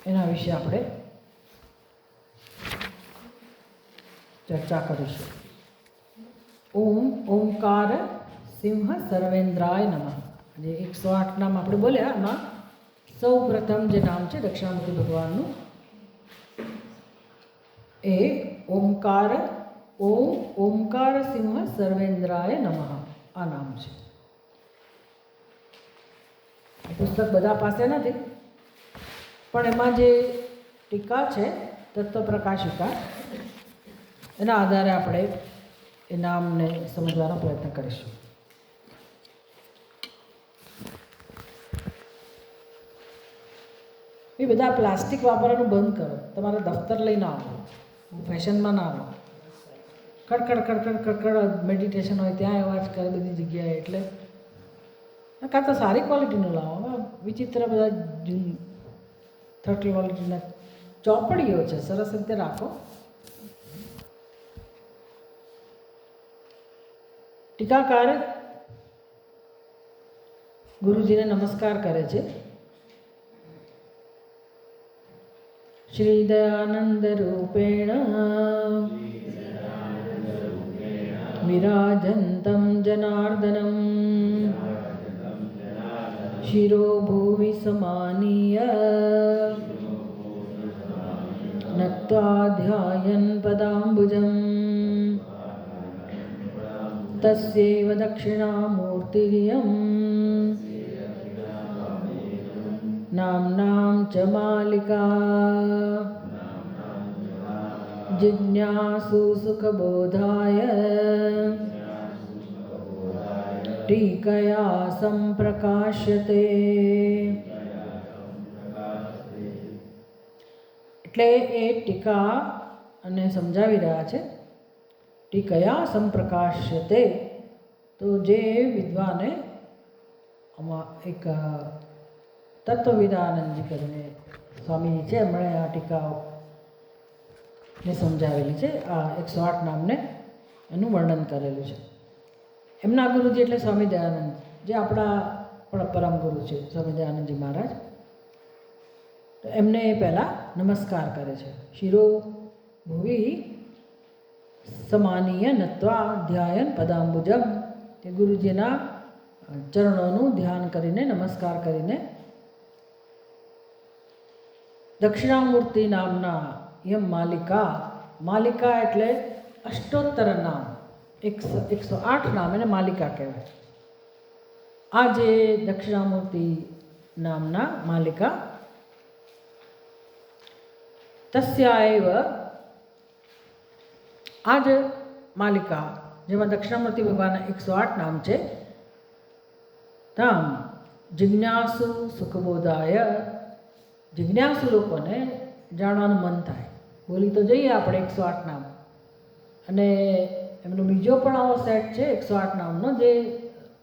એના વિશે આપણે ચર્ચા કરીશું. ઓમકાર સિંહ સર્વેન્દ્રાય નમઃ. જે 108 નામ આપણે બોલ્યા એમાં સૌ પ્રથમ જે નામ છે દક્ષિણામૂર્તિ ભગવાનનું એ ઓમકાર સિંહ સર્વેન્દ્રાય નમઃ આ નામ છે. પુસ્તક બધા પાસે નથી, પણ એમાં જે ટીકા છે તત્વપ્રકાશિકા એના આધારે આપણે એ નામને સમજવાનો પ્રયત્ન કરીશું. એ બધા પ્લાસ્ટિક વાપરવાનું બંધ કરો. તમારા દફતર લઈને આવો, ફેશનમાં ના આવો. કડકડ કડકડ કડકડ મેડિટેશન હોય ત્યાં અવાજ કરે બધી જગ્યાએ. એટલે કાં તો સારી ક્વોલિટીનું લાવો. વિચિત્ર બધા 30 ક્વોલિટીના ચોપડીઓ છે, સરસ રીતે રાખો. ટીકાકાર ગુરુજીને નમસ્કાર કરે છે. શ્રી દયાનંદ રૂપેણ વિરાજન્તમ જનાર્દનમ શિરો ભુવિ સમાનીય નત્વા ધ્યાયન પદાંબુજમ તસ્યૈવ દક્ષિણામૂર્તિરિયં નામ્નાં ચ માલિકા જિજ્ઞાસુ સુખબોધાય ટીકયા સંપ્રકાશ્યતે. એટલે એ ટીકા અને સમજાવી રહ્યા છે. ટીકયા સંપ્રકાશ્યતે, તો જે વિદ્વાને આમાં એક તત્વવિદાનંદજી કરીને સ્વામીજી છે, એમણે આ ટીકાઓને સમજાવેલી છે. આ 108 નામને એનું વર્ણન કરેલું છે. એમના ગુરુજી એટલે સ્વામી દયાનંદ, જે આપણા પણ પરમ ગુરુ છે સ્વામી દયાનંદજી મહારાજ. તો એમને પહેલાં નમસ્કાર કરે છે. શિરો ભુવિ સમાનીય નત્વા ધ્યાયન પદાંબુજમ. તે ગુરુજીના ચરણોનું ધ્યાન કરીને નમસ્કાર કરીને દક્ષિણામૂર્તિ નામના યમ માલિકા એટલે અષ્ટોત્તર નામ, 108 નામ એને માલિકા કહેવાય. આ જે દક્ષિણામૂર્તિ નામના માલિકા તસ્યાએવ, આ જ માલિકા જેમાં દક્ષિણામૂર્તિ ભગવાનના 108 નામ છે. તામ જિજ્ઞાસુ સુખબોધાય, જિજ્ઞાસુ લોકોને જાણવાનું મન થાય. બોલી તો જઈએ આપણે 108 નામ, અને એમનો બીજો પણ આવો સેટ છે 108 નામનો, જે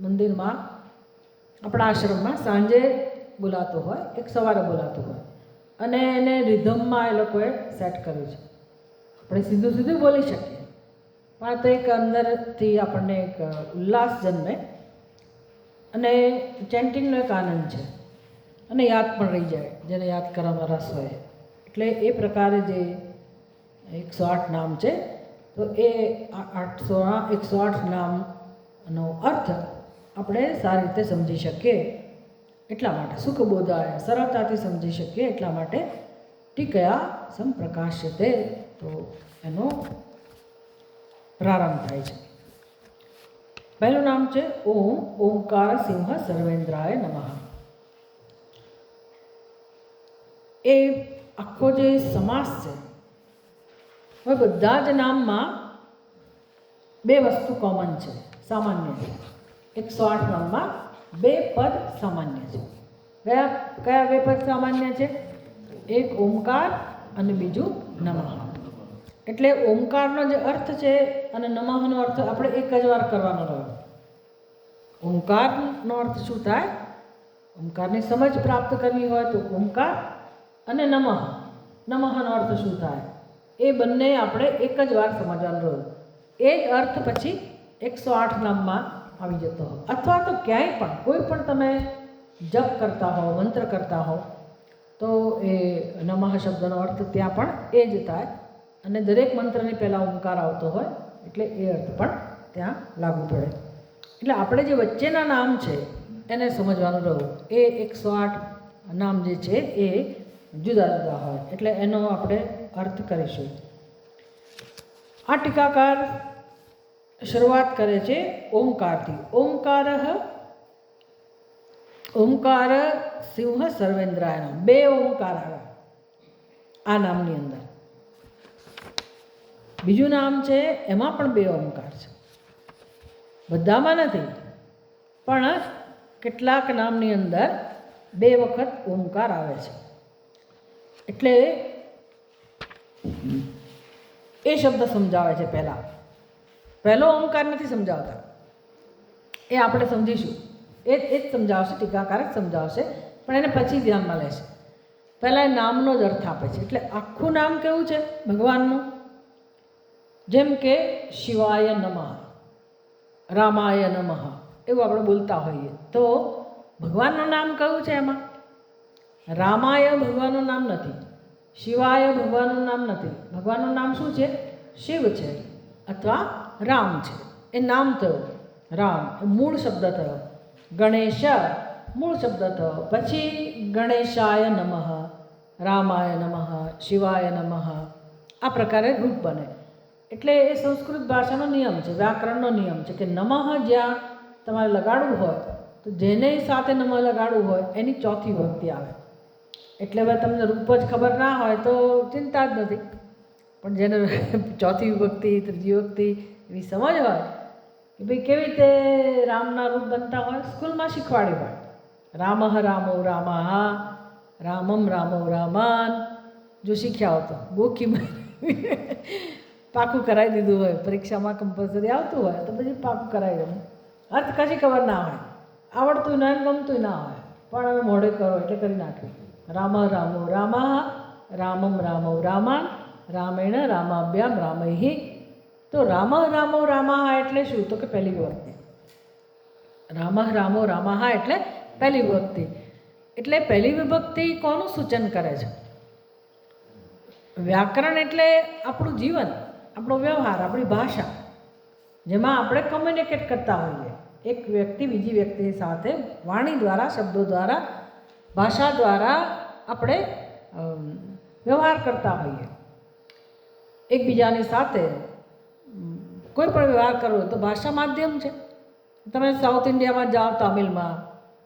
મંદિરમાં આપણા આશ્રમમાં સાંજે બોલાતો હોય, એક સવારે બોલાતો હોય, અને એને રિધમમાં એ લોકોએ સેટ કર્યું છે. આપણે સીધું બોલી શકીએ, પણ તો એક અંદરથી આપણને એક ઉલ્લાસ જન્મે, અને ચેન્ટિંગનો એક આનંદ છે, અને યાદ પણ રહી જાય જેને યાદ કરવામાં રસ હોય. એટલે એ પ્રકારે જે 108 નામ છે, તો એ 108 નામનો અર્થ આપણે સારી રીતે સમજી શકીએ એટલા માટે, સુખબોધાય સરળતાથી સમજી શકીએ એટલા માટે ટીકયા સંપ્રકાશ્યતે, તો એનો પ્રારંભ થાય છે. પહેલું નામ છે ઓમકાર સિંહ સર્વેન્દ્રાય નમઃ. એ આખો જે સમાસ છે, હવે બધા જ નામમાં 2 વસ્તુ કોમન છે, સામાન્ય છે. 108 નામમાં 2 પદ સામાન્ય છે. કયા 2 પદ સામાન્ય છે? એક ઓમકાર અને બીજું નમઃ. એટલે ઓમકારનો જે અર્થ છે અને નમઃનો અર્થ આપણે એક જ વાર કરવાનો રહ્યો. ઓમકારનો અર્થ શું થાય? ઓમકારની સમજ પ્રાપ્ત કરવી હોય તો ઓમકાર, અને નમઃનો અર્થ શું થાય? એ બંને આપણે એક જ વાર સમજવાનું રહ્યું. એ જ અર્થ પછી 108 નામમાં આવી જતો હોય, અથવા તો ક્યાંય પણ કોઈ પણ તમે જપ કરતા હો, મંત્ર કરતા હો, તો એ નમઃ શબ્દનો અર્થ ત્યાં પણ એ જ થાય અને દરેક મંત્રની પહેલાં ઓમકાર આવતો હોય એટલે એ અર્થ પણ ત્યાં લાગુ પડે. એટલે આપણે જે વચ્ચેના નામ છે એને સમજવાનું રહું. એ 108 નામ જે છે એ જુદા જુદા હોય એટલે એનો આપણે અર્થ કરીશું. આ ટીકાકાર શરૂઆત કરે છે ઓમકારથી. ઓમકાર સિંહ સર્વેન્દ્રાયનો 2 ઓમકાર આવ્યા આ નામની અંદર. બીજું નામ છે એમાં પણ 2 ઓમકાર છે, બધામાં નથી પણ કેટલાક નામની અંદર 2 વખત ઓમકાર આવે છે. એટલે એ શબ્દ સમજાવે છે. પહેલો ઓમકાર નથી સમજાવતા, એ આપણે સમજીશું. એ જ સમજાવશે, ટીકાકાર જ સમજાવશે, પણ એને પછી ધ્યાનમાં લેશે. પહેલાં એ નામનો જ અર્થ આપે છે. એટલે આખું નામ કેવું છે ભગવાનનું? જેમ કે શિવાય નમઃ, રામાય નમઃ એવું આપણે બોલતા હોઈએ તો ભગવાનનું નામ કયું છે? એમાં રામાય ભગવાનનું નામ નથી, શિવાય ભગવાનનું નામ નથી. ભગવાનનું નામ શું છે? શિવ છે અથવા રામ છે. એ નામ થયું રામ, એ મૂળ શબ્દ થયો. ગણેશ મૂળ શબ્દ થયો, પછી ગણેશાય નમઃ, રામાય નમઃ, શિવાય નમઃ, આ પ્રકારે રૂપ બને. એટલે એ સંસ્કૃત ભાષાનો નિયમ છે, વ્યાકરણનો નિયમ છે કે નમઃ જ્યાં તમારે લગાડવું હોય તો જેને સાથે નમઃ લગાડવું હોય એની ચોથી વિભક્તિ આવે. એટલે હવે તમને રૂપ જ ખબર ના હોય તો ચિંતા જ નથી, પણ જેને ચોથી વિભક્તિ, ત્રીજી વિભક્તિ એવી સમજ હોય કે ભાઈ કેવી રીતે રામના રૂપ બનતા હોય, સ્કૂલમાં શીખવાડ્યું હોય. રામઃ રામો રામા, રામમ રામો રામાન. જો શીખ્યા હો તો ગોખીમાં પાકું કરાવી દીધું હોય, પરીક્ષામાં કમ્પલસરી આવતું હોય તો પછી પાકું કરાવી દેવું. અર્થ કશી ખબર ના હોય, આવડતું ના ગમતું ના હોય, પણ હવે મોઢે કરો એટલે કરી નાખ્યું. રામ રામો રામા, રામમ રામો રામાન, રામેણ રામાભ્યામ રામૈહિ. તો રામ રામો રામા એટલે શું? તો કે પહેલી વિભક્તિ. રામ રામો રામા એટલે પહેલી વિભક્તિ. એટલે પહેલી વિભક્તિ કોનું સૂચન કરે છે? વ્યાકરણ એટલે આપણું જીવન, આપણો વ્યવહાર, આપણી ભાષા, જેમાં આપણે કમ્યુનિકેટ કરતા હોઈએ. એક વ્યક્તિ બીજી વ્યક્તિ સાથે વાણી દ્વારા, શબ્દો દ્વારા, ભાષા દ્વારા આપણે વ્યવહાર કરતા હોઈએ. એકબીજાની સાથે કોઈ પણ વ્યવહાર કરવો તો ભાષા માધ્યમ છે. તમે સાઉથ ઇન્ડિયામાં જાઓ, તમિલમાં,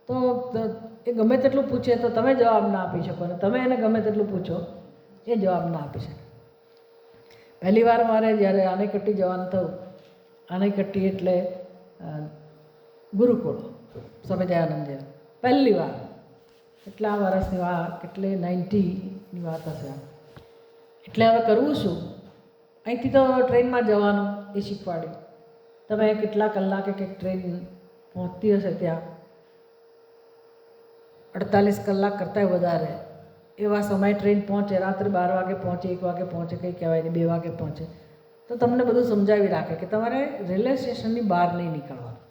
તો એ ગમે તેટલું પૂછે તો તમે જવાબ ના આપી શકો, ને તમે એને ગમે તેટલું પૂછો એ જવાબ ના આપી શકે. પહેલી વાર મારે જ્યારે આનેકટ્ટી જવાનું થયું, આનેકટ્ટી એટલે ગુરુકુળ સ્વામી દયાનંદજી, પહેલી વાર, કેટલા વર્ષની વાત, કેટલે 90ની વાત હશે. એટલે હવે કરવું શું? અહીંથી તો ટ્રેનમાં જવાનું એ શીખવાડ્યું. તમે કેટલા કલાકે કંઈક ટ્રેન પહોંચતી હશે ત્યાં, 48 કલાક કરતાંય વધારે એવા સમય ટ્રેન પહોંચે, રાત્રે 12 વાગે પહોંચે, 1 વાગે પહોંચે, કંઈ કહેવાય નહીં, 2 વાગે પહોંચે, તો તમને બધું સમજાવી રાખે કે તમારે રેલવે સ્ટેશનની બહાર નહીં નીકળવાનું.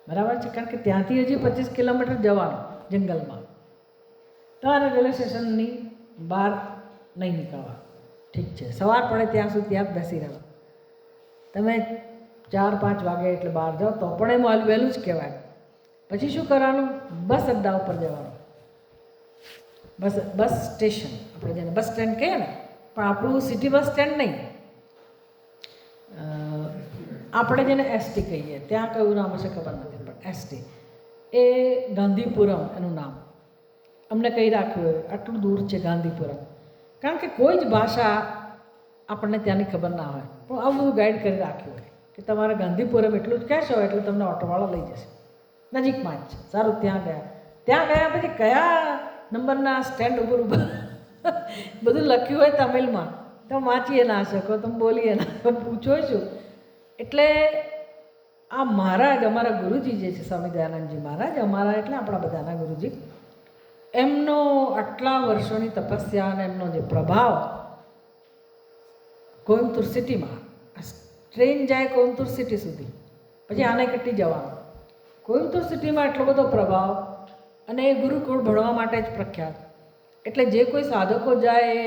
બરાબર છે? કારણ કે ત્યાંથી હજી 25 કિલોમીટર જવાનું જંગલમાં, તમારે રેલવે સ્ટેશનની બહાર નહીં નીકળવાનું. ઠીક છે, સવાર પડે ત્યાં સુધી ત્યાં જ બેસી રહેવા. તમે 4-5 વાગે એટલે બહાર જાઓ તો પણ એમાં વહેલું જ કહેવાય. પછી શું કરવાનું? બસ અડ્ડા ઉપર જવાનું. બસ સ્ટેશન, આપણે જેને બસ સ્ટેન્ડ કહીએ ને, પણ આપણું સિટી બસ સ્ટેન્ડ નહીં, આપણે જેને એસટી કહીએ, ત્યાં કયું નામ હશે ખબર નથી, પણ એસટી એ ગાંધીપુરમ એનું નામ. અમને કહી રાખ્યું હોય આટલું દૂર છે ગાંધીપુરમ, કારણ કે કોઈ જ ભાષા આપણને ત્યાંની ખબર ના હોય, પણ આવું બધું ગાઈડ કરી રાખ્યું હોય કે તમારે ગાંધીપુરમ એટલું જ કહેશો એટલે તમને ઓટોવાળો લઈ જશે. નજીકમાં જ છે. સારું, ત્યાં ગયા પછી કયા નંબરના સ્ટેન્ડ ઉપર ઊભા બધું લખ્યું હોય તમિલમાં, તમે વાંચીએ ના શકો, તમે બોલીએ ના, પૂછો શું. એટલે આ મહારાજ, અમારા ગુરુજી જે છે સ્વામી દયાનંદજી મહારાજ, અમારા એટલે આપણા બધાના ગુરુજી, એમનો આટલા વર્ષોની તપસ્યા અને એમનો જે પ્રભાવ કોઈમ્બતુર સિટીમાં, ટ્રેન જાય કોઈમ્બતુર સિટી સુધી, પછી આનેકટ્ટી જવાનું, કોઈમ્બતુર સિટીમાં એટલો બધો પ્રભાવ, અને એ ગુરુકુળ ભણવા માટે જ પ્રખ્યાત. એટલે જે કોઈ સાધકો જાય એ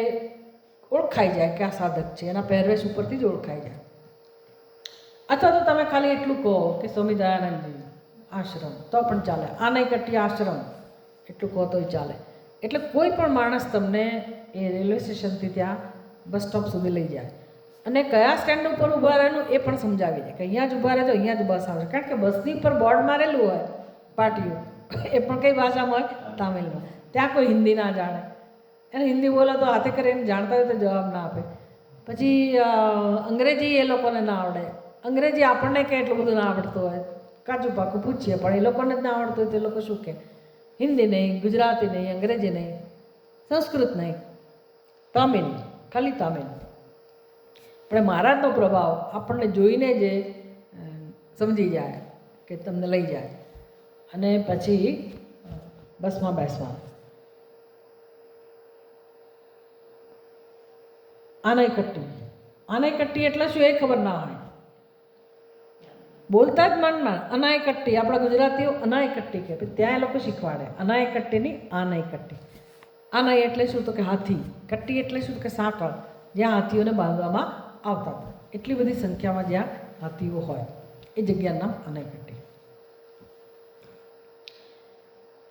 ઓળખાઈ જાય કે આ સાધક છે, એના પહેરવેશ ઉપરથી જ ઓળખાઈ જાય. અથવા તો તમે ખાલી એટલું કહો કે સ્વામી દયાનંદજી આશ્રમ તો પણ ચાલે, આનાઈકટ્ટી આશ્રમ એટલું કહો તોય ચાલે. એટલે કોઈ પણ માણસ તમને એ રેલવે સ્ટેશનથી ત્યાં બસ સ્ટોપ સુધી લઈ જાય અને કયા સ્ટેન્ડ ઉપર ઊભા રહેવાનું એ પણ સમજાવી દે કે અહીંયા જ ઊભા રહે તો અહીંયા જ બસ આવશે. કારણ કે બસની ઉપર બોર્ડ મારેલું હોય પાટીઓ, એ પણ કઈ ભાષામાં હોય? તામિલમાં. ત્યાં કોઈ હિન્દી ના જાણે, એને હિન્દી બોલો તો હાથે કરીને જાણતા હોય તો જવાબ ના આપે. પછી અંગ્રેજી એ લોકોને ના આવડે, અંગ્રેજી આપણને કે એટલું બધું ના આવડતું હોય, કાચું પાકું પૂછીએ પણ એ લોકોને જ ના આવડતું હોય તો એ લોકો શું કહે? હિન્દી નહીં, ગુજરાતી નહીં, અંગ્રેજી નહીં, સંસ્કૃત નહીં, તામિલ, ખાલી તામિલ. પણ મહારાજનો પ્રભાવ આપણને જોઈને જે સમજી જાય કે તમને લઈ જાય અને પછી બસમાં બેસવાનું. આનાઈકટ્ટી એટલે શું એ ખબર ના હોય, બોલતા જ મનમાં અનાઈકટ્ટી. આપણા ગુજરાતીઓ અનાઈકટ્ટી કહે, ત્યાં એ લોકો શીખવાડે અનાઈકટ્ટીની આનાઈકટ્ટી. આનાઈ એટલે શું? તો કે હાથી. કટ્ટી એટલે શું? કે સાંકળ, જ્યાં હાથીઓને બાંધવામાં આવતા હતા. એટલી બધી સંખ્યામાં જ્યાં હાથીઓ હોય એ જગ્યાનું નામ આનાઈકટ્ટી.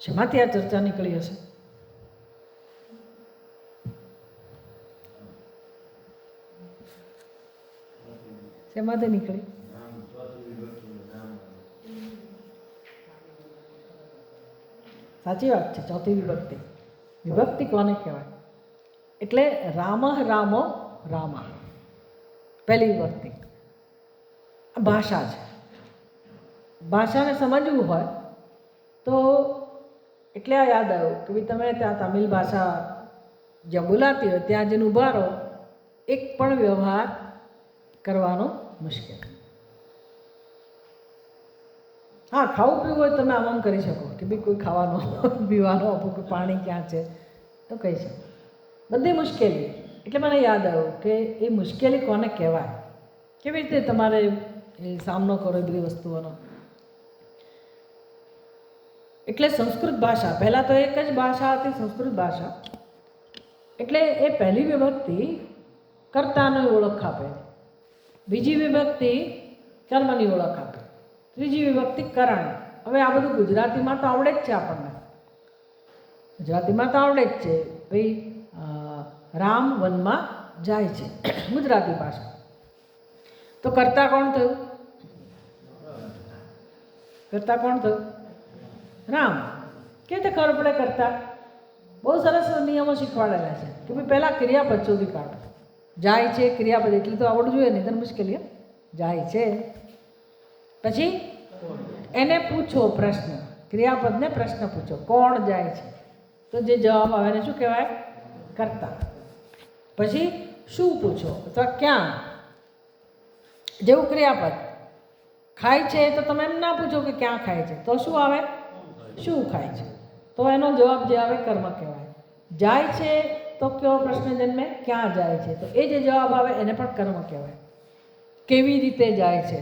શેમાંથી આ ચર્ચા નીકળી હશે? શેમાંથી નીકળી? સાચી વાત છે, ચોથી વિભક્તિ. વિભક્તિ કોને કહેવાય? એટલે રામઃ રામો રામા, પહેલી વિભક્તિ. ભાષા છે. ભાષાને સમજવું હોય તો એટલે આ યાદ આવ્યું કે ભાઈ તમે ત્યાં તમિલ ભાષા જ્યાં બોલાતી હોય ત્યાં જઈને ઊભા રહો, એક પણ વ્યવહાર કરવાનો મુશ્કેલ. હા, ખાવું પીવું હોય તમે આમ કરી શકો કે ભાઈ કોઈ ખાવાનું પીવાનું આપો કે પાણી ક્યાં છે તો કહી શકો. બધી મુશ્કેલી. એટલે મને યાદ આવ્યું કે એ મુશ્કેલી કોને કહેવાય, કેવી રીતે તમારે એ સામનો કરો એ બધી વસ્તુઓનો. એટલે સંસ્કૃત ભાષા, પહેલાં તો એક જ ભાષા હતી સંસ્કૃત ભાષા. એટલે એ પહેલી વિભક્તિ કર્તાની ઓળખ આપે, બીજી વિભક્તિ કર્મની ઓળખ આપે, ત્રીજી વિભક્તિ કરણ. હવે આ બધું ગુજરાતીમાં તો આવડે જ છે આપણને, ગુજરાતીમાં તો આવડે જ છે. ભાઈ રામ વનમાં જાય છે, ગુજરાતી ભાષા. તો કર્તા કોણ થયું? કર્તા કોણ થયું? રામ. કેવી રીતે ખબર પડે કર્તા? બહુ સરસ નિયમો શીખવાડેલા છે કે ભાઈ પહેલાં ક્રિયાપદ શોધી કાઢો. જાય છે ક્રિયાપદ, એટલી તો આવડવું જોઈએ, નહીં તો મુશ્કેલી. જાય છે પછી એને પૂછો પ્રશ્ન, ક્રિયાપદને પ્રશ્ન પૂછો, કોણ જાય છે? તો જે જવાબ આવે એને શું કહેવાય? કર્તા. પછી શું પૂછો અથવા ક્યાં, જેવું ક્રિયાપદ. ખાય છે તો તમે એમ ના પૂછો કે ક્યાં ખાય છે, તો શું આવે? શું ખાય છે. તો એનો જવાબ જે આવે કર્મ કહેવાય. જાય છે તો કયો પ્રશ્ન જન્મે? ક્યાં જાય છે? તો એ જે જવાબ આવે એને પણ કર્મ કહેવાય. કેવી રીતે જાય છે,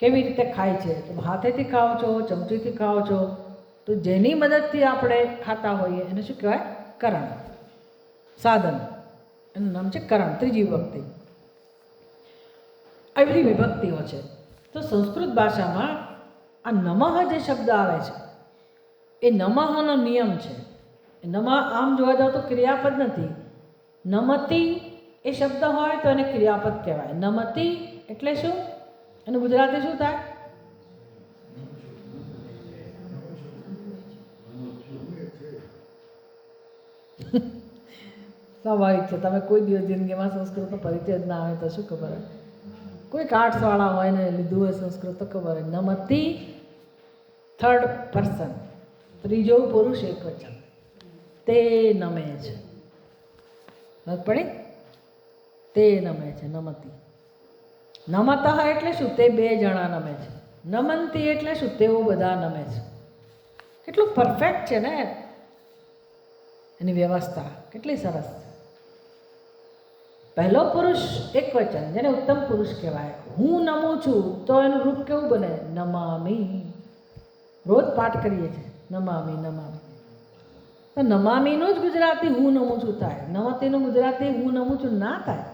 કેવી રીતે ખાય છે? તો હાથેથી ખાઓ છો, ચમચીથી ખાઓ છો, તો જેની મદદથી આપણે ખાતા હોઈએ એને શું કહેવાય? કરણ. સાધન, એનું નામ છે કરણ. ત્રીજી વિભક્તિ. આવી બધી વિભક્તિઓ છે. તો સંસ્કૃત ભાષામાં આ નમઃ જે શબ્દ આવે છે એ નમઃનો નિયમ છે. નમઃ આમ જોવા જાવ તો ક્રિયાપદ નથી. નમતી એ શબ્દ હોય તો એને ક્રિયાપદ કહેવાય. નમતી એટલે શું? એનું ગુજરાતી શું થાય? સ્વાભાવિક છે, તમે કોઈ દિવસ જિંદગીમાં સંસ્કૃતનો પરિચય જ ના આવે તો શું ખબર હોય? કોઈક આર્ટ્સવાળા હોય ને લીધું હોય સંસ્કૃત તો ખબર હોય. નમતી થર્ડ પર્સન, ત્રીજો પુરુષ એકવચન. તે નમે છે, ખબર પડી? તે નમે છે, નમતી. નમતઃ એટલે શું? તે બે જણા નમે છે. નમંતી એટલે શું? તેઓ બધા નમે છે. કેટલું પરફેક્ટ છે ને એની વ્યવસ્થા, કેટલી સરસ. પહેલો પુરુષ એકવચન, જેને ઉત્તમ પુરુષ કહેવાય. હું નમું છું તો એનું રૂપ કેવું બને? નમામી. રોજ પાઠ કરીએ છીએ નમામી નમામી. તો નમામીનું જ ગુજરાતી હું નમું છું થાય, નમસ્તેનું ગુજરાતી હું નમું છું ના થાય.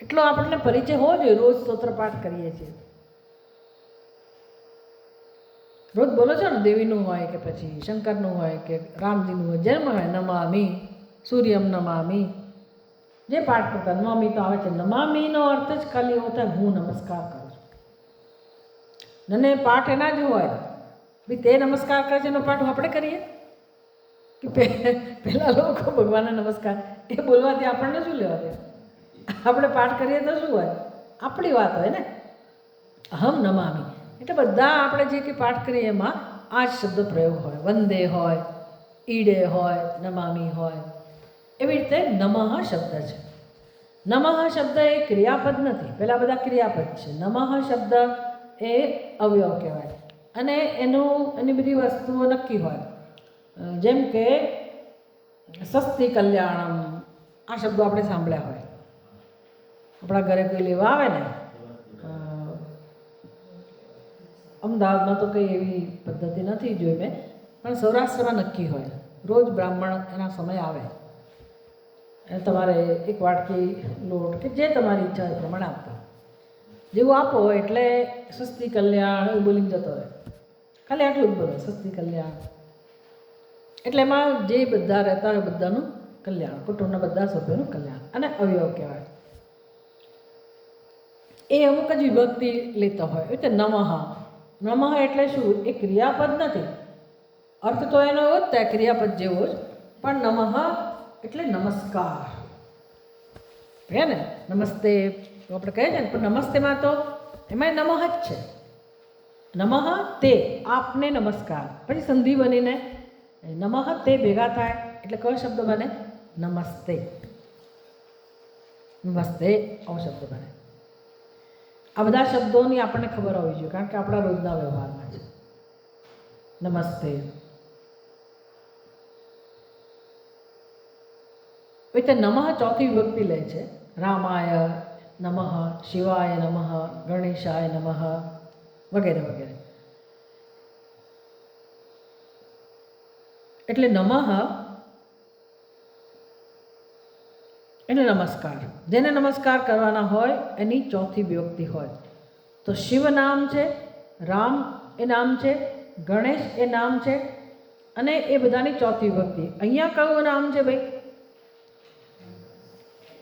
એટલો આપણને પરિચય હોવો જોઈએ. રોજ સ્તોત્ર પાઠ કરીએ છીએ, રોજ બોલો છો ને, દેવીનું હોય કે પછી શંકરનું હોય કે રામજીનું હોય, જેમ હોય નમામી સૂર્યમ નમામી, જે પાઠ કરતા નમામી તો આવે છે. નમામીનો અર્થ જ ખાલી એવો થાય હું નમસ્કાર કરું છું. ને પાઠ એના જ હોય ભાઈ, તે નમસ્કાર કરે છે એનો પાઠ આપણે કરીએ કે પહેલા લોકો ભગવાનને નમસ્કાર, એ બોલવાથી આપણને શું લેવા દે? આપણે પાઠ કરીએ તો શું હોય? આપણી વાત હોય ને. અહમ નમામી એટલે બધા આપણે જે કંઈ પાઠ કરીએ એમાં આ જ શબ્દ પ્રયોગ હોય. વંદે હોય, ઈડે હોય, નમામી હોય. એવી રીતે નમઃ શબ્દ છે. નમઃ શબ્દ એ ક્રિયાપદ નથી, પહેલાં બધા ક્રિયાપદ છે. નમઃ શબ્દ એ અવયવ કહેવાય અને એની બધી વસ્તુઓ નક્કી હોય. જેમ કે સ્વસ્તિ કલ્યાણમ, આ શબ્દો આપણે સાંભળ્યા હોય. આપણા ઘરે કોઈ લેવા આવે ને, અમદાવાદમાં તો કંઈ એવી પદ્ધતિ નથી જોઈ મેં, પણ સૌરાષ્ટ્રમાં નક્કી હોય. રોજ બ્રાહ્મણ એના સમય આવે, તમારે એક વાટકી લોટ કે જે તમારી ઈચ્છા એ પ્રમાણે આપતા. જેવું આપો એટલે સ્વસ્તિ કલ્યાણ એવું બોલીને જતો રહે. ખાલી આટલું જ બોલે, સ્વસ્તિ કલ્યાણ. એટલે એમાં જે બધા રહેતા હોય બધાનું કલ્યાણ, કુટુંબના બધા સભ્યોનું કલ્યાણ, અને અવયવ કહેવાય. એ અમુક જ વિભક્તિ લેતા હોય. એટલે નમઃ, નમઃ એટલે શું? એ ક્રિયાપદ નથી. અર્થ તો એનો એવો જ થાય ક્રિયાપદ જેવો જ, પણ નમઃ એટલે નમસ્કાર. હે ને, નમસ્તે તો આપણે કહીએ ને, પણ નમસ્તેમાં તો એમાં નમઃ જ છે. નમઃ તે, આપને નમસ્કાર. પછી સંધિ બનીને નમઃ તે ભેગા થાય એટલે કયો શબ્દ બને? નમસ્તે. નમસ્તે આવો શબ્દ બને. આ બધા શબ્દોની આપણને ખબર હોવી જોઈએ, કારણ કે આપણા રોજના વ્યવહારમાં છે. નમસ્તે. એટલે નમઃ ચોથી વિભક્તિ લે છે. રામાય નમઃ, શિવાય નમઃ, ગણેશાય નમઃ વગેરે વગેરે. એટલે નમઃ એટલે નમસ્કાર. જેને નમસ્કાર કરવાના હોય એની ચોથી વિભક્તિ હોય. તો શિવ નામ છે, રામ એ નામ છે, ગણેશ એ નામ છે, અને એ બધાની ચોથી વિભક્તિ. અહીંયા કયું નામ છે ભાઈ?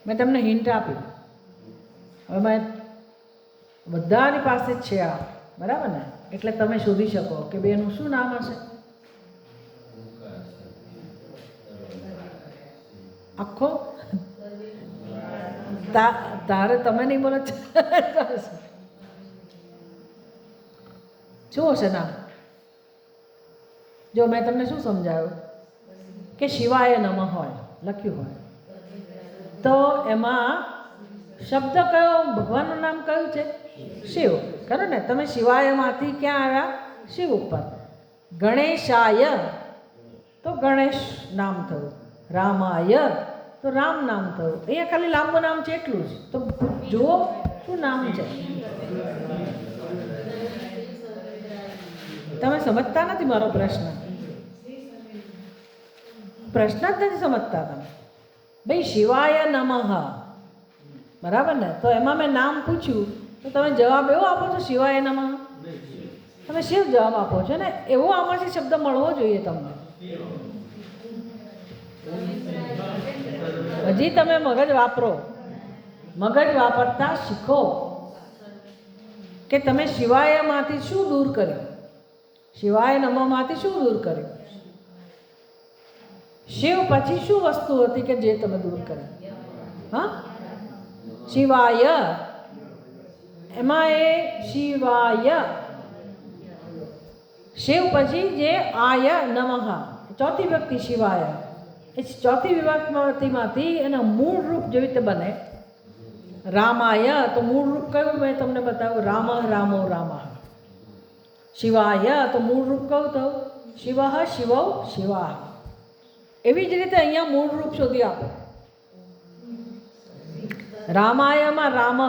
મેં તમને હિન્ટ આપી. હવે મેં બધાની પાસે જ છે આ, બરાબર ને? એટલે તમે શોધી શકો કે બે એનું શું નામ હશે. આખો તારે તમે નહીં બોલો શું હશે નામ? જો મેં તમને શું સમજાવ્યું કે શિવાય નમઃ હોય, લખ્યું હોય, તો એમાં શબ્દ કયો? ભગવાનનું નામ કયું છે? શિવ. ખરું ને? તમે શિવાયમાંથી ક્યાં આવ્યા? શિવ ઉપર. ગણેશાય તો ગણેશ નામ થયું, રામાય તો રામ નામ થયું. અહીંયા ખાલી લાંબુ નામ છે એટલું જ. તો જુઓ શું નામ છે. તમે સમજતા નથી મારો પ્રશ્ન. પ્રશ્ન જ નથી સમજતા તમે. ભાઈ શિવાય નમઃ, બરાબર ને? તો એમાં મેં નામ પૂછ્યું તો તમે જવાબ એવો આપો છો શિવાય નમઃ. તમે શિવ જવાબ આપો છો ને, એવો આમાંથી શબ્દ મળવો જોઈએ તમને. હજી તમે મગજ વાપરો, મગજ વાપરતા શીખો કે તમે શિવાયમાંથી શું દૂર કર્યું, શિવાય નમઃમાંથી શું દૂર કર્યું, શિવ પછી શું વસ્તુ હતી કે જે તમે દૂર કરી? હા, શિવાય. એમાં એ શિવાય, શિવ પછી જે આય નમઃ, ચોથી વ્યક્તિ શિવાય. એ ચોથી વિભક્તિમાંથી એના મૂળ રૂપ જેવી રીતે બને. રામાય તો મૂળ રૂપ કયું મેં તમને બતાવ્યું? રામ રામો રામ. શિવાય તો મૂળ રૂપ કયું થયું? શિવ શિવૌ શિવા. એવી જ રીતે અહીંયા મૂળ રૂપ શોધી આપો. રામાયમાં રામ,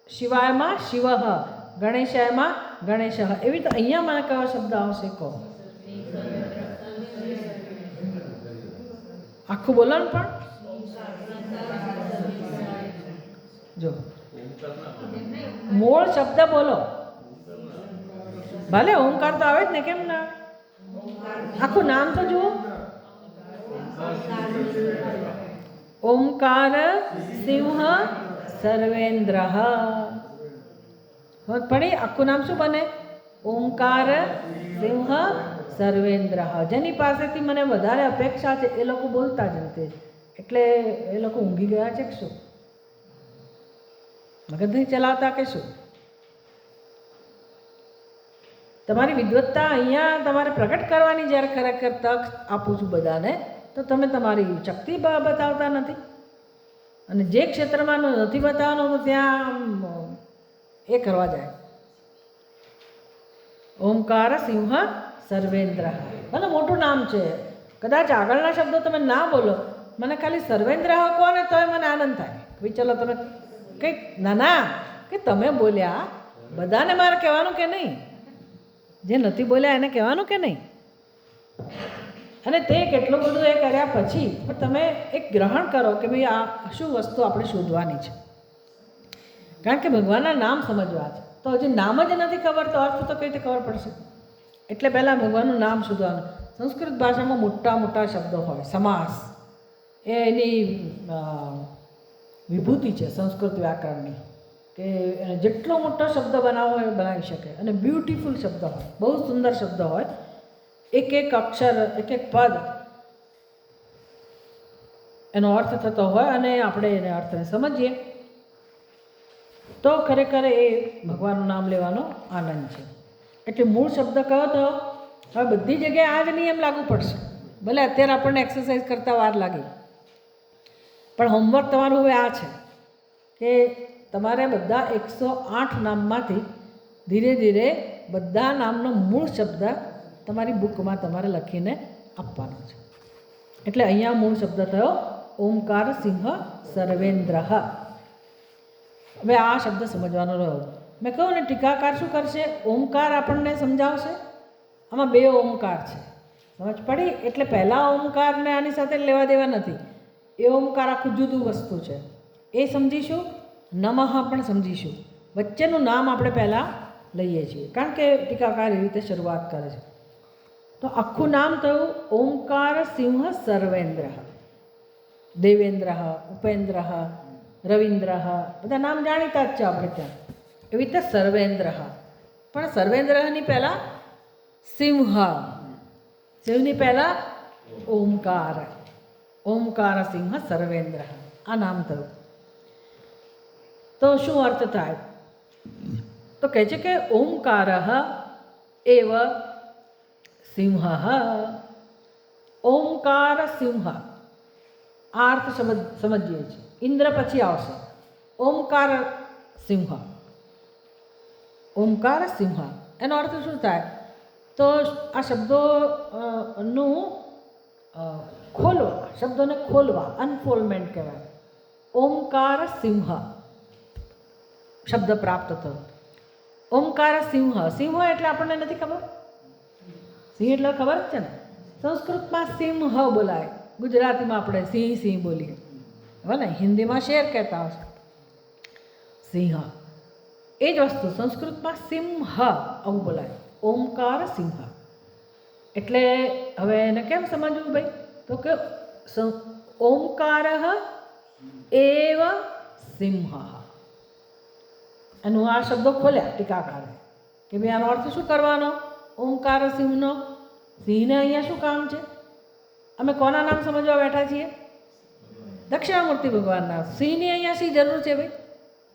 શિવાયમાં શિવ, ગણેશાયમાં ગણેશ. એવી તો અહીંયા મને કયો શબ્દ આવશે કહો? આખું બોલો ને પણ જો મૂળ શબ્દ બોલો. ભલે ઓમકાર તો આવે જ ને, કેમ ના? આખું નામ તો જુઓ. ઓમકાર સિંહ સર્વેન્દ્ર. પડી આખું નામ શું બને? ઓમકાર સિંહ સર્વેન્દ્ર. જેની પાસેથી મને વધારે અપેક્ષા છે એ લોકો બોલતા જ નથી, એટલે એ લોકો ઊંઘી ગયા છે કે શું? મગજ નહીં ચલાવતા કે શું? તમારી વિદ્વત્તા અહીંયા તમારે પ્રગટ કરવાની જ્યારે ખરેખર તક આપું છું બધાને, તો તમે તમારી શક્તિ બતાવતા નથી. અને જે ક્ષેત્રમાં નથી બતાવવાનું તો ત્યાં એ કરવા જાય. ઓમકાર સિંહ સર્વેન્દ્ર. ભલે મોટું નામ છે, કદાચ આગળના શબ્દો તમે ના બોલો, મને ખાલી સર્વેન્દ્ર કહો ને તોય મને આનંદ થાય. ભાઈ ચલો તમે કંઈક ના કે તમે બોલ્યા, બધાને મારે કહેવાનું કે નહીં? જે નથી બોલ્યા એને કહેવાનું કે નહીં? અને તે કેટલું બધું એ કર્યા પછી પણ તમે એક ગ્રહણ કરો કે ભાઈ આ શું વસ્તુ આપણે શોધવાની છે. કારણ કે ભગવાનના નામ સમજવા છે. તો હજી નામ જ નથી ખબર તો અર્થ તો કઈ રીતે ખબર પડશે? એટલે પહેલાં ભગવાનનું નામ શોધવાનું. સંસ્કૃત ભાષામાં મોટા મોટા શબ્દો હોય, સમાસ એ એની વિભૂતિ છે સંસ્કૃત વ્યાકરણની, કે જેટલો મોટો શબ્દ બનાવવો હોય બનાવી શકે. અને બ્યુટિફુલ શબ્દ હોય, બહુ સુંદર શબ્દ હોય. એક એક અક્ષર, એક એક પદ એનો અર્થ થતો હોય અને આપણે એને અર્થને સમજીએ તો ખરેખર એ ભગવાનનું નામ લેવાનો આનંદ છે. એટલે મૂળ શબ્દ કહો તો હવે બધી જગ્યાએ આ જ નિયમ લાગુ પડશે. ભલે અત્યારે આપણને એક્સરસાઇઝ કરતાં વાર લાગે, પણ હોમવર્ક તમારું હવે આ છે કે તમારે બધા 108 નામમાંથી ધીરે ધીરે બધા નામનો મૂળ શબ્દ તમારી બુકમાં તમારે લખીને આપવાનો છે. એટલે અહીંયા મૂળ શબ્દ થયો ઓમકાર સિંહ સર્વેન્દ્ર. હવે આ શબ્દ સમજવાનો રહ્યો. મેં કહ્યું ને ટીકાકાર શું કરશે? ઓમકાર આપણને સમજાવશે. આમાં 2 ઓમકાર છે, સમજ પડી? એટલે પહેલાં ઓમકારને આની સાથે લેવા દેવા નથી. એ ઓમકાર આખું જુદું વસ્તુ છે, એ સમજીશું. નમઃ પણ સમજીશું. વચ્ચેનું નામ આપણે પહેલાં લઈએ છીએ કારણ કે ટીકાકાર એ રીતે શરૂઆત કરે છે. તો આખું નામ થયું ઓમકાર સિંહ સર્વેન્દ્ર. દેવેન્દ્ર, ઉપેન્દ્ર, રવિન્દ્ર, બધા નામ જાણીતા જ છે આપણે ત્યાં. એવી રીતે સર્વેન્દ્ર. પણ સર્વેન્દ્રની પહેલાં સિંહ, સિંહની પહેલાં ઓમકાર. ઓમકાર સિંહ સર્વેન્દ્ર આ નામ થયું. તો શું અર્થ થાય? તો કહે છે કે ઓમકાર એવ સિંહ. ઓમકાર સિંહ આ અર્થ સમજીએ છીએ. ઇન્દ્ર પછી આવશે. ઓમકાર સિંહ. ઓમકાર સિંહ એનો અર્થ શું થાય? તો આ શબ્દોનું ખોલવા, શબ્દોને ખોલવા, અનફોલ્ડમેન્ટ કહેવાય. ઓમકાર સિંહ શબ્દ પ્રાપ્ત થયો. ઓમકાર સિંહ. સિંહ એટલે આપણને નથી ખબર? સિંહ એટલે ખબર જ છે ને. સંસ્કૃતમાં સિંહ બોલાય, ગુજરાતીમાં આપણે સિંહ સિંહ બોલીએ. હવે ને હિન્દીમાં શેર કહેતા હશે. સિંહ એ જ વસ્તુ સંસ્કૃતમાં સિંહ આવું બોલાય. ઓમકાર સિંહ. એટલે હવે એને કેમ સમજવું ભાઈ? તો કે ઓમકાર એવ સિંહ. એનું આ શબ્દો ખોલ્યા ટીકાકારે કે ભાઈ આનો અર્થ શું કરવાનો? ઓમકાર સિંહનો. સિંહને અહીંયા શું કામ છે? અમે કોના નામ સમજવા બેઠા છીએ? દક્ષિણામૂર્તિ ભગવાનના. સિંહની અહીંયા શી જરૂર છે ભાઈ?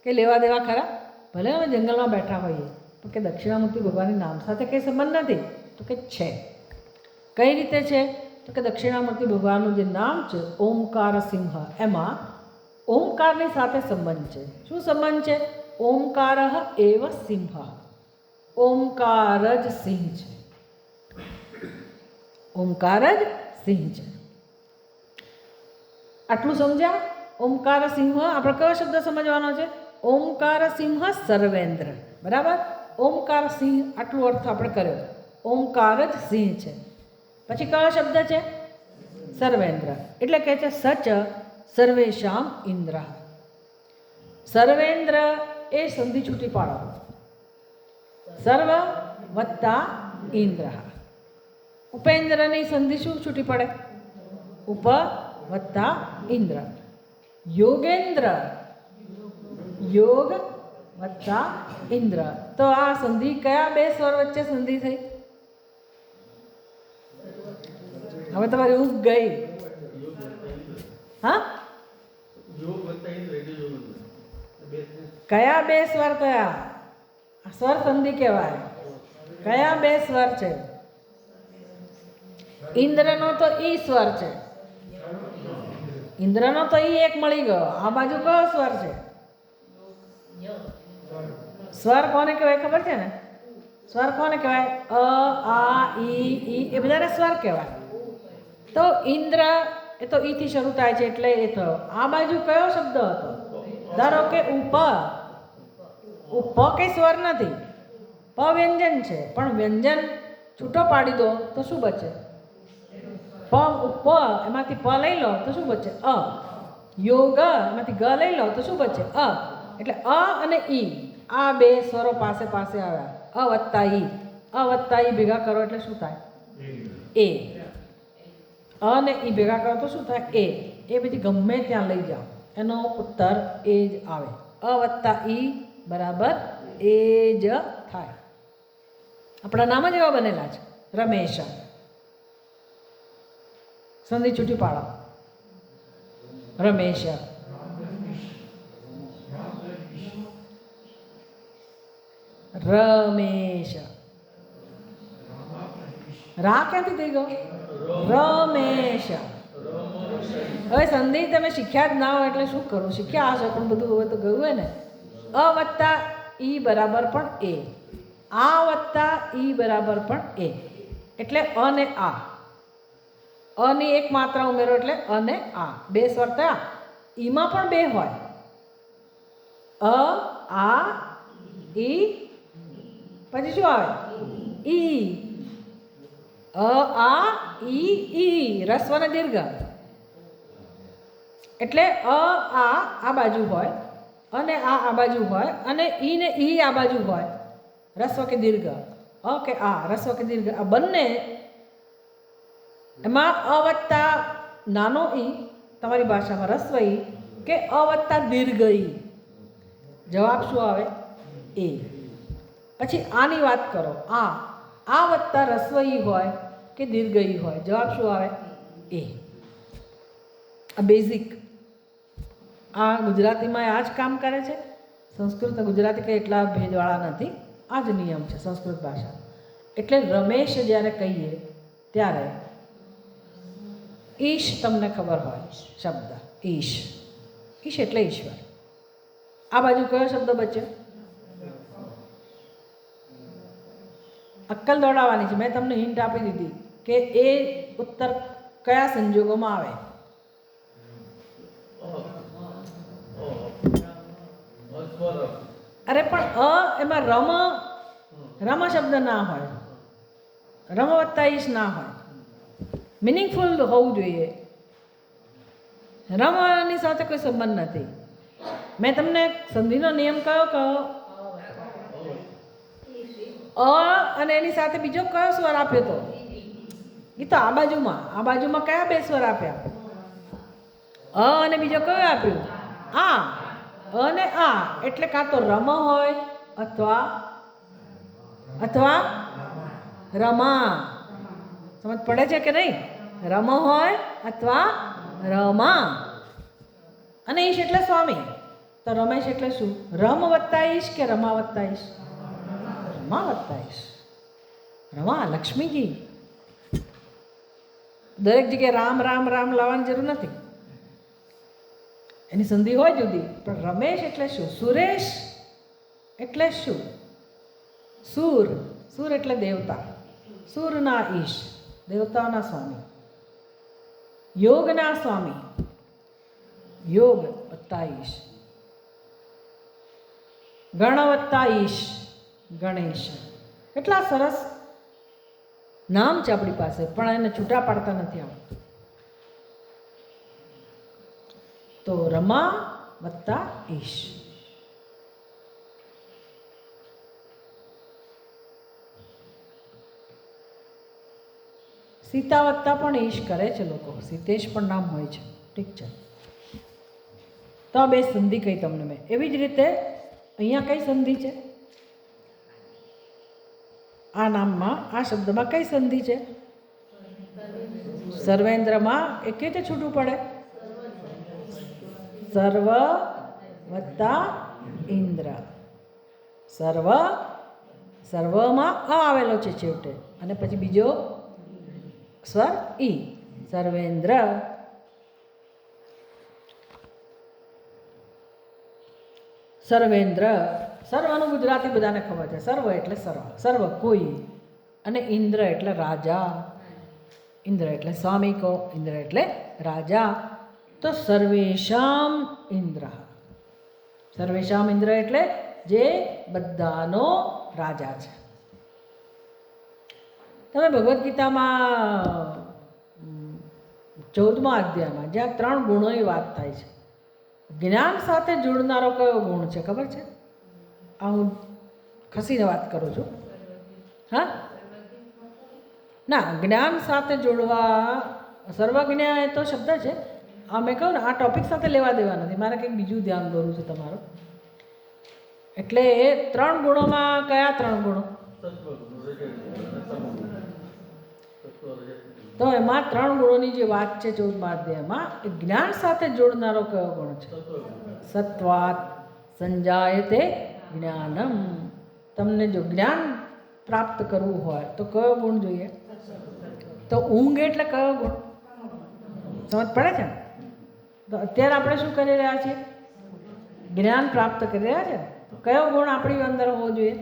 કે લેવા દેવા ખરા? ભલે અમે જંગલમાં બેઠા હોઈએ તો કે દક્ષિણામૂર્તિ ભગવાનના નામ સાથે કંઈ સંબંધ નથી? તો કે છે. કઈ રીતે છે? તો કે દક્ષિણામૂર્તિ ભગવાનનું જે નામ છે ઓમકાર સિંહ, એમાં ઓમકારની સાથે સંબંધ છે. શું સંબંધ છે? ઓમકાર એવ સિંહ. ઓમકાર જ સિંહ છે. ઓમકાર જ સિંહ છે. આટલું સમજ્યા? ઓમકાર સિંહ આપણે કયો શબ્દ સમજવાનો છે? ઓમકાર સિંહ સર્વેન્દ્ર. બરાબર? ઓમકાર સિંહ આટલું અર્થ આપણે કર્યો. ઓમકાર જ સિંહ છે. પછી કયો શબ્દ છે? સર્વેન્દ્ર એટલે કહે છે સચ સર્વેશામ ઇન્દ્ર. સર્વેન્દ્ર એ સંધિ છૂટી પાડો. સર્વ વત્તા ઇન્દ્ર. ઉપેન્દ્રની સંધિ શું છૂટી પડે? ઉપ વત્તા ઇન્દ્ર. યોગેન્દ્ર યોગ વત્તા ઇન્દ્ર. તો આ સંધિ કયા બે સ્વર વચ્ચે સંધિ થઈ? હવે તમારી ઊંઘ ગઈ. હા, કયા બે સ્વર? કયા સ્વર સંધિ કહેવાય? કયા બે સ્વર છે? ઇન્દ્રનો તો ઈ સ્વર છે. ઇન્દ્રનો તો ઈ એક મળી ગયો. આ બાજુ કયો સ્વર છે? સ્વર કોને કહેવાય ખબર છે ને? સ્વર કોને કહેવાય? અ, આ, ઈ એ બધાને સ્વર કહેવાય. તો ઇન્દ્ર એ તો ઈ થી શરૂ થાય છે એટલે એ થયો. આ બાજુ કયો શબ્દ હતો? ધારો કે ઉપ. ઉપ કઈ સ્વર નથી, પ વ્યંજન છે. પણ વ્યંજન છૂટો પાડી દો તો શું બચે? પ ઉપ એમાંથી પ લઈ લો તો શું બચે? અ. યોગ એમાંથી ગ લઈ લો તો શું બચે? અ. એટલે અ અને ઈ આ બે સ્વરો પાસે પાસે આવ્યા. અ વત્તા ઈ. અ વત્તા ઈ ભેગા કરો એટલે શું થાય? એ. અ ને ઈ ભેગા કરો તો શું થાય? એ. એ પછી ગમે ત્યાં લઈ જાઓ એનો ઉત્તર એ જ આવે. અ વત્તા ઈ બરાબર એ જ થાય. આપણા નામ જ એવા બનેલા છે. રમેશ. સંધિ છૂટી પાડો. રમેશ. રમેશ. રા ક્યાંથી થઈ ગયો? રમેશ. હવે સંધિ તમે શીખ્યા જ ના હોય એટલે શું કરું? શીખ્યા હશો પણ બધું હવે તો ગયું હોય ને. અ વત્તા ઈ બરાબર પણ એ. આ વત્તા ઈ બરાબર પણ એ. એટલે અ ને આ. અ ની એક માત્રા ઉમેરો એટલે અ ને આ. બે સ્વર થયા. ઈમાં પણ બે હોય. અ, આ, ઈ, પછી શું આવે? ઈ. અ, આ, ઈ. રસ્વ ને દીર્ઘ. એટલે અ, આ બાજુ હોય અને આ બાજુ હોય અને ઈ ને ઈ આ બાજુ હોય. રસ્વ કે દીર્ઘ. અ કે આ, રસ્વ કે દીર્ઘ, આ બંને. એમાં અ વત્તા નાનો ઈ તમારી ભાષામાં રસ્વ ઈ કે અ વત્તા દીર્ઘ ઈ. જવાબ શું આવે? એ. પછી આની વાત કરો. આ વત્તા રસ્વ ઈ હોય કે દીર્ઘ ઈ હોય. જવાબ શું આવે? એ. આ બેઝિક. આ ગુજરાતીમાં આ જ કામ કરે છે. સંસ્કૃત ગુજરાતી કંઈ એટલા ભેદવાળા નથી. આ જ નિયમ છે સંસ્કૃત ભાષા. એટલે રમેશ જ્યારે કહીએ ત્યારે ઈશ તમને ખબર હોય શબ્દ. ઈશ. ઈશ એટલે ઈશ્વર. આ બાજુ કયો શબ્દ બચ્યો? અક્કલ દોડાવવાની છે. મેં તમને હિન્ટ આપી દીધી કે એ ઉત્તર કયા સંજોગોમાં આવે. અરે પણ એમાં રમ શબ્દ ના હોય. રમ વત્તા ઈશ ના હોય. મિનિંગફુલ હોવું જોઈએ. રમવાની સાથે કોઈ સંબંધ નથી. મેં તમને સંધિનો નિયમ કયો અ અને એની સાથે બીજો કયો સ્વર આપ્યો તો? એ તો આ બાજુમાં કયા બે સ્વર આપ્યા? અ અને બીજો કયો આપ્યું? આ. અને આ એટલે કાં તો રમ હોય અથવા રમા. સમજ પડે છે કે નહીં? રમ હોય અથવા રમા. અને ઈશ એટલે સ્વામી. તો રમેશ એટલે શું? રમ વત્તા ઈશ કે રમા વત્તા ઈશ? રમા વત્તા ઈશ. રમા લક્ષ્મીજી. દરેક જગ્યાએ રામ રામ રામ લાવવાની જરૂર નથી. એની સંધિ હોય જુદી. પણ રમેશ એટલે શું? સુરેશ એટલે શું? સુર એટલે દેવતા. સુરના ઈશ, દેવતાના સ્વામી. યોગના સ્વામી. યોગ વત્તા ઈશ. ગણ વત્તા ઈશ, ગણેશ. કેટલા સરસ નામ છે આપણી પાસે, પણ એને છૂટા પાડતા નથી આવડતું. તો રમા વત્તા ઈશ. સીતા વત્તા પણ ઈશ કરે છે લોકો, સીતેશ પણ નામ હોય છે. ઠીક છે, તો આ બે સંધિ કહી તમને મેં. એવી જ રીતે અહીંયા કઈ સંધિ છે? આ નામમાં, આ શબ્દમાં કઈ સંધિ છે? સર્વેન્દ્રમાં. એ કેવી રીતે છૂટું પડે? સર્વ વત્તા ઇન્દ્ર. સર્વ, સર્વમાં અ આવેલો છે છેવટે, અને પછી બીજો સ્વર ઈ. સર્વેન્દ્ર. સર્વેન્દ્ર. સર્વનું ગુજરાતી બધાને ખબર છે. સર્વ એટલે સર્વ, સર્વ કોઈ, અને ઇન્દ્ર એટલે રાજા. ઇન્દ્ર એટલે સ્વામી કો, ઇન્દ્ર એટલે રાજા. તો સર્વેશામ ઇન્દ્ર. સર્વેશામ ઇન્દ્ર એટલે જે બધાનો રાજા છે. તમે ભગવદ્ ગીતામાં 14મા અધ્યાયમાં જ્યાં 3 ગુણોની વાત થાય છે, જ્ઞાન સાથે જોડનારો કયો ગુણ છે ખબર છે? આ હું ખસીને વાત કરું છું. હા, ના, જ્ઞાન સાથે જોડવા, સર્વજ્ઞ એ તો શબ્દ છે. આ મેં કહું ને, આ ટોપિક સાથે લેવા દેવા નથી, મારે કંઈક બીજું ધ્યાન દોરું છે તમારું. એટલે એ 3 ગુણોમાં કયા 3 ગુણો? તો એમાં 3 ગુણોની જે વાત છે 14મા અધ્યાયમાં, એ જ્ઞાન સાથે જોડનારો કયો ગુણ છે? સત્વાત સંજાયતે જ્ઞાનમ. તમને જો જ્ઞાન પ્રાપ્ત કરવું હોય તો કયો ગુણ જોઈએ? તો ઊંઘ એટલે કયો ગુણ? સમજ પડે છે ને? તો અત્યારે આપણે શું કરી રહ્યા છીએ? જ્ઞાન પ્રાપ્ત કરી રહ્યા છે. તો કયો ગુણ આપણી અંદર હોવો જોઈએ?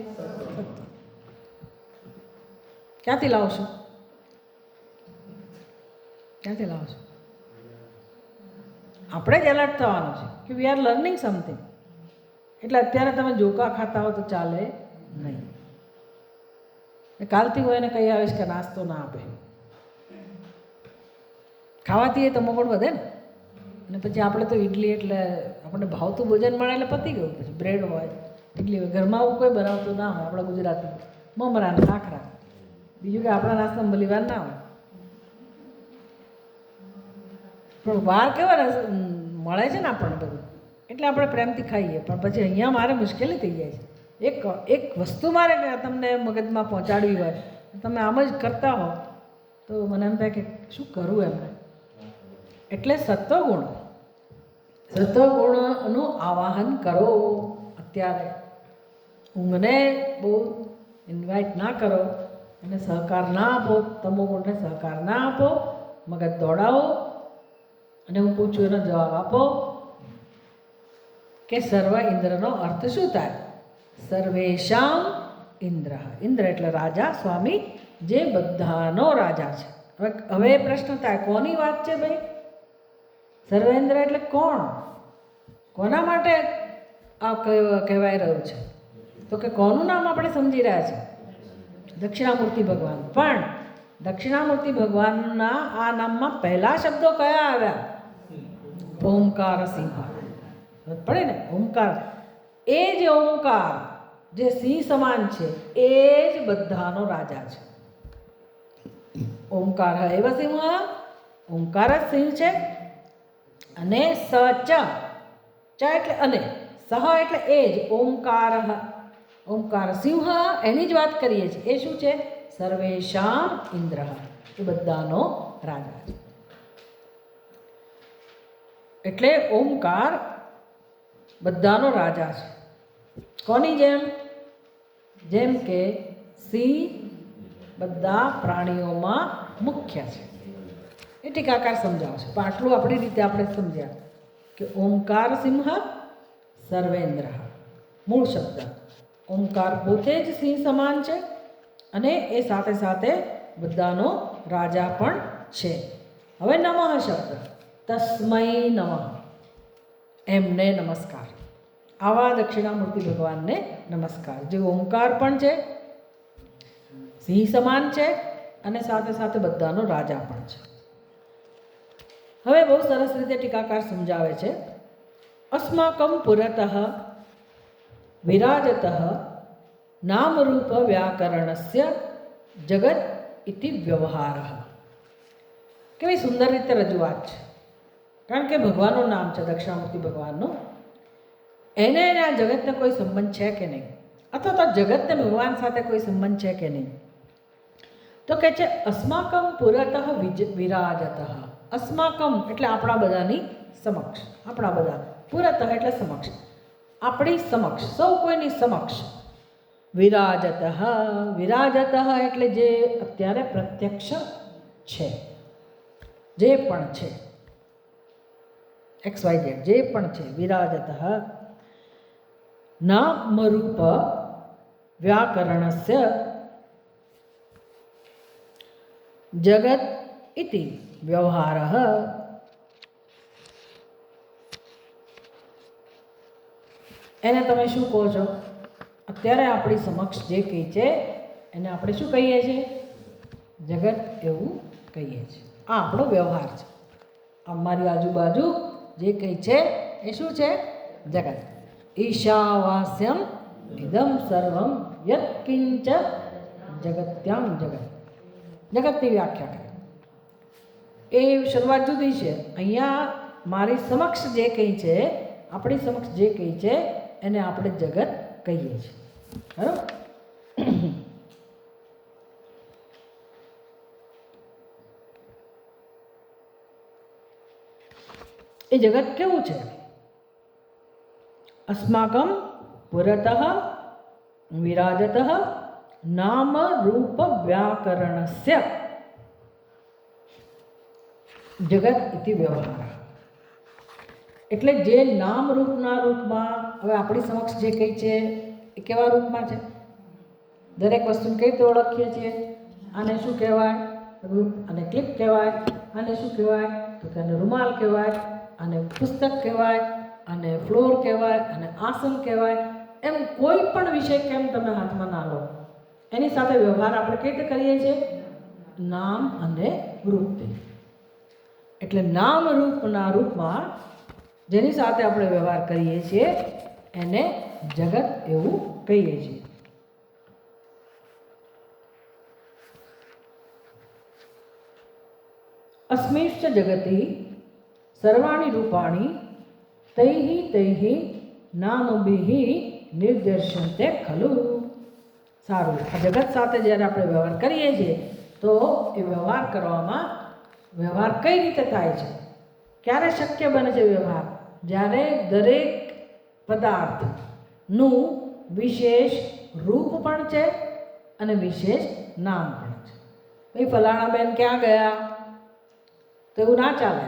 ક્યાંથી લાવશું? ક્યાંથી લાવશું? આપણે જ એલર્ટ થવાનું છે કે વી આર લર્નિંગ સમથિંગ. એટલે અત્યારે તમે જોકા ખાતા હો તો ચાલે નહીં. કાલથી હું એને કહી આવીશ કે નાસ્તો ના આપે. ખાવાથી એ તમો પણ વધે ને. અને પછી આપણે તો ઇડલી એટલે આપણને ભાવતું ભોજન મળે એટલે પતી ગયું. પછી બ્રેડ હોય, ઇડલી હોય, ઘરમાં આવું કોઈ બનાવતું ના હોય. આપણા ગુજરાતી મમરા ને ખાખરા, બીજું કે આપણા નાસ્તામાં ભલી વાર ના હોય. પણ બહાર કેવા મળે છે ને આપણને બધું, એટલે આપણે પ્રેમથી ખાઈએ. પણ પછી અહીંયા મારે મુશ્કેલી થઈ જાય છે. એક વસ્તુ મારે તમને મગજમાં પહોંચાડવી હોય, તમે આમ જ કરતા હો તો મને એમ થાય કે શું કરું એમને. એટલે સત્વગુણ, સત્વગુણનું આવાહન કરો. અત્યારે ઊંઘને બહુ ઇન્વાઇટ ના કરો, એને સહકાર ના આપો. તમોગુણને સહકાર ના આપો. મગજ દોડાવો અને હું પૂછું એનો જવાબ આપો કે સર્વ ઇન્દ્રનો અર્થ શું થાય? સર્વેશામ ઇન્દ્ર. ઇન્દ્ર એટલે રાજા, સ્વામી, જે બધાનો રાજા છે. હવે પ્રશ્ન થાય, કોની વાત છે ભાઈ? સર્વેન્દ્ર એટલે કોણ? કોના માટે આ કહેવાય રહ્યું છે? તો કે કોનું નામ આપણે સમજી રહ્યા છીએ? દક્ષિણામૂર્તિ ભગવાન. પણ દક્ષિણામૂર્તિ ભગવાનના આ નામમાં પહેલા શબ્દો કયા આવ્યા? ઓમકાર સિંહ. પડે ને? ઓમકાર. એ જ ઓમકાર જે સિંહ સમાન છે, એ જ બધાનો રાજા છે. ઓમકાર એવ સિંહ. ઓમકાર જ સિંહ છે. અને સ ચ, ચ એટલે અને, સહ એટલે એ જ. ઓમકાર, ઓમકાર સિંહ, એની જ વાત કરીએ છીએ. એ શું છે? સર્વેશામ ઇન્દ્ર. એ બધાનો રાજા છે. એટલે ઓમકાર બધાનો રાજા છે. કોની જેમ? જેમ કે સિંહ બધા પ્રાણીઓમાં મુખ્ય છે. એ ટીકાકાર સમજાવશે. પણ આટલું આપણી રીતે આપણે સમજ્યા કે ઓમકાર સિંહ સર્વેન્દ્ર. મૂળ શબ્દ ઓમકાર પોતે જ સિંહ સમાન છે, અને એ સાથે સાથે બધાનો રાજા પણ છે. હવે નમઃ શબ્દ, તસ્મૈ નમઃ, એમને નમસ્કાર. આવા દક્ષિણામૂર્તિ ભગવાનને નમસ્કાર. જે ઓમકાર પણ છે, સિંહ સમાન છે, અને સાથે સાથે બધાનો રાજા પણ છે. હવે બહુ સરસ રીતે ટીકાકાર સમજાવે છે अस्माकं पुरतः विराजतः नामरूपव्याकरणस्य जगत् इति व्यवहारः. કેવી સુંદર રીતે રજૂઆત છે. કારણ કે ભગવાનનું નામ છે દક્ષિણામૂર્તિ ભગવાનનું, એને આ જગતને કોઈ સંબંધ છે કે નહીં, અથવા તો જગતને ભગવાન સાથે કોઈ સંબંધ છે કે નહીં. તો કહે છે અસ્માકમ પુરતઃ વિરાજતઃ. અસ્માકમ એટલે આપણા બધાની સમક્ષ, આપણા બધા, પુરતઃ એટલે સમક્ષ, આપણી સમક્ષ, સૌ કોઈની સમક્ષ. વિરાજતઃ, વિરાજતઃ એટલે જે અત્યારે પ્રત્યક્ષ છે, જે પણ છે, XYZ જે પણ છે. વિરાજતઃ નામરૂપ વ્યાકરણસ્ય જગત ઇતિ વ્યવહારઃ. એને તમે શું કહો છો? અત્યારે આપણી સમક્ષ જે કંઈ છે એને આપણે શું કહીએ છીએ? જગત એવું કહીએ છીએ. આ આપણો વ્યવહાર છે. અમારી આજુબાજુ જે કંઈ છે એ શું છે? જગત. ઈશાવાસ્યમ ઇદમ સર્વમ યત્કિંચ જગત્યામ જગત. જગતની વ્યાખ્યા કરે એ શરૂઆત જુદી છે. અહીંયા મારી સમક્ષ જે કંઈ છે, આપણી સમક્ષ જે કંઈ છે એને આપણે જગત કહીએ છીએ. બરાબર? એ જગત કેવું છે? અસ્માકમ પુરતઃ વિરાજતઃ નામ રૂપ વ્યાકરણસ્ય જગત ઇતિ વ્યવહાર. એટલે જે નામ રૂપના રૂપમાં, હવે આપણી સમક્ષ જે કંઈ છે એ કેવા રૂપમાં છે? દરેક વસ્તુને કઈ રીતે ઓળખીએ છીએ? આને શું કહેવાય? રૂપ. અને ક્લિપ કહેવાય. આને શું કહેવાય? તો કે આને રૂમાલ કહેવાય, અને પુસ્તક કહેવાય, અને ફ્લોર કહેવાય, અને આસન કહેવાય. એમ કોઈ પણ વિષય કેમ તમે હાથમાં ના લો, એની સાથે વ્યવહાર આપણે કઈ રીતે કરીએ છીએ? નામ અને રૂપથી. એટલે નામ રૂપના રૂપમાં જેની સાથે આપણે વ્યવહાર કરીએ છીએ એને જગત એવું કહીએ છીએ. અસ્મિશ્ચ જગતિ સર્વાણી રૂપાણી તૈઃ તૈઃ નામભિઃ નિર્દર્શ્યન્તે ખલુ. સારું, આ જગત સાથે જ્યારે આપણે વ્યવહાર કરીએ છીએ તો એ વ્યવહાર કરવામાં, વ્યવહાર કઈ રીતે થાય છે? ક્યારે શક્ય બને છે વ્યવહાર? જ્યારે દરેક પદાર્થનું વિશેષ રૂપ પણ છે અને વિશેષ નામ પણ છે. ભાઈ ફલાણા બેન ક્યાં ગયા? તો એવું ના ચાલે.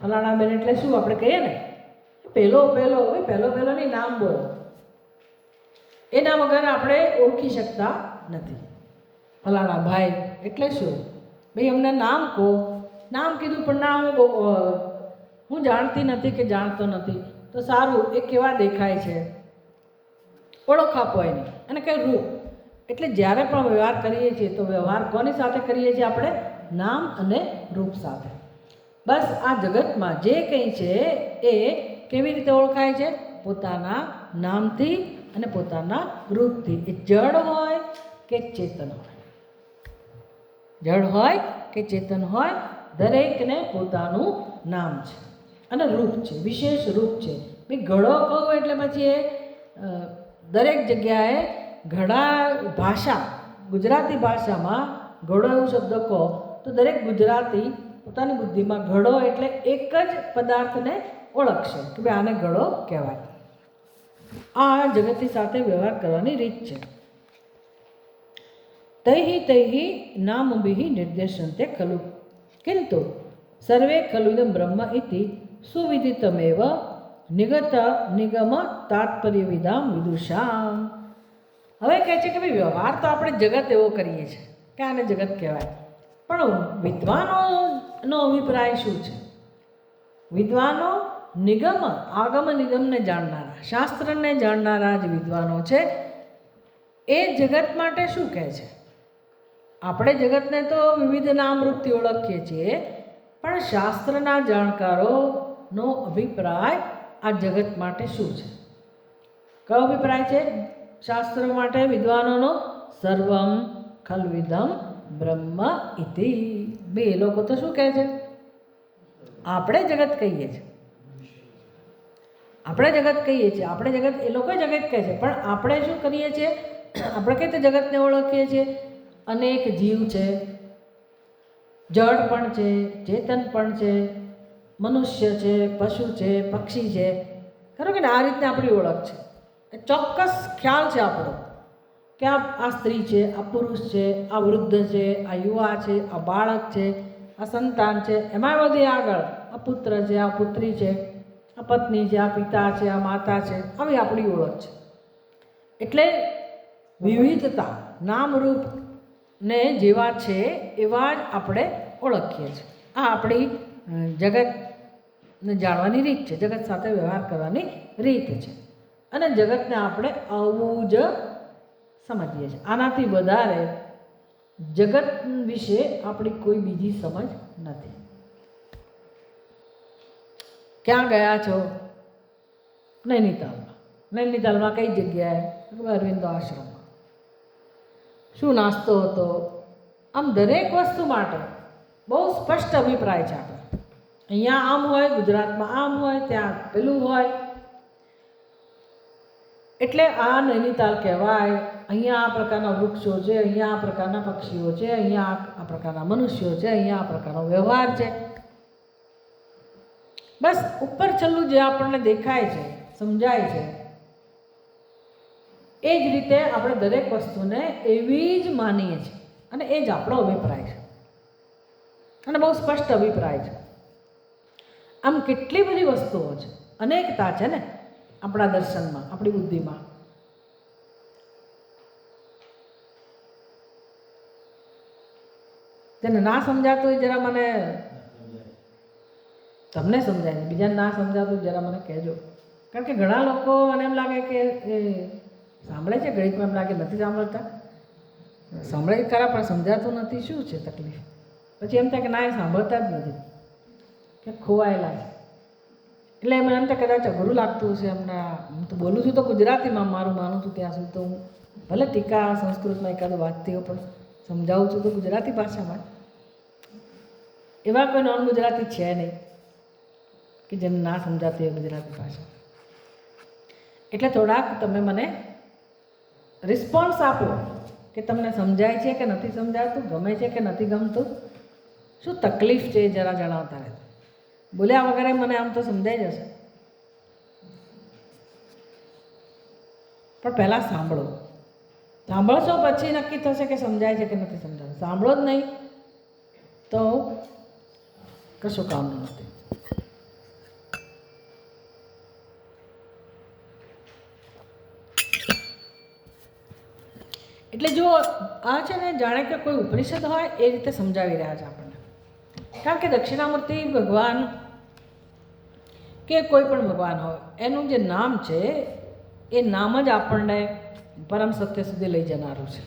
ફલાણા બેન એટલે શું આપણે કહીએ ને, પહેલો નહીં, નામ બોલો. એના વગર આપણે ઓળખી શકતા નથી. ફલાણા ભાઈ એટલે શું? ભાઈ અમને નામ કહો. નામ કીધું પણ ના હું જાણતી નથી કે જાણતો નથી. તો સારું, એ કેવા દેખાય છે? ઓળખ આપો એની. અને કંઈ રૂપ. એટલે જ્યારે પણ વ્યવહાર કરીએ છીએ તો વ્યવહાર કોની સાથે કરીએ છીએ આપણે? નામ અને રૂપ સાથે. બસ આ જગતમાં જે કંઈ છે એ કેવી રીતે ઓળખાય છે? પોતાના નામથી અને પોતાના રૂપથી. એ જડ હોય કે ચેતન હોય, જડ હોય કે ચેતન હોય, દરેકને પોતાનું નામ છે અને રૂપ છે, વિશેષ રૂપ છે. ભાઈ ઘડો કહું એટલે પછી એ દરેક જગ્યાએ ઘડા ભાષા, ગુજરાતી ભાષામાં ઘડો એવું શબ્દ કહો તો દરેક ગુજરાતી પોતાની બુદ્ધિમાં ઘડો એટલે એક જ પદાર્થને ઓળખશે કે ભાઈ આને ઘડો કહેવાય. આ જગતની સાથે વ્યવહાર કરવાની રીત છે. તૈઃ તૈઃ નામભિઃ નિર્દેશન્તે ખલુ કિંતુ સર્વે ખલુદમ બ્રહ્મ ઇતિ સુવિદિતમેવ નિગત નિગમ તાત્પર્યવિદામ વિદુષામ. હવે કહે છે કે ભાઈ વ્યવહાર તો આપણે જગત એવો કરીએ છીએ કે આને જગત કહેવાય, પણ વિદ્વાનોનો અભિપ્રાય શું છે? વિદ્વાનો નિગમ, આગમ નિગમને જાણનારા, શાસ્ત્રને જાણનારા જે વિદ્વાનો છે એ જગત માટે શું કહે છે? આપણે જગતને તો વિવિધ નામરૂપથી ઓળખીએ છીએ, પણ શાસ્ત્રના જાણકારોનો અભિપ્રાય આ જગત માટે શું છે? કયો અભિપ્રાય છે શાસ્ત્રો માટે વિદ્વાનોનો? સર્વમ ખલ્વિદમ બ્રહ્મ ઇતિ. બે લોકો તો શું કહે છે? આપણે જગત કહીએ છીએ, આપણે જગત કહીએ છીએ, આપણે જગત, એ લોકો જગત કહે છે, પણ આપણે શું કરીએ છીએ? આપણે કઈ રીતે જગતને ઓળખીએ છીએ? અનેક જીવ છે, જળ પણ છે, ચેતન પણ છે, મનુષ્ય છે, પશુ છે, પક્ષી છે, ખરું કે ને? આ રીતને આપણી ઓળખ છે. ચોક્કસ ખ્યાલ છે આપણો કે આ સ્ત્રી છે, આ પુરુષ છે, આ વૃદ્ધ છે, આ યુવા છે, આ બાળક છે, આ સંતાન છે, એમાં બધી આગળ આ પુત્ર છે, આ પુત્રી છે, આ પત્ની છે, આ પિતા છે, આ માતા છે, આવી આપણી ઓળખ છે. એટલે વિવિધતા, નામરૂપને જેવા છે એવા જ આપણે ઓળખીએ છીએ. આ આપણી જગતને જાણવાની રીત છે, જગત સાથે વ્યવહાર કરવાની રીત છે. અને જગતને આપણે આવું જ સમજીએ છીએ. આનાથી વધારે જગત વિશે આપણી કોઈ બીજી સમજ નથી. ક્યાં ગયા છો? નૈનીતાલમાં. નૈનીતાલમાં કઈ જગ્યાએ? અરવિંદો આશ્રમમાં. શું નાસ્તો હતો? આમ દરેક વસ્તુ માટે બહુ સ્પષ્ટ અભિપ્રાય છે આપણે. અહીંયા આમ હોય, ગુજરાતમાં આમ હોય, ત્યાં પેલું હોય. એટલે આ નૈનીતાલ કહેવાય. અહીંયા આ પ્રકારના વૃક્ષો છે, અહીંયા આ પ્રકારના પક્ષીઓ છે, અહીંયા આ પ્રકારના મનુષ્યો છે, અહીંયા આ પ્રકારનો વ્યવહાર છે. બસ ઉપર છેલ્લું જે આપણને દેખાય છે, સમજાય છે, એ જ રીતે આપણે દરેક વસ્તુને એવી જ માનીએ છીએ. અને એ જ આપણો અભિપ્રાય છે, અને બહુ સ્પષ્ટ અભિપ્રાય છે. આમ કેટલી બધી વસ્તુઓ છે, અનેકતા છે ને આપણા દર્શનમાં, આપણી બુદ્ધિમાં. જેને ના સમજાતું હોય જરા મને, તમને સમજાય, બીજાને ના સમજાતું જરા મને કહેજો. કારણ કે ઘણા લોકો મને એમ લાગે કે એ સાંભળે છે, ઘડીકમાં એમ લાગે નથી સાંભળતા. સાંભળે ખરા પણ સમજાતું નથી. શું છે તકલીફ? પછી એમ થાય કે ના, એ સાંભળતા જ નથી, કે ખોવાયેલા છે. એટલે મને એમ થાય કદાચ અઘરું લાગતું હશે એમને. હું તો બોલું છું તો ગુજરાતીમાં, મારું માનું છું ત્યાં સુધી તો હું ભલે ટીકા સંસ્કૃતમાં એકાદ વાંચતી હોય, પણ સમજાવું છું તો ગુજરાતી ભાષામાં. એવા કોઈ નોન ગુજરાતી છે નહીં કે જેને ના સમજાતી હોય ગુજરાતી ભાષા. એટલે થોડાક તમે મને રિસ્પોન્સ આપો કે તમને સમજાય છે કે નથી સમજાતું, ગમે છે કે નથી ગમતું, શું તકલીફ છે એ જરા જણાવતા રહેજો. બોલ્યા વગર મને આમ તો સમજાઈ જશે, પણ પહેલાં સાંભળો. સાંભળશો પછી નક્કી થશે કે સમજાય છે કે નથી સમજાતું. સાંભળો જ નહીં તો કશું કામનું નથી. એટલે જો આ છે ને, જાણે કે કોઈ ઉપનિષદ હોય એ રીતે સમજાવી રહ્યા છે આપણને. કારણ કે દક્ષિણામૂર્તિ ભગવાન કે કોઈ પણ ભગવાન હોય, એનું જે નામ છે એ નામ જ આપણને પરમ સત્ય સુધી લઈ જનારું છે.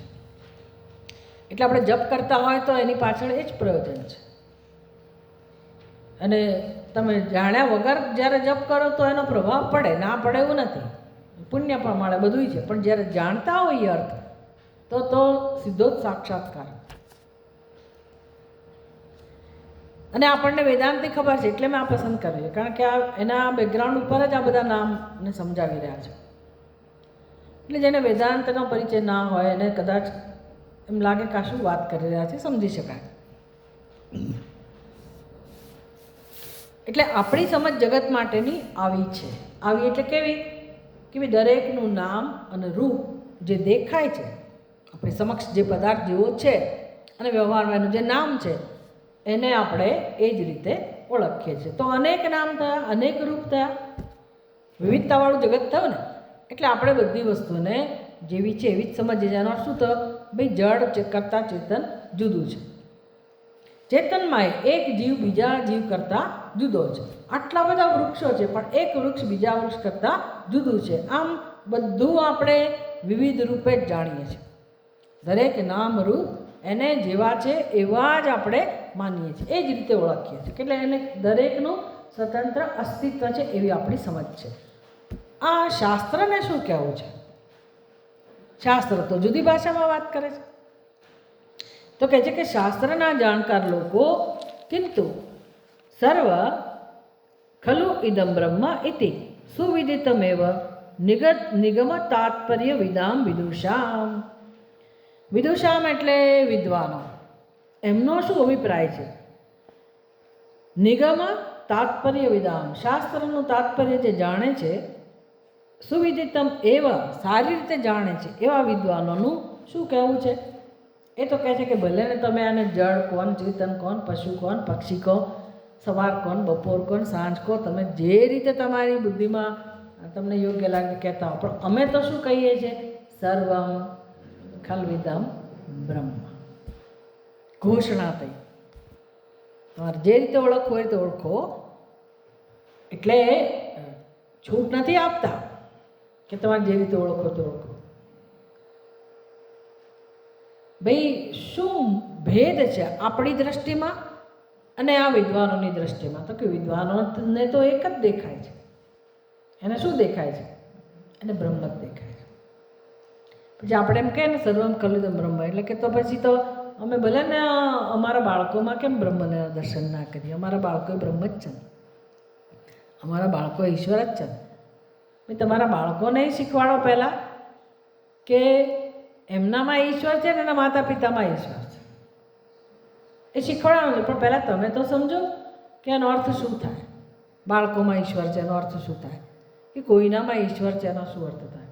એટલે આપણે જપ કરતા હોય તો એની પાછળ એ જ પ્રયોજન છે. અને તમે જાણ્યા વગર જ્યારે જપ કરો તો એનો પ્રભાવ પડે, ના પડે એવું નથી, પુણ્ય પણ મળે, બધું છે. પણ જ્યારે જાણતા હોઈએ અર્થ તો સીધો જ સાક્ષાત્કાર. અને આપણને વેદાંતની ખબર છે એટલે મેં આ પસંદ કર્યું, કારણ કે એના બેકગ્રાઉન્ડ ઉપર જ આ બધા નામને સમજાવી રહ્યા છે. એટલે જેને વેદાંતનો પરિચય ના હોય એને કદાચ એમ લાગે કે આ શું વાત કરી રહ્યા છે, સમજી શકાય. એટલે આપણી સમજ જગત માટેની આવી છે. આવી એટલે કેવી? કે દરેકનું નામ અને રૂપ જે દેખાય છે આપણી સમક્ષ, જે પદાર્થ જેવો છે અને વ્યવહારમાં એનું જે નામ છે એને આપણે એ જ રીતે ઓળખીએ છીએ. તો અનેક નામ થયા, અનેક રૂપ થયા, વિવિધતાવાળું જગત થયું ને. એટલે આપણે બધી વસ્તુને જેવી છે એવી જ સમજીએ છીએ. એનો શું થયો? ભાઈ જડ કરતાં ચેતન જુદું છે. ચેતનમાં એક જીવ બીજા જીવ કરતાં જુદો છે. આટલા બધા વૃક્ષો છે પણ એક વૃક્ષ બીજા વૃક્ષ કરતાં જુદું છે. આમ બધું આપણે વિવિધ રૂપે જ જાણીએ છીએ. દરેક નામ રૂપ એને જેવા છે એવા જ આપણે માનીએ છીએ, એ જ રીતે ઓળખીએ છીએ. એટલે એને દરેકનું સ્વતંત્ર અસ્તિત્વ છે એવી આપણી સમજ છે. આ શાસ્ત્રને શું કહેવું છે? શાસ્ત્ર તો જુદી ભાષામાં વાત કરે છે. તો કહે છે કે શાસ્ત્રના જાણકાર લોકો કિંતુ સર્વ ખલુ ઇદમ બ્રહ્મ ઇતિ સુવિદિતમેવ નિગમ તાત્પર્ય વિદામ વિદુષામ. વિદુષામ એટલે વિદ્વાનો. એમનો શું અભિપ્રાય છે? નિગમ તાત્પર્ય વિદામ, શાસ્ત્રનું તાત્પર્ય જે જાણે છે, સુવિદિતમ એવા સારી રીતે જાણે છે એવા વિદ્વાનોનું શું કહેવું છે? એ તો કહે છે કે ભલે ને તમે આને જળ કોણ, ચેતન કોણ, પશુ કોણ, પક્ષી કહો, સવાર કોણ, બપોર કોણ, સાંજ કહો, તમે જે રીતે તમારી બુદ્ધિમાં તમને યોગ્ય લાગે કહેતા હો, પણ અમે તો શું કહીએ છીએ? સર્વમ ખલ્વિદમ બ્રહ્મ. ઘોષણા થઈ. તમારે જે રીતે ઓળખવું હોય તો ઓળખો. એટલે છૂટ નથી આપતા કે તમારે જે રીતે ઓળખો તો ઓળખો. ભાઈ શું ભેદ છે આપણી દ્રષ્ટિમાં અને આ વિદ્વાનોની દ્રષ્ટિમાં? તો કે વિદ્વાનોને તો એક જ દેખાય છે. એને શું દેખાય છે? એને બ્રહ્મ જ દેખાય છે. પછી આપણે એમ કહે ને સર્વમ ખલુદમ બ્રહ્મ, એટલે કે તો પછી તો અમે ભલે ને અમારા બાળકોમાં કેમ બ્રહ્મને દર્શન ના કરીએ? અમારા બાળકો બ્રહ્મ જ છે, અમારા બાળકો ઈશ્વર જ છે. ભાઈ તમારા બાળકોને શીખવાડો પહેલાં કે એમનામાં ઈશ્વર છે ને એના માતા પિતામાં ઈશ્વર છે. એ શીખવાડવાનું છે, પણ પહેલાં તમે તો સમજો કે એનો અર્થ શું થાય. બાળકોમાં ઈશ્વર છે એનો અર્થ શું થાય, કે કોઈનામાં ઈશ્વર છે એનો શું અર્થ થાય.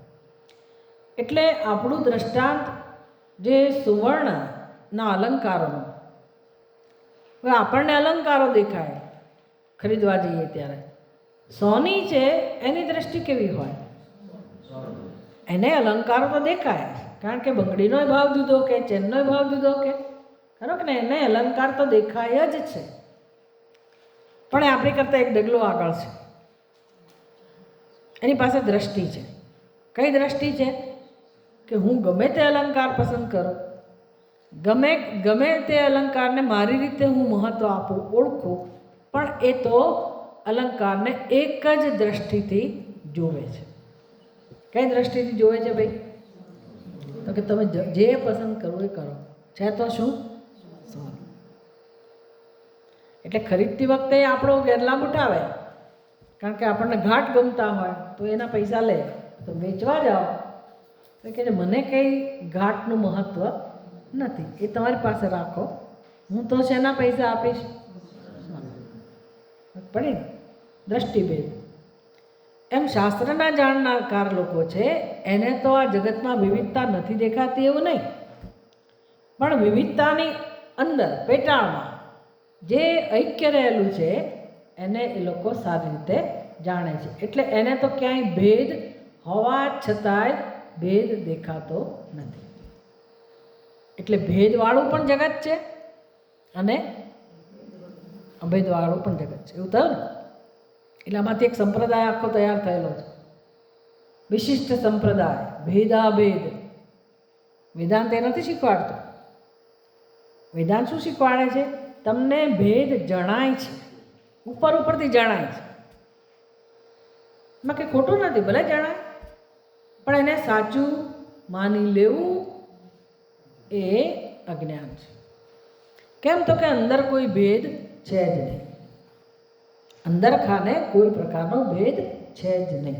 એટલે આપણું દ્રષ્ટાંત જે સુવર્ણના અલંકારોનો, હવે આપણને અલંકારો દેખાય ખરીદવા જઈએ ત્યારે, સોની છે એની દ્રષ્ટિ કેવી હોય? એને અલંકારો તો દેખાય, કારણ કે બંગડીનો ભાવ જુદો કે ચેનનો ભાવ જુદો કે ખરો કે ને, એને અલંકાર તો દેખાય જ છે. પણ એ આપણી કરતાં એક ડગલો આગળ છે. એની પાસે દ્રષ્ટિ છે. કઈ દ્રષ્ટિ છે? કે હું ગમે તે અલંકાર પસંદ કરું, ગમે તે અલંકારને મારી રીતે હું મહત્ત્વ આપું, ઓળખું, પણ એ તો અલંકારને એક જ દ્રષ્ટિથી જોવે છે. કઈ દ્રષ્ટિથી જોવે છે ભાઈ? તો કે તમે જે પસંદ કરો એ કરો, છે તો શું? સોનું. એટલે ખરીદતી વખતે આપણો ગેરલાભ ઉઠાવે, કારણ કે આપણને ઘાટ ગમતા હોય તો એના પૈસા લે. તો વેચવા જાઓ તો કહે છે મને કંઈ ઘાટનું મહત્ત્વ નથી, એ તમારી પાસે રાખો, હું તો શેના પૈસા આપીશ? પડી દ્રષ્ટિભેદ. એમ શાસ્ત્રના જાણકાર લોકો છે એને તો આ જગતમાં વિવિધતા નથી દેખાતી એવું નહીં, પણ વિવિધતાની અંદર પેટાળમાં જે ઐક્ય રહેલું છે એને એ લોકો સારી રીતે જાણે છે. એટલે એને તો ક્યાંય ભેદ હોવા છતાંય ભેદ દેખાતો નથી. એટલે ભેદવાળું પણ જગત છે અને અભેદવાળું પણ જગત છે. એવું થયું ને? એટલે આમાંથી એક સંપ્રદાય આખો તૈયાર થયેલો છે, વિશિષ્ટ સંપ્રદાય, ભેદાભેદ. વેદાંત એ નથી શીખવાડતો. વેદાંત શું શીખવાડે છે? તમને ભેદ જણાય છે, ઉપરથી જણાય છે. એમાં કંઈ ખોટું નથી, ભલે જણાય, પણ એને સાચું માની લેવું એ અજ્ઞાન છે. કેમ? તો કે અંદર કોઈ ભેદ છે જ નહીં. અંદર ખાને કોઈ પ્રકારનો ભેદ છે જ નહીં.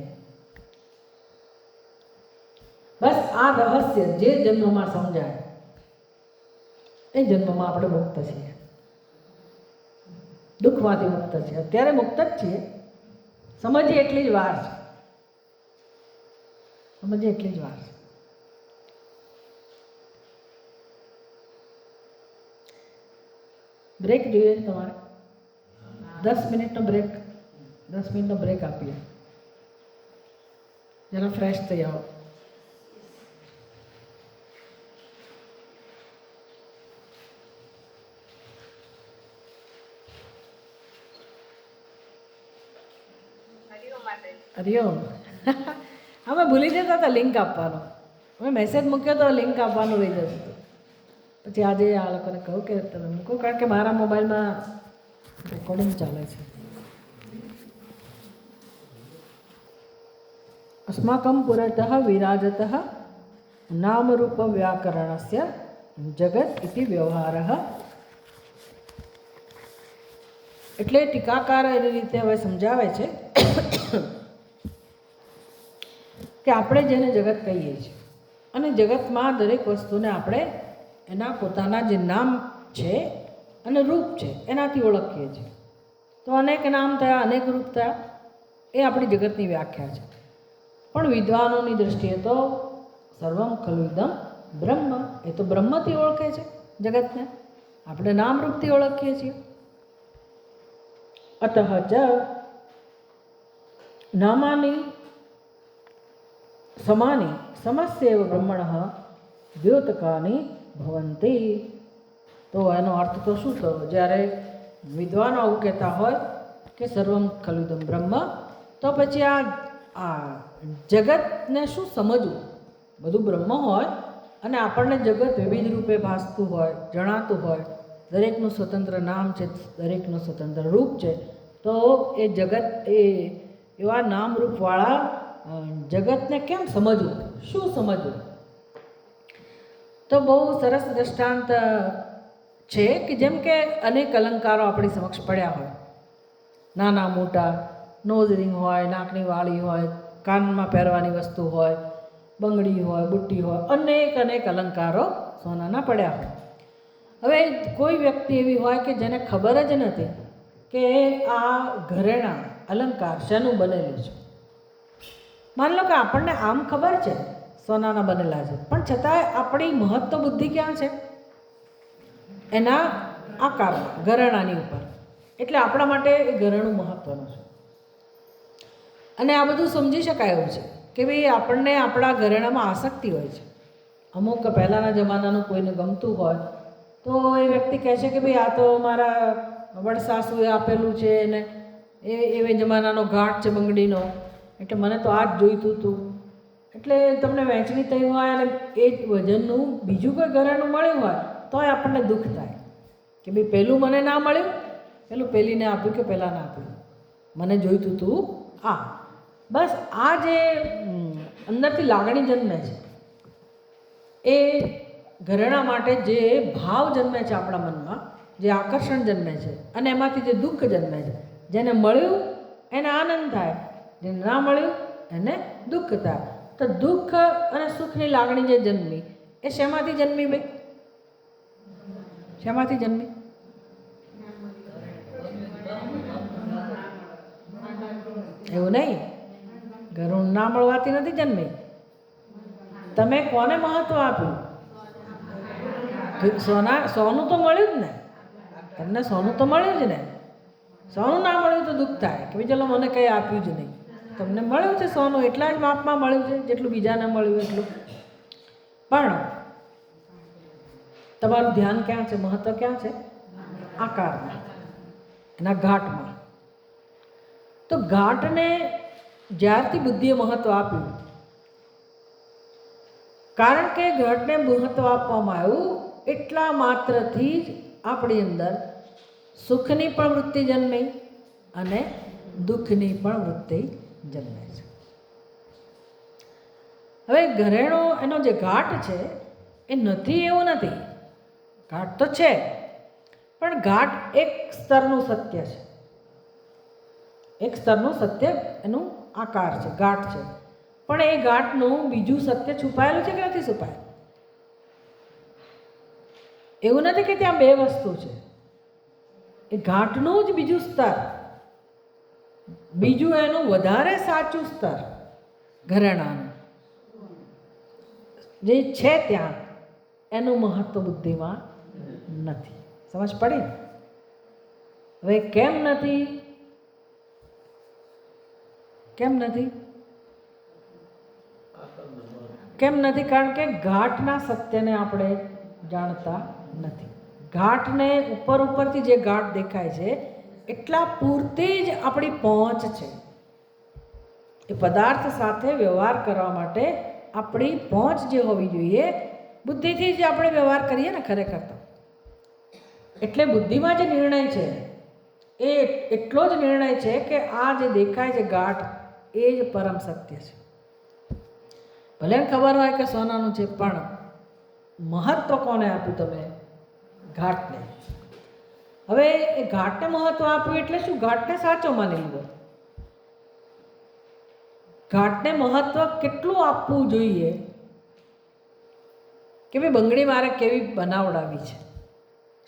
બસ આ રહસ્ય જે જન્મમાં સમજાય એ જન્મમાં આપણે મુક્ત છીએ, દુઃખમાંથી મુક્ત છીએ. અત્યારે મુક્ત જ છીએ, સમજીએ એટલી જ વાર છે. સમજીએ એટલી જ વાર છે. બ્રેક જોઈએ છે તમારે? 10 મિનિટનો બ્રેક, 10 મિનિટનો બ્રેક આપીએ, જરા ફ્રેશ થઈ આવો. હરિઓમ. અમે ભૂલી જતા હતા લિંક આપવાનો. અમે મેસેજ મૂક્યો તો લિંક આપવાનું રહી જતું હતું. પછી આજે આ લોકોને કહું કે તમે મૂકો, કારણ કે મારા મોબાઈલમાં રેકોર્ડિંગ ચાલે છે. अस्माकं पुरतः विराजतः नामरूपव्याकरणस्य जगत् इति व्यवहारः. એટલે ટીકાકાર એ રીતે હવે સમજાવે છે કે આપણે જેને જગત કહીએ છીએ અને જગતમાં દરેક વસ્તુને આપણે એના પોતાના જે નામ છે અને રૂપ છે એનાથી ઓળખીએ છીએ. તો અનેક નામ થયા, અનેક રૂપ થયા, એ આપણી જગતની વ્યાખ્યા છે. પણ વિદ્વાનોની દૃષ્ટિએ તો સર્વમ ખલુ ઇદમ બ્રહ્મ, એ તો બ્રહ્મથી ઓળખે છે જગતને, આપણે નામરૂપથી ઓળખીએ છીએ. અતઃ ચ નામાની સમાની સમસ્યૈવ બ્રહ્મણઃ દ્યોતકાની ભવંતી. તો એનો અર્થ તો શું થયો? જ્યારે વિદ્વાનો આવું કહેતા હોય કે સર્વમ ખલુ ઇદમ બ્રહ્મ, તો પછી આ જગતને શું સમજવું? બધું બ્રહ્મ હોય અને આપણને જગત વિવિધ રૂપે ભાસતું હોય, જણાતું હોય, દરેકનું સ્વતંત્ર નામ છે, દરેકનું સ્વતંત્ર રૂપ છે. તો એ જગત એવા નામરૂપવાળા જગતને કેમ સમજવું, શું સમજવું? તો બહુ સરસ દૃષ્ટાંત છે કે જેમ કે અનેક અલંકારો આપણી સમક્ષ પડ્યા હોય, નાના મોટા, નોઝ રિંગ હોય, નાકની વાળી હોય, કાનમાં પહેરવાની વસ્તુ હોય, બંગડી હોય, બુટ્ટી હોય, અનેક અનેક અલંકારો સોનાના પડ્યા હોય. હવે કોઈ વ્યક્તિ એવી હોય કે જેને ખબર જ નથી કે આ ઘરેણાં અલંકાર શેનું બનેલું છે. માની લો કે આપણને આમ ખબર છે સોનાના બનેલા છે, પણ છતાંય આપણી મહત્વ બુદ્ધિ ક્યાં છે? એના આકારમાં, ઘરેણાની ઉપર. એટલે આપણા માટે એ ઘરેણું મહત્વનું છે. અને આ બધું સમજી શકાય એવું છે કે ભાઈ આપણને આપણા ઘરેણામાં આસક્તિ હોય છે. અમુક પહેલાંના જમાનાનું કોઈને ગમતું હોય તો એ વ્યક્તિ કહે છે કે ભાઈ આ તો મારા વડસાસુએ આપેલું છે ને એ જમાનાનો ઘાટ છે બંગડીનો, એટલે મને તો આ જ જોઈતું હતું. એટલે તમને વહેંચણી થઈ હોય અને એ જ વજનનું બીજું કોઈ ઘરેણું મળ્યું હોય તોય આપણને દુઃખ થાય કે ભાઈ પહેલું મને ના મળ્યું, પેલું પેલીને આપ્યું કે પહેલાંને આપ્યું, મને જોઈતું હતું આ. બસ આ જે અંદરથી લાગણી જન્મે છે, એ ઘરેણા માટે જે ભાવ જન્મે છે આપણા મનમાં, જે આકર્ષણ જન્મે છે, અને એમાંથી જે દુઃખ જન્મે છે, જેને મળ્યું એને આનંદ થાય, જેને ના મળ્યું એને દુઃખ થાય. તો દુઃખ અને સુખની લાગણી જે જન્મી એ શેમાંથી જન્મી ભાઈ? શેમાંથી જન્મી? એવું નહીં, ઘરું ના મળવાથી નથી જન્મી. તમે કોને મહત્વ આપ્યું? સોનું તો મળ્યું જ ને, તમને સોનું તો મળ્યું જ ને. સોનું ના મળ્યું તો દુઃખ થાય કે ભાઈ ચલો મને કંઈ આપ્યું જ નહીં. તમને મળ્યું છે સોનું, એટલા જ માપમાં મળ્યું છે જેટલું બીજાને મળ્યું એટલું. પણ તમારું ધ્યાન ક્યાં છે? મહત્વ ક્યાં છે? આકારમાં, એના ઘાટમાં. તો ઘાટને જ્યારથી બુદ્ધિએ મહત્વ આપ્યું, કારણ કે ઘટને મહત્વ આપવામાં આવ્યું એટલા માત્રથી જ આપણી અંદર સુખની પણ વૃત્તિ જન્મી અને દુઃખની પણ વૃત્તિ જન્મે છે. હવે ઘરેણો એનો જે ઘાટ છે એ નથી એવું નથી, ઘાટ તો છે, પણ ઘાટ એક સ્તરનું સત્ય છે. એક સ્તરનું સત્ય એનું આકાર છે, ઘાટ છે. પણ એ ઘાટનું બીજું સત્ય છુપાયેલું છે કે નથી છુપાયેલું? એવું નથી કે ત્યાં બે વસ્તુ છે. એ ઘાટનું જ બીજું સ્તર, બીજું એનું વધારે સાચું સ્તર ઘરેણાનું જે છે ત્યાં, એનું મહત્વ બુદ્ધિમાં નથી. સમજ પડી? હવે કેમ નથી? કેમ નથી? કેમ નથી? કારણ કે ઘાટના સત્યને આપણે જાણતા નથી. ઘાટને ઉપરથી જે ઘાટ દેખાય છે એટલા પૂરતી જ આપણી પહોંચ છે. એ પદાર્થ સાથે વ્યવહાર કરવા માટે આપણી પહોંચ જે હોવી જોઈએ, બુદ્ધિથી જ આપણે વ્યવહાર કરીએ ને ખરેખર તો. એટલે બુદ્ધિમાં જે નિર્ણય છે એ એટલો જ નિર્ણય છે કે આ જે દેખાય છે ઘાટ એ જ પરમ સત્ય છે. ભલે ખબર હોય કે સોનાનું છે, પણ મહત્વ કોને આપ્યું? તમે ઘાટને. હવે એ ઘાટને મહત્વ આપ્યું એટલે શું? ઘાટને સાચો માની લીધો. ઘાટને મહત્વ કેટલું આપવું જોઈએ કે ભાઈ બંગડી મારે કેવી બનાવડાવી છે,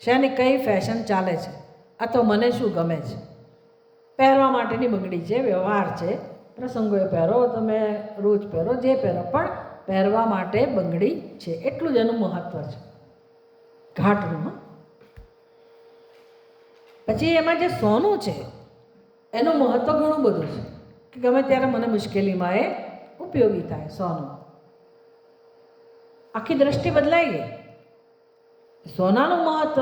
શેની કઈ ફેશન ચાલે છે, આ તો મને શું ગમે છે. પહેરવા માટેની બંગડી છે, વ્યવહાર છે, પ્રસંગોએ પહેરો, તમે રોજ પહેરો, જે પહેરો, પણ પહેરવા માટે બંગડી છે, એટલું જ એનું મહત્વ છે ઘાટનું. પછી એમાં જે સોનું છે એનું મહત્વ ઘણું બધું છે કે ગમે ત્યારે મને મુશ્કેલીમાં એ ઉપયોગી થાય. સોનું આખી દ્રષ્ટિ બદલાઈ ગઈ. સોનાનું મહત્વ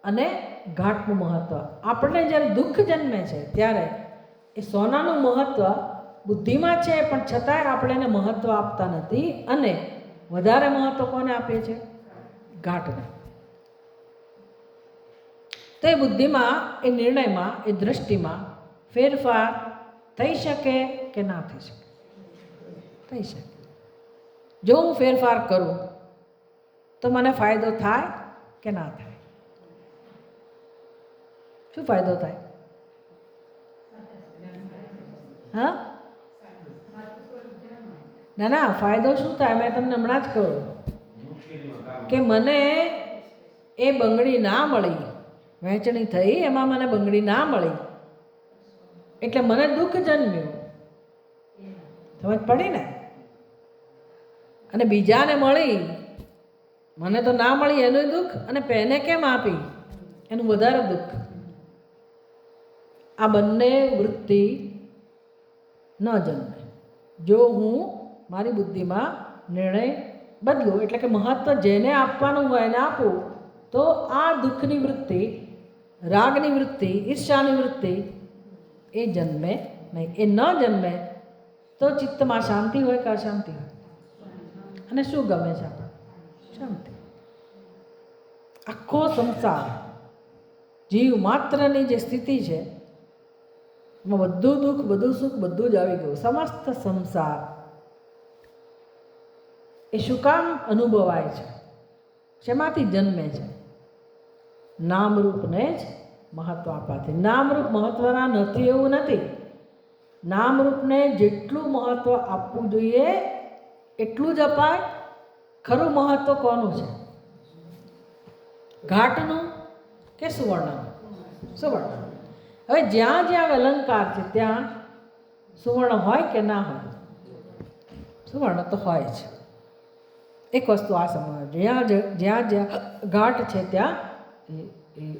અને ઘાટનું મહત્વ. આપણને જ્યારે દુઃખ જન્મે છે ત્યારે એ સોનાનું મહત્વ બુદ્ધિમાં છે, પણ છતાંય આપણે એને મહત્વ આપતા નથી. અને વધારે મહત્વ કોને આપીએ છીએ? ઘાટને. તો એ બુદ્ધિમાં, એ નિર્ણયમાં, એ દ્રષ્ટિમાં ફેરફાર થઈ શકે કે ના થઈ શકે? થઈ શકે. જો હું ફેરફાર કરું તો મને ફાયદો થાય કે ના થાય? શું ફાયદો થાય? હા, ના, ફાયદો શું થાય? મેં તમને હમણાં જ કહ્યું કે મને એ બંગડી ના મળી, વહેંચણી થઈ, એમાં મને બંગડી ના મળી એટલે મને દુઃખ જન્મ્યું. સમજ પડી ને? અને બીજાને મળી, મને તો ના મળી એનું દુઃખ, અને પેને કેમ આપી એનું વધારે દુઃખ. આ બંને વૃત્તિ ન જન્મે જો હું મારી બુદ્ધિમાં નિર્ણય બદલું. એટલે કે મહત્વ જેને આપવાનું હોય એને આપું, તો આ દુઃખની વૃત્તિ, રાગની વૃત્તિ, ઈર્ષાની વૃત્તિ એ જન્મે નહીં. એ ન જન્મે તો ચિત્તમાં શાંતિ હોય કે અશાંતિ હોય? અને શું ગમે છે આપણે? શાંતિ. આખો સંસાર, જીવ માત્રની જે સ્થિતિ છે એમાં બધું દુઃખ, બધું સુખ, બધું જ આવી ગયું. સમસ્ત સંસાર એ શું કામ અનુભવાય છે? શેમાંથી જન્મે છે? નામરૂપને જ મહત્વ આપવાથી. નામરૂપ મહત્વના નથી એવું નથી. નામરૂપને જેટલું મહત્વ આપવું જોઈએ એટલું જ અપાય. ખરું મહત્વ કોનું છે? ઘાટનું કે સુવર્ણનું? સુવર્ણ. હવે જ્યાં જ્યાં અલંકાર છે ત્યાં સુવર્ણ હોય કે ના હોય? સુવર્ણ તો હોય છે. એક વસ્તુ આ સમય, જ્યાં જ્યાં ઘાટ છે ત્યાં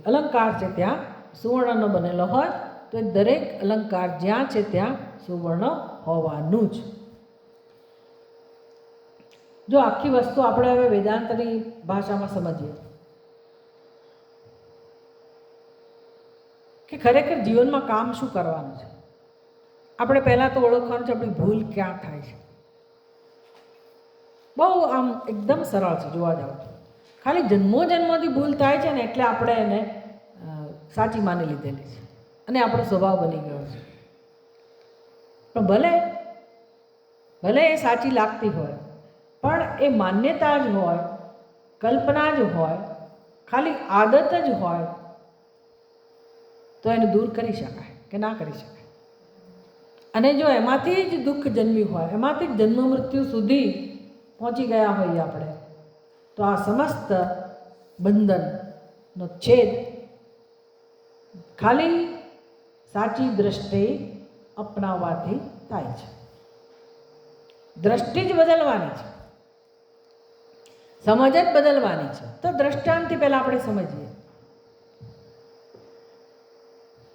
અલંકાર છે ત્યાં સુવર્ણનો બનેલો હોય તો એ દરેક અલંકાર જ્યાં છે ત્યાં સુવર્ણ હોવાનું જ. જો આખી વસ્તુ આપણે હવે વેદાંતની ભાષામાં સમજીએ કે ખરેખર જીવનમાં કામ શું કરવાનું છે, આપણે પહેલાં તો ઓળખવાનું છે આપણી ભૂલ ક્યાં થાય છે. બહુ આમ એકદમ સરળ છે જોવા જાવ તો. ખાલી જન્મોથી ભૂલ થાય છે ને એટલે આપણે એને સાચી માની લીધેલી છે અને આપણો સ્વભાવ બની ગયો છે. પણ ભલે એ સાચી લાગતી હોય, પણ એ માન્યતા જ હોય, કલ્પના જ હોય, ખાલી આદત જ હોય તો એને દૂર કરી શકાય કે ના કરી શકાય? અને જો એમાંથી જ દુઃખ જન્મ્યું હોય, એમાંથી જ જન્મ મૃત્યુ સુધી પહોંચી ગયા હોઈએ આપણે, તો આ સમસ્ત બંધનનો છેદ ખાલી સાચી દ્રષ્ટિ અપનાવવાથી થાય છે. દ્રષ્ટિ જ બદલવાની છે, સમજ જ બદલવાની છે. તો દ્રષ્ટાંતથી પહેલાં આપણે સમજીએ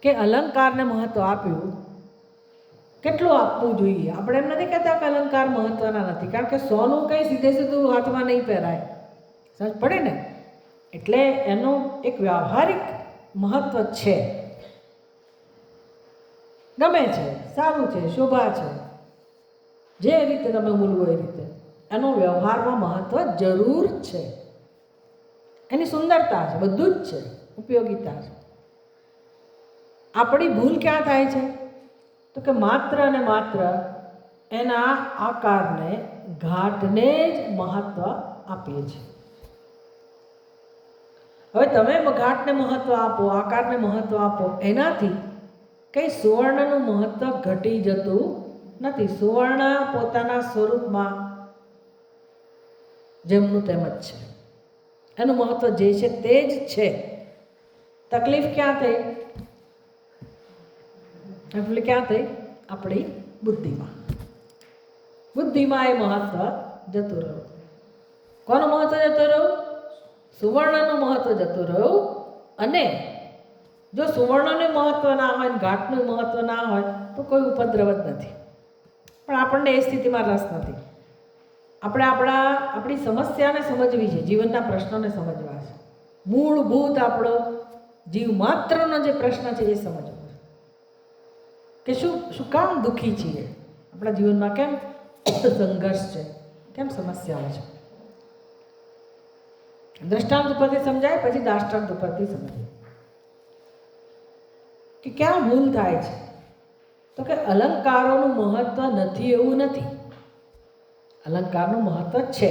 કે અલંકારને મહત્વ આપ્યું, કેટલું આપવું જોઈએ. આપણે એમ નથી કહેતા કે અલંકાર મહત્વના નથી, કારણ કે સોનું કંઈ સીધે સીધું હાથમાં નહીં પહેરાય, સમજ પડે ને? એટલે એનું એક વ્યવહારિક મહત્વ છે. ગમે છે, સારું છે, શોભા છે, જે રીતે તમે બોલવો એ રીતે એનું વ્યવહારમાં મહત્વ જરૂર છે. એની સુંદરતા છે, બધું જ છે, ઉપયોગિતા છે. આપણી ભૂલ ક્યાં થાય છે? તો કે માત્ર અને માત્ર એના આકારને, ઘાટને જ મહત્વ આપીએ છીએ. હવે તમે ઘાટને મહત્વ આપો, આકારને મહત્વ આપો, એનાથી કંઈ સુવર્ણનું મહત્વ ઘટી જતું નથી. સુવર્ણ પોતાના સ્વરૂપમાં જેમનું તેમ જ છે. એનું મહત્વ જે છે તે જ છે. તકલીફ ક્યાં થઈ? એટલે ક્યાં થઈ? આપણી બુદ્ધિમાં. બુદ્ધિમાં એ મહત્વ જતું રહ્યું. કોનું મહત્વ જતું રહ્યું? સુવર્ણનું મહત્વ જતું રહ્યું. અને જો સુવર્ણનું મહત્વ ના હોય ને ઘાટનું મહત્વ ના હોય તો કોઈ ઉપદ્રવ જ નથી. પણ આપણને એ સ્થિતિમાં રસ નથી. આપણે આપણી સમસ્યાને સમજવી છે, જીવનના પ્રશ્નોને સમજવા છે. મૂળભૂત આપણો જીવ માત્રનો જે પ્રશ્ન છે એ સમજવો છે કે શું કામ દુઃખી છીએ, આપણા જીવનમાં કેમ સંઘર્ષ છે, કેમ સમસ્યાઓ છે. દ્રષ્ટાંત ઉપરથી સમજાય, પછી દાષ્ટાંત ઉપરથી સમજાય કે ક્યાં ભૂલ થાય છે. તો કે અલંકારોનું મહત્વ નથી એવું નથી. અલંકારનું મહત્વ છે,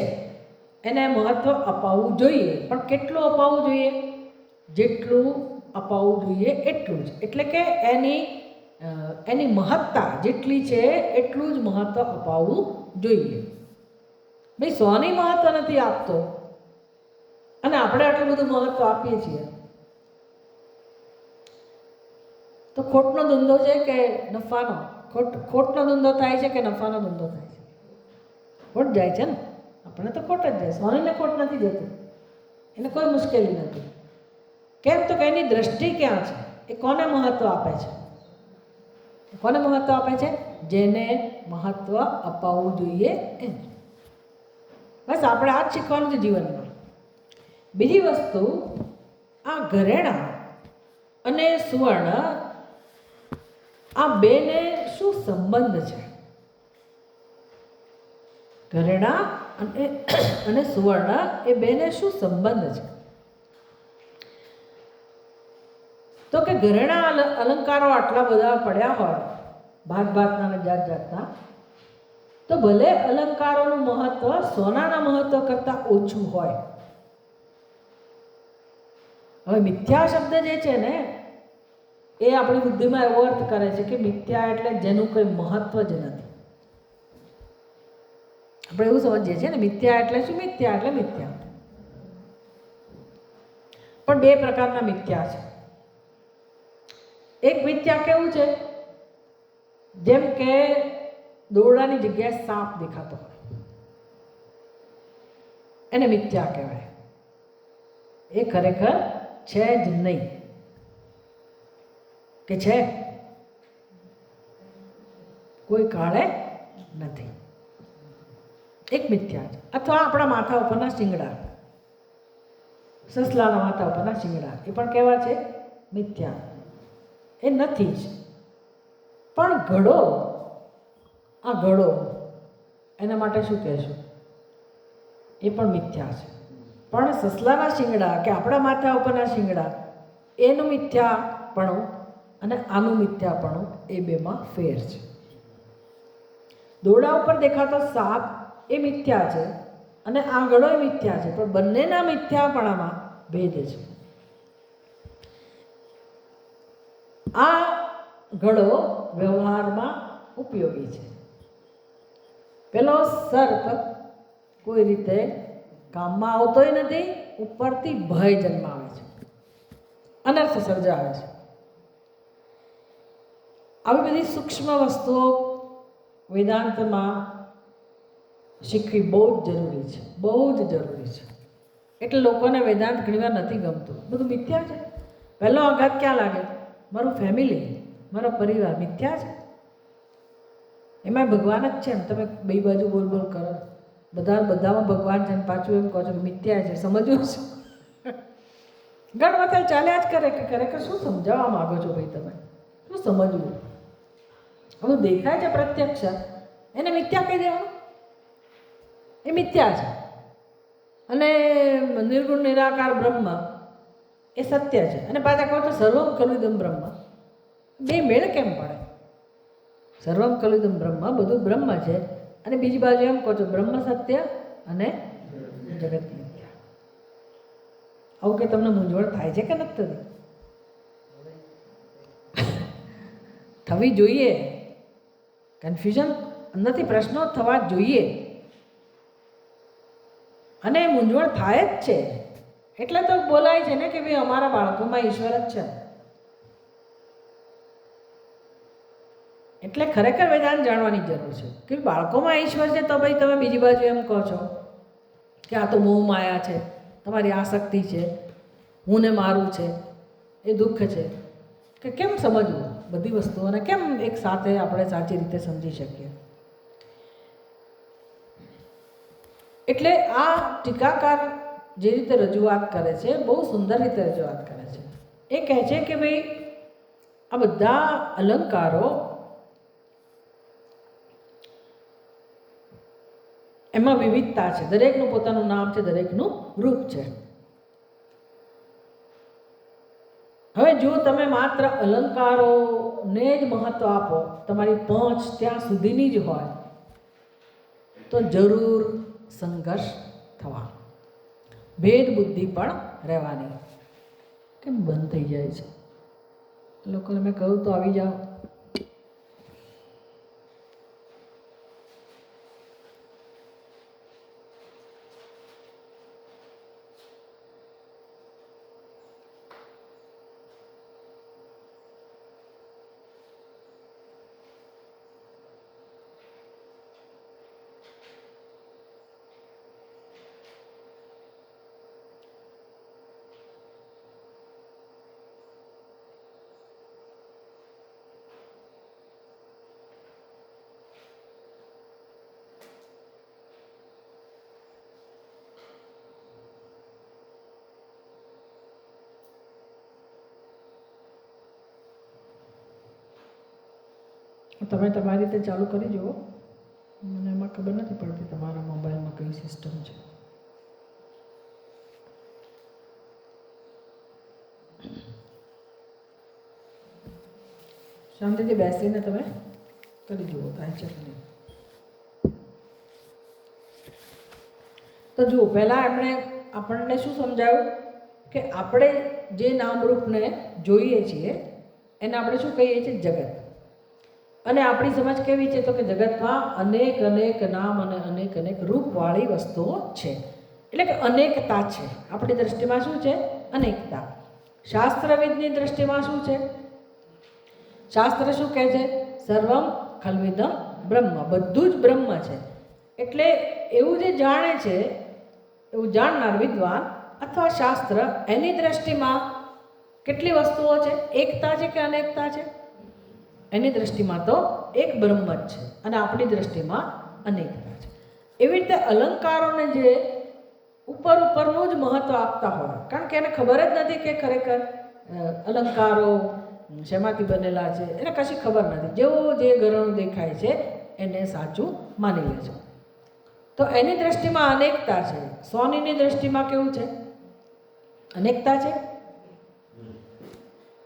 એને મહત્વ અપાવવું જોઈએ. પણ કેટલું અપાવવું જોઈએ? જેટલું અપાવવું જોઈએ એટલું જ. એટલે કે એની મહત્તા જેટલી છે એટલું જ મહત્વ અપાવવું જોઈએ. ભાઈ 100ની મહત્વ નથી આપતો અને આપણે આટલું બધું મહત્વ આપીએ છીએ તો ખોટનો ધંધો છે કે નફાનો? ખોટનો ધંધો થાય છે કે નફાનો ધંધો થાય છે? ખોટ જાય છે ને. આપણે તો ખોટ જ જાય. સોનીને ખોટ નથી જતી, એને કોઈ મુશ્કેલી નથી. કેમ? તો કે એની દ્રષ્ટિ ક્યાં છે? એ કોને મહત્વ આપે છે? કોને મહત્વ આપે છે? જેને મહત્વ અપાવવું જોઈએ એને. બસ આપણે આ જ શીખવાનું છે જીવનમાં. બીજી વસ્તુ, આ ઘરેણાં અને સુવર્ણ આ બેને શું સંબંધ છે? ઘરેણાં અને સુવર્ણ એ બેને શું સંબંધ છે? તો કે ઘરેણાં અલંકારો આટલા બધા પડ્યા હોય, ભાતના અને જાતના, તો ભલે અલંકારોનું મહત્વ સોનાના મહત્વ કરતાં ઓછું હોય. હવે મિથ્યા શબ્દ જે છે ને એ આપણી બુદ્ધિમાં એવો અર્થ કરે છે કે મિથ્યા એટલે જેનું કોઈ મહત્વ જ નથી. આપણે એવું સમજીએ છીએ ને, મિથ્યા એટલે શું? મિથ્યા એટલે મિથ્યા. પણ બે પ્રકારના મિથ્યા છે. એક મિથ્યા કેવું છે? જેમ કે દોરડાની જગ્યાએ સાપ દેખાતો હોય, એને મિથ્યા કહેવાય. એ ખરેખર છે જ નહીં. કે છે? કોઈ કાળે નથી. એક મિથ્યા છે. અથવા આપણા માથા ઉપરના શિંગડા, સસલાના માથા ઉપરના શિંગડા, એ પણ કેવા છે? મિથ્યા. એ નથી જ. પણ ઘડો, આ ઘડો, એના માટે શું કહેશું? એ પણ મિથ્યા છે. પણ સસલાના શિંગડા કે આપણા માથા ઉપરના શિંગડા, એનું મિથ્યાપણું અને આનું મિથ્યાપણું એ બેમાં ફેર છે. દોરડા ઉપર દેખાતો સાપ એ મિથ્યા છે અને આ ઘડો એ મિથ્યા છે, પણ બંનેના મિથ્યાપણામાં ભેદ છે. આ ઘડો વ્યવહારમાં ઉપયોગી છે. પેલો સર્પ કોઈ રીતે કામમાં આવતોય નથી, ઉપરથી ભય જન્માવે છે, અનર્થ સર્જાવે છે. આવી બધી સૂક્ષ્મ વસ્તુઓ વેદાંતમાં શીખવી બહુ જ જરૂરી છે, બહુ જ જરૂરી છે. એટલે લોકોને વેદાંત ઘણીવાર નથી ગમતું. બધું મિથ્યા છે. પહેલો આઘાત ક્યાં લાગે? મારું ફેમિલી, મારો પરિવાર મિથ્યા છે. એમાં ભગવાન જ છે ને, તમે બે બાજુ બોલ બોલ કરો, બધામાં ભગવાન છે ને પાછું એમ કહો છો કે મિથ્યા છે. સમજવું છે? ઘણી વખત ચાલ્યા જ કરે કે ખરેખર શું સમજાવવા માગો છો ભાઈ? તમે શું સમજવું? હવે દેખાય છે પ્રત્યક્ષ, એને મિથ્યા કહી દેવાનું. એ મિથ્યા છે. અને નિર્ગુણ નિરાકાર બ્રહ્મ એ સત્ય છે. અને પાછા કહો તો સર્વમ ખલુદમ બ્રહ્મ. બે મેળ કેમ પડે? સર્વમ ખલુદમ બ્રહ્મ, બધું બ્રહ્મ છે. અને બીજી બાજુ એમ કહો છો બ્રહ્મ સત્ય અને જગત મિથ્યા. આવું કે તમને મૂંઝવણ થાય છે કે નથી થતી? થવી જોઈએ. કન્ફ્યુઝન નથી, પ્રશ્નો થવા જોઈએ અને મૂંઝવણ થાય જ છે. એટલે તો બોલાય છે ને કે ભાઈ અમારા બાળકોમાં ઈશ્વર જ છે. એટલે ખરેખર વેદાંત જાણવાની જરૂર છે કે બાળકોમાં ઈશ્વર છે તો ભાઈ તમે બીજી બાજુ એમ કહો છો કે આ તો મોહ માયા છે, તમારી આસક્તિ છે, હું ને મારું છે, એ દુઃખ છે. કે કેમ સમજવું બધી વસ્તુઓને, કેમ એક સાથે આપણે સાચી રીતે સમજી શકીએ? એટલે આ ટીકાકાર જે રીતે રજૂઆત કરે છે, બહુ સુંદર રીતે રજૂઆત કરે છે. એ કહે છે કે ભાઈ આ બધા અલંકારો એમાં વિવિધતા છે, દરેકનું પોતાનું નામ છે, દરેકનું રૂપ છે. હવે જો તમે માત્ર અલંકારોને જ મહત્વ આપો, તમારી પહોંચ ત્યાં સુધીની જ હોય, તો જરૂર સંઘર્ષ થવા, ભેદ બુદ્ધિ પણ રહેવાની. કેમ બંધ થઈ જાય છે? લોકોને મેં કહ્યું તો આવી જાઓ. તમે તમારી રીતે ચાલુ કરી જુઓ. મને એમાં ખબર નથી પડતી તમારા મોબાઈલમાં કઈ સિસ્ટમ છે. શાંતિથી બેસીને તમે કરી જુઓ થાય છે કે નહીં. તો જુઓ, પહેલાં આપણને શું સમજાવ્યું કે આપણે જે નામરૂપને જોઈએ છીએ એને આપણે શું કહીએ છીએ? જગત. અને આપણી સમજ કેવી છે? તો કે જગતમાં અનેક અનેક નામ અને અનેક અનેક રૂપવાળી વસ્તુઓ છે. એટલે કે અનેકતા છે. આપણી દ્રષ્ટિમાં શું છે? અનેકતા. શાસ્ત્રવિદની દ્રષ્ટિમાં શું છે? શાસ્ત્ર શું કહે છે? સર્વમ ખલ્વિદમ બ્રહ્મ, બધું જ બ્રહ્મ છે. એટલે એવું જે જાણે છે, એવું જાણનાર વિદ્વાન અથવા શાસ્ત્ર, એની દ્રષ્ટિમાં કેટલી વસ્તુઓ છે? એકતા છે કે અનેકતા છે? એની દ્રષ્ટિમાં તો એક બ્રહ્મ જ છે અને આપણી દ્રષ્ટિમાં અનેકતા છે. એવી રીતે અલંકારોને જે ઉપરનું જ મહત્વ આપતા હોય, કારણ કે એને ખબર જ નથી કે ખરેખર અલંકારો શેમાંથી બનેલા છે, એને કશી ખબર નથી. જેવું જે ઘરણું દેખાય છે એને સાચું માની લે છે. તો એની દ્રષ્ટિમાં અનેકતા છે. સ્વામીની દ્રષ્ટિમાં કેવું છે? અનેકતા છે.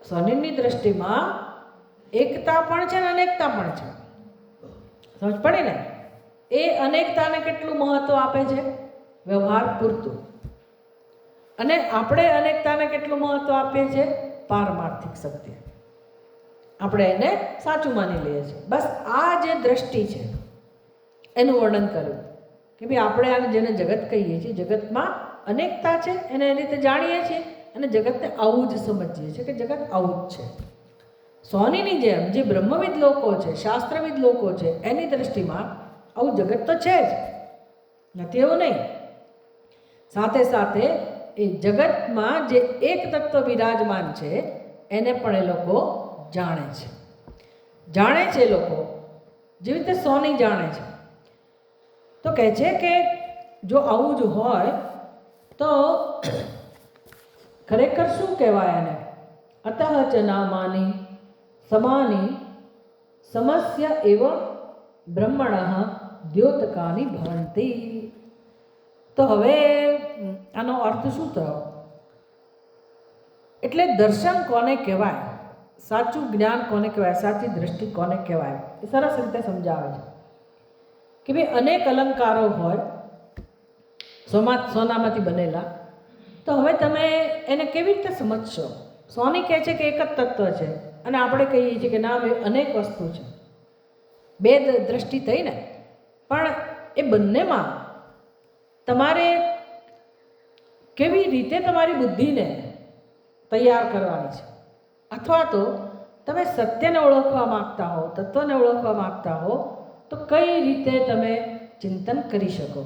સ્વામીની દ્રષ્ટિમાં એકતા પણ છે અને અનેકતા પણ છે. સમજ પડી ને? એ અનેકતાને કેટલું મહત્વ આપે છે? વ્યવહાર પૂરતું. અને આપણે અનેકતાને કેટલું મહત્વ આપીએ છીએ? પારમાર્થિક સત્ય. આપણે એને સાચું માની લઈએ છીએ. બસ આ જે દ્રષ્ટિ છે એનું વર્ણન કર્યું કે ભાઈ આપણે આને જેને જગત કહીએ છીએ, જગતમાં અનેકતા છે એને એ રીતે જાણીએ છીએ અને જગતને આવું જ સમજીએ છીએ કે જગત આવું જ છે. સોનીની જેમ જે બ્રહ્મવિદ લોકો છે, શાસ્ત્રવિદ લોકો છે, એની દ્રષ્ટિમાં આવું જગત તો છે જ, નથી એવું નહીં. સાથે સાથે એ જગતમાં જે એક તત્વ બિરાજમાન છે એને પણ એ લોકો જાણે છે. જાણે છે એ લોકો જેવી રીતે સોની જાણે છે. તો કહે છે કે જો આવું જ હોય તો ખરેખર શું કહેવાય એને? અતઃ ચ નામાની સમાની સમસ્ય એવ બ્રહ્મણ દ્યોતકાની ભવંતી. તો હવે આનો અર્થ શું થયો? એટલે દર્શન કોને કહેવાય? સાચું જ્ઞાન કોને કહેવાય, સાચી દૃષ્ટિ કોને કહેવાય, એ સરસ રીતે સમજાવે છે કે ભાઈ અનેક અલંકારો હોય સોનામાંથી બનેલા, તો હવે તમે એને કેવી રીતે સમજશો? સોની કહે છે કે એક જ તત્વ છે અને આપણે કહીએ છીએ કે ના ભાઈ અનેક વસ્તુ છે. બે દ્રષ્ટિ થઈ ને, પણ એ બંનેમાં તમારે કેવી રીતે તમારી બુદ્ધિને તૈયાર કરવાની છે, અથવા તો તમે સત્યને ઓળખવા માગતા હો, તત્વને ઓળખવા માગતા હો, તો કઈ રીતે તમે ચિંતન કરી શકો?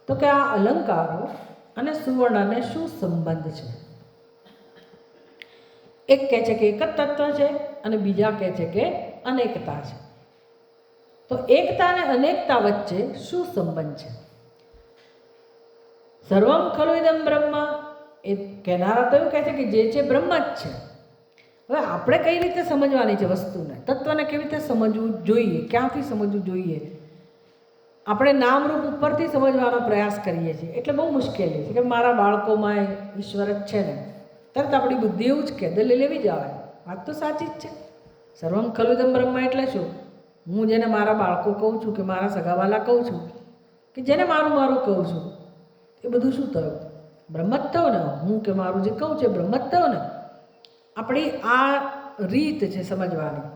તો કે આ અલંકારો અને સુવર્ણને શું સંબંધ છે? એક કહે છે કે એક જ તત્વ છે અને બીજા કહે છે કે અનેકતા છે. તો એકતા અને અનેકતા વચ્ચે શું સંબંધ છે? સર્વમ ખલુ ઇદમ બ્રહ્મ, એ કહેનારા તો એવું કહે છે કે જે છે બ્રહ્મ જ છે. હવે આપણે કઈ રીતે સમજવાની છે વસ્તુને, તત્વને કેવી રીતે સમજવું જોઈએ, ક્યાંથી સમજવું જોઈએ? આપણે નામરૂપ ઉપરથી સમજવાનો પ્રયાસ કરીએ છીએ એટલે બહુ મુશ્કેલી છે કે મારા બાળકોમાં ઈશ્વર જ છે ને, તરત આપણી બુદ્ધિ એવું જ કે દલીલ લેવી જ આવે. વાત તો સાચી જ છે. સર્વમ ખલુ ઇદમ બ્રહ્મ એટલે શું? હું જેને મારા બાળકો કહું છું કે મારા સગાવાલા કહું છું કે જેને મારું મારું કહું છું, એ બધું શું થયું? બ્રહ્મ જ થયો ને. હું કે મારું જે કહું છે બ્રહ્મ જ થયો ને. આપણી આ રીત છે સમજવાની.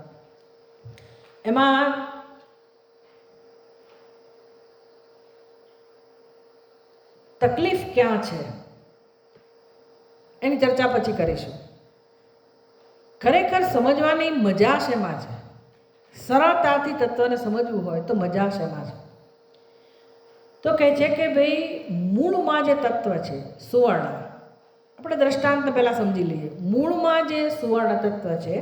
એમાં તકલીફ ક્યાં છે એની ચર્ચા પછી કરીશું. ખરેખર સમજવાની મજા શેમાં છે? સરળતાથી તત્વને સમજવું હોય તો મજા શેમાં છે? તો કહે છે કે ભાઈ મૂળમાં જે તત્વ છે સુવર્ણ, આપણે દ્રષ્ટાંત પહેલાં સમજી લઈએ. મૂળમાં જે સુવર્ણ તત્વ છે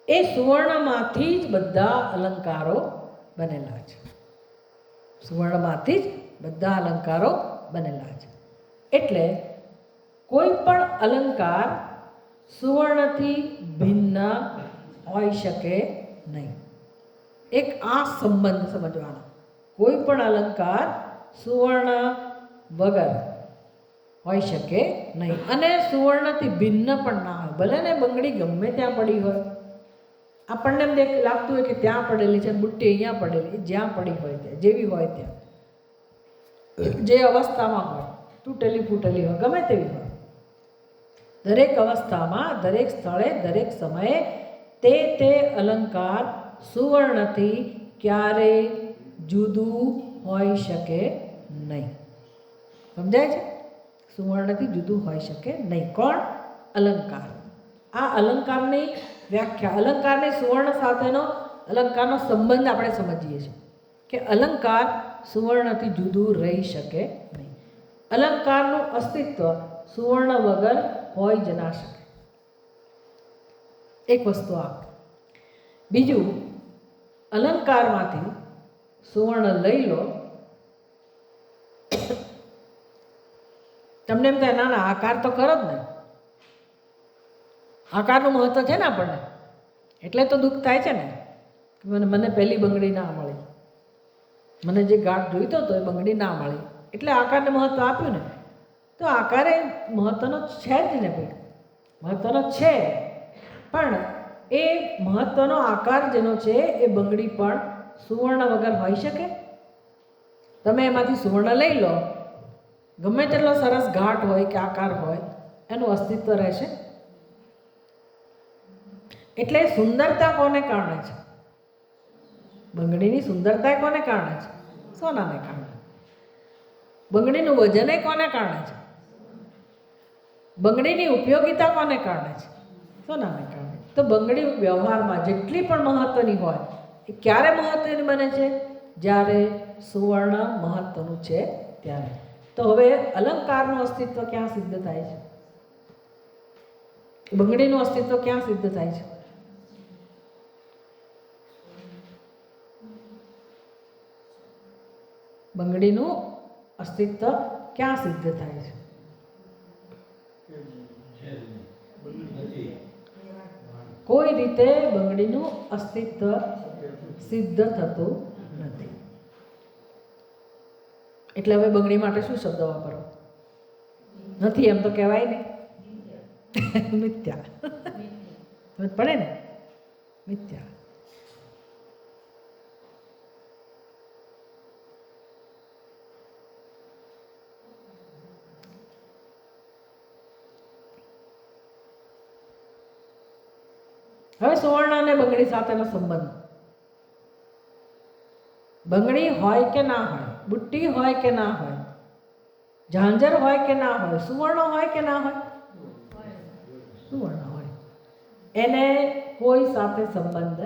એ સુવર્ણમાંથી જ બધા અલંકારો બનેલા છે. સુવર્ણમાંથી જ બધા અલંકારો બનેલા છે. એટલે કોઈ પણ અલંકાર સુવર્ણથી ભિન્ન હોઈ શકે નહીં. એક આ સંબંધ સમજવાનો. કોઈ પણ અલંકાર સુવર્ણ વગર હોઈ શકે નહીં અને સુવર્ણથી ભિન્ન પણ ના હોય. ભલે ને બંગડી ગમે ત્યાં પડી હોય, આપણને એમ લાગતું હોય કે ત્યાં પડેલી છે, બુટ્ટી અહીંયા પડેલી, જ્યાં પડી હોય ત્યાં, જેવી હોય ત્યાં, જે અવસ્થામાં હોય, તૂટેલી ફૂટેલી હોય, ગમે તેવી હોય, દરેક અવસ્થામાં, દરેક સ્થળે, દરેક સમયે તે અલંકાર સુવર્ણથી ક્યારેય જુદું હોઈ શકે નહીં. સમજાય છે? સુવર્ણથી જુદું હોઈ શકે નહીં. કોણ? અલંકાર. આ અલંકારની વ્યાખ્યા, અલંકારની સુવર્ણ સાથેનો અલંકારનો સંબંધ આપણે સમજીએ છીએ કે અલંકાર સુવર્ણથી જુદું રહી શકે નહીં. અલંકારનું અસ્તિત્વ સુવર્ણ વગર હોઈ જ ના શકે. એક વસ્તુ આ. બીજું, અલંકારમાંથી સુવર્ણ લઈ લો, તમને એમ થાય ના ના આકાર તો ખરો જ ને, આકારનું મહત્વ છે ને આપણને, એટલે તો દુઃખ થાય છે ને કે મને પહેલી બંગડી ના મળી, મને જે ગાંઠ જોઈતો હતો એ બંગડી ના મળી, એટલે આકારને મહત્વ આપ્યું ને. તો આકાર એ મહત્વનો છે જ ને ભાઈ, મહત્વનો છે, પણ એ મહત્વનો આકાર જેનો છે એ બંગડી પણ સુવર્ણ વગર હોઈ શકે? તમે એમાંથી સુવર્ણ લઈ લો, ગમે તેટલો સરસ ઘાટ હોય કે આકાર હોય, એનું અસ્તિત્વ રહેશે? એટલે સુંદરતા કોને કારણે છે? બંગડીની સુંદરતા કોને કારણે છે? સોનાને કારણે. બંગડીનું વજન કોને કારણે છે? બંગડીની ઉપયોગિતા કોને કારણે છે? સોનાને કારણે. તો બંગડી વ્યવહારમાં જેટલી પણ મહત્વની હોય એ ક્યારે મહત્વની બને છે? જ્યારે સુવર્ણ મહત્વનું છે ત્યારે. તો હવે અલંકારનું અસ્તિત્વ ક્યાં સિદ્ધ થાય છે? બંગડીનું અસ્તિત્વ ક્યાં સિદ્ધ થાય છે? બંગડીનું અસ્તિત્વ ક્યાં સિદ્ધ થાય છે? કોઈ રીતે બંગડીનું અસ્તિત્વ સિદ્ધ થતું નથી. એટલે હવે બંગડી માટે શું શબ્દ વાપરો? નથી એમ તો કહેવાય નહીં. મિથ્યા. સમજ પડે ને? મિથ્યા. હવે સુવર્ણ અને બંગડી સાથેનો સંબંધ. બંગડી હોય કે ના હોય, બુટ્ટી હોય કે ના હોય, ઝાંઝર હોય કે ના હોય, સુવર્ણ હોય કે ના હોય, સુવર્ણ હોય, એને કોઈ સાથે સંબંધ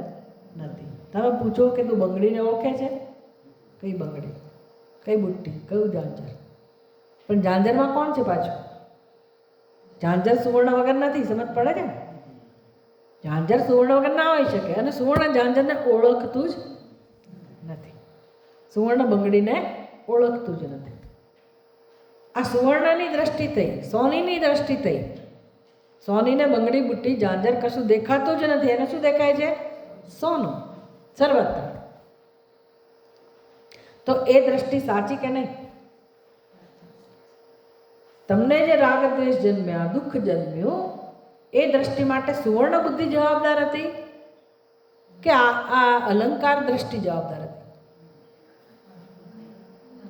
નથી. તમે પૂછો કે તું બંગડીને ઓળખે છે? કઈ બંગડી, કઈ બુટ્ટી, કયું ઝાંઝર? પણ ઝાંઝરમાં કોણ છે પાછું? ઝાંઝર સુવર્ણ વગર નથી. સમજ પડે છે ને? ઝાંઝર સુવર્ણ વગર ના હોઈ શકે, અને સુવર્ણ ઝાંઝરને ઓળખતું જ નથી. સુવર્ણ બંગડીને ઓળખતું જ નથી. આ સુવર્ણની દ્રષ્ટિ થઈ, સોનીની દ્રષ્ટિ થઈ. સોનીને બંગડી, બુટ્ટી, ઝાંઝર કશું દેખાતું જ નથી. એને શું દેખાય છે? સોનું સર્વત્ર. તો એ દ્રષ્ટિ સાચી કે નહીં? તમને જે રાગ દ્વેષ જન્મ્યા, દુઃખ જન્મ્યું, એ દ્રષ્ટિ માટે સુવર્ણ બુદ્ધિ જવાબદાર હતી કે આ અલંકાર દ્રષ્ટિ જવાબદાર હતી?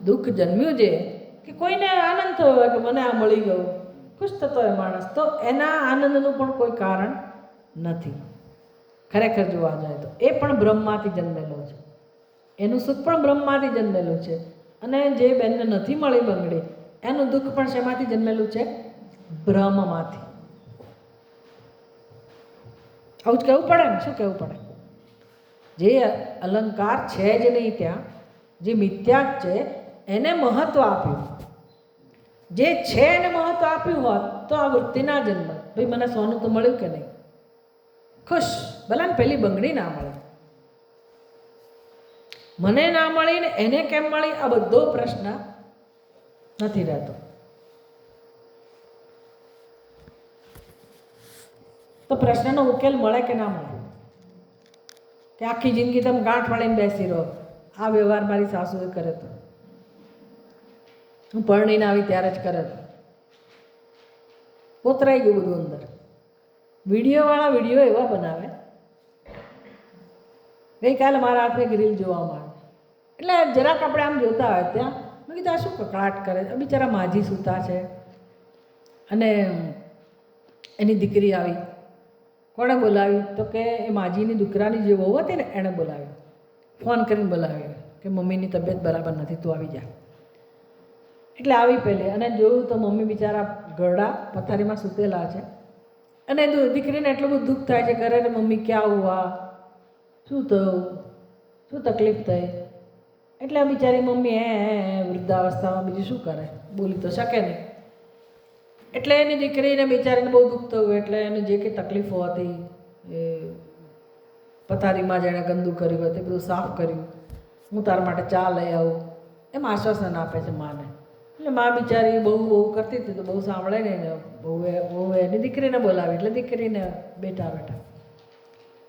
દુઃખ જન્મ્યું જે કે કોઈને આનંદ થયો હોય કે મને આ મળી ગયું, ખુશ થતો હોય માણસ, તો એના આનંદનું પણ કોઈ કારણ નથી. ખરેખર જોવા જાય તો એ પણ બ્રહ્મમાંથી જન્મેલો છે. એનું સુખ પણ બ્રહ્મમાંથી જન્મેલું છે. અને જે બેનને નથી મળી બંગડી, એનું દુઃખ પણ શેમાંથી જન્મેલું છે? બ્રહ્મમાંથી. આવું જ કહેવું પડે ને? શું કહેવું પડે? જે અલંકાર છે જ નહીં ત્યાં, જે મિથ્યા છે એને મહત્વ આપ્યું. જે છે એને મહત્વ આપ્યું હોત તો આ વૃત્તિ ના જન્મ. ભાઈ મને સોનું તો મળ્યું કે નહીં, ખુશ. ભલે ને પેલી બંગડી ના મળે, મને ના મળી ને એને કેમ મળી, આ બધો પ્રશ્ન નથી રહેતો. તો પ્રશ્નનો ઉકેલ મળે કે ના મળે? કે આખી જિંદગી તમે ગાંઠ વાળીને બેસી રહો, આ વ્યવહાર મારી સાસુએ કરે તો, હું પરણીને આવી ત્યારે જ કરે તો, પોતરાઈ ગયું બધું અંદર. વિડીયોવાળા વિડીયો એવા બનાવે. ગઈકાલે મારા હાથમાં એક રીલ જોવામાં આવે, એટલે જરાક આપણે આમ જોતા હોય ત્યાં મેં કીધું આ શું કકળાટ કરે? બિચારા માજી સૂતા છે અને એની દીકરી આવી. કોણે બોલાવી? તો કે એ માજીની દીકરાની જે વહુ હતી ને એણે બોલાવી, ફોન કરીને બોલાવી કે મમ્મીની તબિયત બરાબર નથી, તું આવી જા. એટલે આવી પહેલી, અને જોયું તો મમ્મી બિચારા ગરડા પથારીમાં સૂતેલા છે. અને દીકરીને એટલું બધું દુઃખ થાય છે, ઘરે મમ્મી ક્યાં હુઆ, શું થયું, શું તકલીફ થઈ? એટલે બિચારી મમ્મી વૃદ્ધાવસ્થામાં બીજું શું કરે, બોલી તો શકે નહીં. એટલે એની દીકરીને બિચારીને બહુ દુઃખ થયું. એટલે એને જે કંઈ તકલીફો હતી એ પથારીમાં જેણે ગંદુ કર્યું હતું એ બધું સાફ કર્યું. હું તારા માટે ચા લઈ આવું એમ આશ્વાસન આપે છે માને. એટલે મા બિચારી બહુ કરતી હતી તો બહુ સાંભળે નહીં ને બહુએ એની દીકરીને બોલાવી. એટલે દીકરીને બેઠા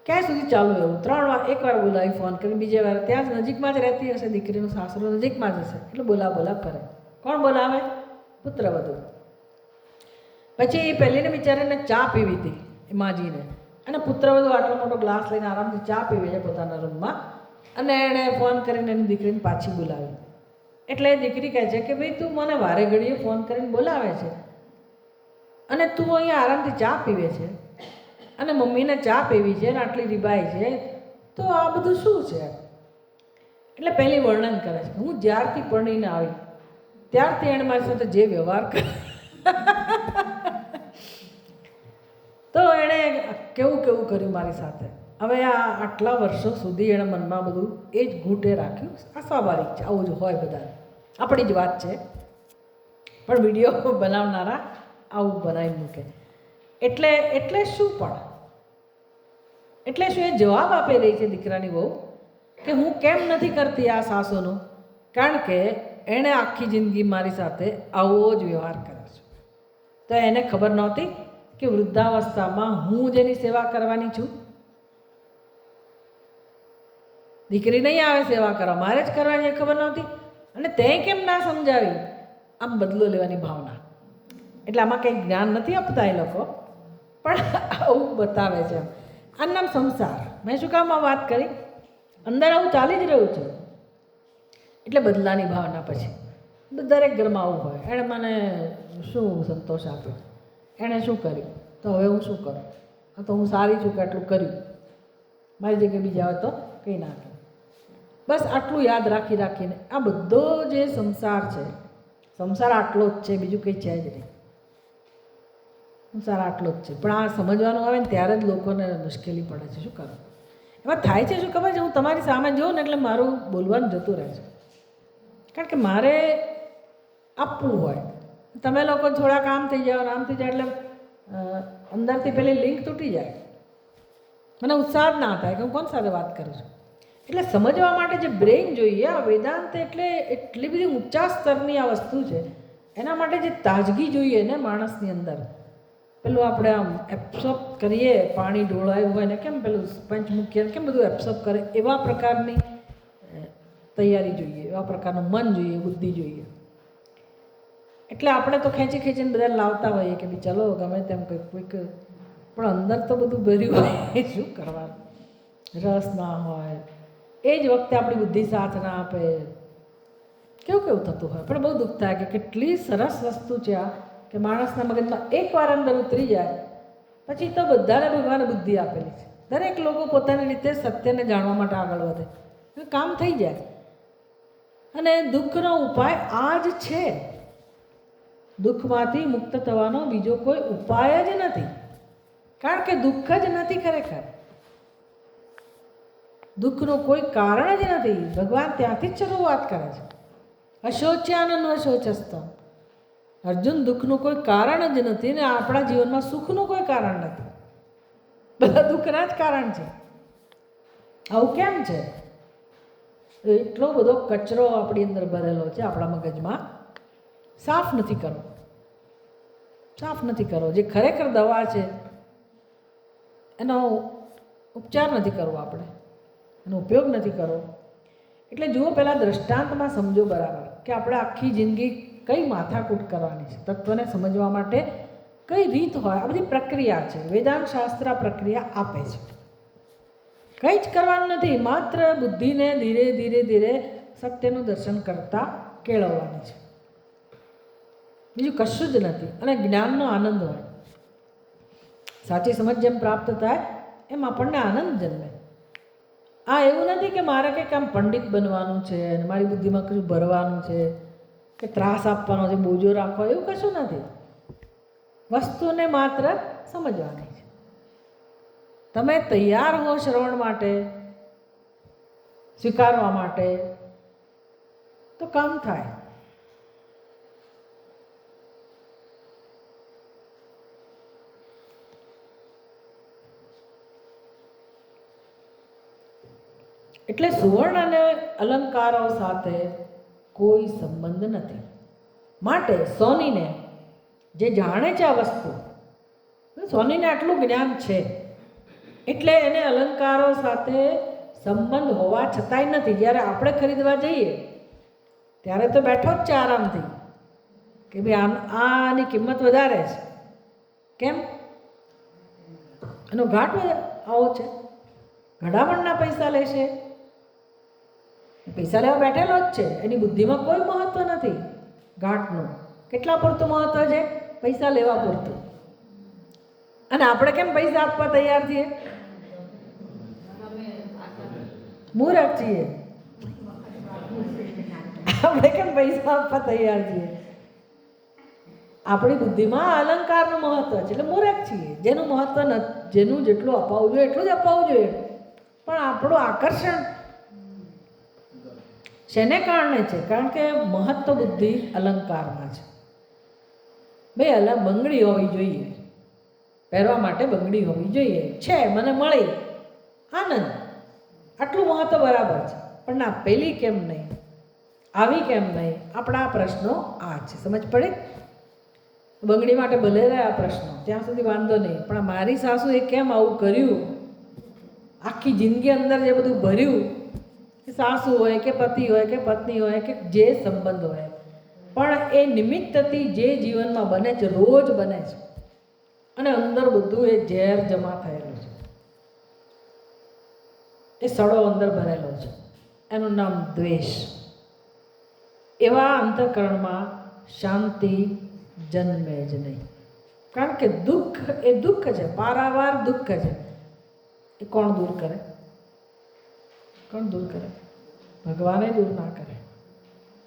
ક્યાં સુધી ચાલુ એવું? 3 વાર, એકવાર બોલાવી ફોન કરી, બીજી વાર ત્યાં જ નજીકમાં જ રહેતી હશે, દીકરીનું સાસરું નજીકમાં જ હશે, એટલે બોલાવ કરે. કોણ બોલાવે? પુત્રવધુ. પછી એ પહેલીને બિચારીને ચા પીવી હતી એ માજીને, અને પુત્રવધુ આટલો મોટો ગ્લાસ લઈને આરામથી ચા પીવે છે પોતાના રૂમમાં, અને એણે ફોન કરીને એની દીકરીને પાછી બોલાવી. એટલે એ દીકરી કહે છે કે ભાઈ તું મને વારે ઘડીએ ફોન કરીને બોલાવે છે અને તું અહીંયા આરામથી ચા પીવે છે અને મમ્મીને ચા પીવી છે ને આટલી રીબાઈ છે, તો આ બધું શું છે? એટલે પહેલી વર્ણન કરે છે, હું જ્યારથી પરણીને આવી ત્યારથી એણે મારી સાથે જે વ્યવહાર કર્યો તો એણે કેવું કર્યું મારી સાથે. હવે આ આટલા વર્ષો સુધી એણે મનમાં બધું એ જ ઘૂંટે રાખ્યું. આ સ્વાભાવિક છે, આવું જ હોય બધા, આપણી જ વાત છે. પણ વિડીયો બનાવનારા આવું બનાવી મૂકે. એટલે શું? પણ એટલે શું એ જવાબ આપી રહી છે દીકરાની બહુ કે હું કેમ નથી કરતી આ સાસુનું? કારણ કે એણે આખી જિંદગી મારી સાથે આવો જ વ્યવહાર કર્યો છે. તો એને ખબર નહોતી કે વૃદ્ધાવસ્થામાં હું જેની સેવા કરવાની છું. દીકરી નહીં આવે સેવા કરવા, મારે જ કરવાની, ખબર નહોતી. અને તે કેમ ના સમજાવી? આમ બદલો લેવાની ભાવના. એટલે આમાં કંઈ જ્ઞાન નથી આપતા એ લોકો, પણ આવું બતાવે છે. આનું નામ સંસાર. મેં શું કામ આ વાત કરી? અંદર આવું ચાલી જ રહ્યું છે એટલે બદલાની ભાવના. પછી દરેક ઘરમાં આવું હોય. એણે મને શું સંતોષ આપ્યો, એણે શું કર્યું, તો હવે હું શું કરું? તો હું સારી છું કે આટલું કર્યું, મારી જગ્યાએ બીજા હોય તો કંઈ ના કહે. બસ આટલું યાદ રાખી રાખીને આ બધો જે સંસાર છે, સંસાર આટલો જ છે, બીજું કંઈ છે જ નહીં. સંસાર આટલો જ છે. પણ આ સમજવાનું આવે ને ત્યારે જ લોકોને મુશ્કેલી પડે છે. શું કરું? એમાં થાય છે શું ખબર છે? હું તમારી સામે જોઉં ને એટલે મારું બોલવાનું જતું રહે છે. કારણ કે મારે આપવું હોય. તમે લોકો થોડા કામ થઈ જાઓ, આમ થઈ જાય એટલે અંદરથી પેલી લિંક તૂટી જાય. મને ઉત્સાહ જ ના થાય કે હું કોણ સાથે વાત કરું છું. એટલે સમજવા માટે જે બ્રેઇન જોઈએ, આ વેદાંત એટલે એટલી બધી ઊંચા સ્તરની આ વસ્તુ છે. એના માટે જે તાજગી જોઈએ ને માણસની અંદર, પેલું આપણે આમ એબ્સોર્બ કરીએ, પાણી ઢોળાયું હોય ને કેમ પેલું સ્પંચ મૂકીએ કેમ બધું એબ્સોર્બ કરે, એવા પ્રકારની તૈયારી જોઈએ, એવા પ્રકારનું મન જોઈએ, બુદ્ધિ જોઈએ. એટલે આપણે તો ખેંચી ખેંચીને બધા લાવતા હોઈએ કે ભાઈ ચલો ગમે તેમ કોઈક, પણ અંદર તો બધું ભર્યું હોય, શું કરવાનું? રસ ના હોય. એ જ વખતે આપણી બુદ્ધિ સાથ ના આપે. કેવું કેવું થતું હોય. પણ બહુ દુઃખ થાય કે કેટલી સરસ વસ્તુ છે આ, કે માણસના મગજમાં એકવાર અંદર ઉતરી જાય પછી તો બધાને ભગવાને બુદ્ધિ આપેલી છે. દરેક લોકો પોતાની રીતે સત્યને જાણવા માટે આગળ વધે, કામ થઈ જાય. અને દુઃખનો ઉપાય આ જ છે. દુઃખમાંથી મુક્ત થવાનો બીજો કોઈ ઉપાય જ નથી. કારણ કે દુઃખ જ નથી ખરેખર. દુઃખનું કોઈ કારણ જ નથી. ભગવાન ત્યાંથી જ શરૂઆત કરે છે. અશોચ્યાનંદ અશોચસ્તમ. અર્જુન, દુઃખનું કોઈ કારણ જ નથી ને આપણા જીવનમાં સુખનું કોઈ કારણ નથી. બધા દુઃખના જ કારણ છે. આવું કેમ છે? એટલો બધો કચરો આપણી અંદર ભરેલો છે, આપણા મગજમાં. સાફ નથી કરવો. સાફ નથી કરવો. જે ખરેખર દવા છે એનો ઉપચાર નથી કરવો, આપણે એનો ઉપયોગ નથી કરવો. એટલે જુઓ, પહેલાં દ્રષ્ટાંતમાં સમજો બરાબર કે આપણે આખી જિંદગી કઈ માથાકૂટ કરવાની છે. તત્વને સમજવા માટે કઈ રીત હોય, આ બધી પ્રક્રિયા છે. વેદાંત શાસ્ત્ર આ પ્રક્રિયા આપે છે. કંઈ જ કરવાનું નથી, માત્ર બુદ્ધિને ધીરે ધીરે ધીરે સત્યનું દર્શન કરતા કેળવવાની છે. બીજું કશું જ નથી. અને જ્ઞાનનો આનંદ હોય. સાચી સમજ જેમ પ્રાપ્ત થાય એમ આપણને આનંદ જન્મે. આ એવું નથી કે મારે કંઈક આમ પંડિત બનવાનું છે અને મારી બુદ્ધિમાં કશું ભરવાનું છે કે ત્રાસ આપવાનો છે, બોજો રાખવો, એવું કશું નથી. વસ્તુને માત્ર સમજવાની છે. તમે તૈયાર હો શ્રવણ માટે, સ્વીકારવા માટે, તો કામ થાય. એટલે સુવર્ણ અને અલંકારો સાથે કોઈ સંબંધ નથી. માટે સોનીને, જે જાણે છે આ વસ્તુ, સોનીને આટલું જ્ઞાન છે એટલે એને અલંકારો સાથે સંબંધ હોવા છતાંય નથી. જ્યારે આપણે ખરીદવા જઈએ ત્યારે તો બેઠો જ છે આરામથી કે ભાઈ આની કિંમત વધારે છે. કેમ? એનો ઘાટ આવો છે. ઘડામણના પૈસા લેશે. પૈસા લેવા બેઠેલો જ છે. એની બુદ્ધિમાં કોઈ મહત્વ નથી ઘાટનું. કેટલા પૂરતું મહત્વ છે? પૈસા લેવા પૂરતું. અને આપણે કેમ પૈસા આપવા તૈયાર છીએ? મૂર્ખ છીએ. આપણે કેમ પૈસા આપવા તૈયાર છીએ? આપણી બુદ્ધિમાં અલંકારનું મહત્વ છે એટલે મૂર્ખ છીએ. જેનું મહત્વ જેનું જેટલું અપાવવું જોઈએ એટલું જ અપાવવું જોઈએ. પણ આપણું આકર્ષણ શેને કારણે છે? કારણ કે મહત્વ બુદ્ધિ અલંકારમાં છે. ભાઈ બંગડી હોવી જોઈએ, પહેરવા માટે બંગડી હોવી જોઈએ, છે મને મળી, આનંદ, આટલું મહત્વ બરાબર છે. પણ ના, પેલી કેમ નહીં, આવી કેમ નહીં? આપણા પ્રશ્નો આ છે. સમજ પડે? બંગડી માટે ભલે રહ્યા પ્રશ્નો, ત્યાં સુધી વાંધો નહીં. પણ મારી સાસુએ કેમ આવું કર્યું? આખી જિંદગી અંદર જે બધું ભર્યું, સાસુ હોય કે પતિ હોય કે પત્ની હોય કે જે સંબંધ હોય, પણ એ નિમિત્તથી જે જીવનમાં બને છે, રોજ બને છે, અને અંદર બધું એ ઝેર જમા થયેલું છે, એ સડો અંદર ભરેલો છે, એનું નામ દ્વેષ. એવા અંતઃકરણમાં શાંતિ જન્મે જ નહીં. કારણ કે દુઃખ એ દુઃખ છે, પારાવાર દુઃખ છે. એ કોણ દૂર કરે? કોણ દૂર કરે? ભગવાને દૂર ના કરે.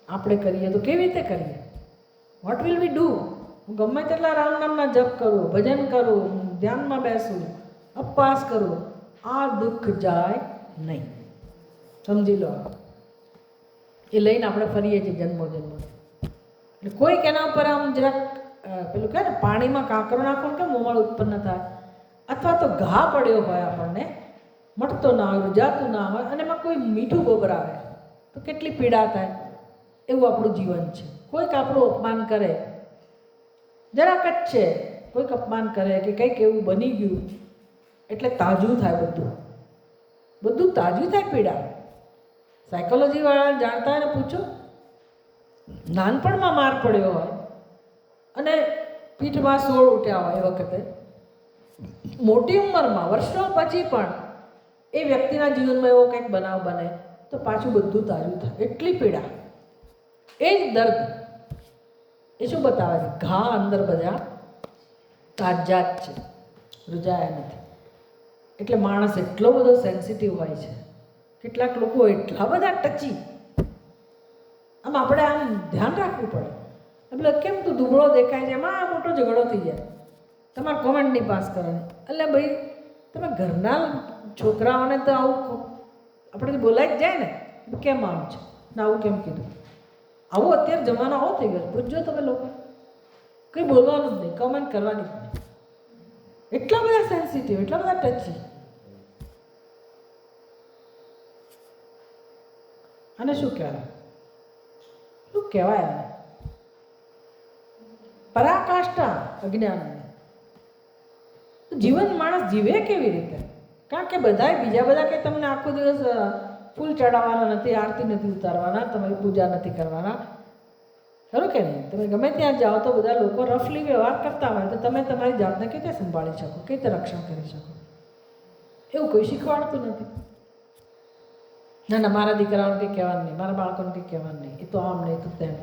આપણે કરીએ તો કેવી રીતે કરીએ? What will we do? હું ગમે તેટલા રામ નામના જપ કરું, ભજન કરું, ધ્યાનમાં બેસું, ઉપવાસ કરું, આ દુઃખ જાય નહીં. સમજી લો. એ લઈને આપણે ફરીએ છીએ જન્મો જન્મો. એટલે કોઈક એના ઉપર આમ જરાક પેલું કહે ને, પાણીમાં કાંકરો નાખો કે મોમળ ઉત્પન્ન થાય, અથવા તો ઘા પડ્યો હોય આપણને, મટતો ના હોય, રૂજાતું ના હોય, અને એમાં કોઈ મીઠું ગોબરાવે તો કેટલી પીડા થાય. એવું આપણું જીવન છે. કોઈક આપણું અપમાન કરે, જરાક જ છે, કોઈક અપમાન કરે કે કંઈક એવું બની ગયું એટલે તાજું થાય, બધું તાજું થાય. પીડા સાયકોલોજીવાળા જાણતા હોય ને પૂછો. નાનપણમાં માર પડ્યો હોય અને પીઠમાં સોળ ઉઠ્યા હોય એ વખતે, મોટી ઉંમરમાં વર્ષો પછી પણ એ વ્યક્તિના જીવનમાં એવો કંઈક બનાવ બને તો પાછું બધું તાજું થાય. એટલી પીડા, એ જ દર્દ. એ શું બતાવે છે? ઘા અંદર બધા તાજા જ છે, રૂજાયા નથી. એટલે માણસ એટલો બધો સેન્સિટિવ હોય છે. કેટલાક લોકો એટલા બધા ટચી, આમ આપણે આમ ધ્યાન રાખવું પડે. એટલે કેમ તું દુબળો દેખાય છે, એમાં મોટો ઝઘડો થઈ જાય, તમારે કોમેન્ટ નહીં પાસ કરવાની. એટલે ભાઈ તમે ઘરના છોકરાઓને તો આવું આપણેથી બોલાઈ જ જાય ને, કેમ આમ છે ને, આવું કેમ કીધું. આવું અત્યારે જમાનો આવો થઈ ગયો. પૂછજો તમે લોકો, કંઈ બોલવાનું જ નહીં, કોમેન્ટ કરવાની જ નહીં. એટલા બધા સેન્સિટિવ, એટલા બધા ટચી. અને શું કહેવાય? શું કહેવાય? પરાકાષ્ઠા અજ્ઞાનની. જીવન માણસ જીવે કેવી રીતે? કારણ કે બધાય બીજા બધા કે તમને આખો દિવસ ફૂલ ચડાવવાના નથી, આરતી નથી ઉતારવાના, તમારી પૂજા નથી કરવાના, ખરું કે નહીં? તમે ગમે ત્યાં જાઓ તો બધા લોકો રફલી વ્યવહાર કરતા હોય, તો તમે તમારી જાતને કેવી રીતે સંભાળી શકો, કેવી રીતે રક્ષણ કરી શકો? એવું કોઈ શીખવાડતું નથી. ના ના, મારા દીકરાઓને કંઈ કહેવાનું નહીં, મારા બાળકોને કંઈ કહેવાનું નહીં, એ તો આમ નહીં, તો તેમ.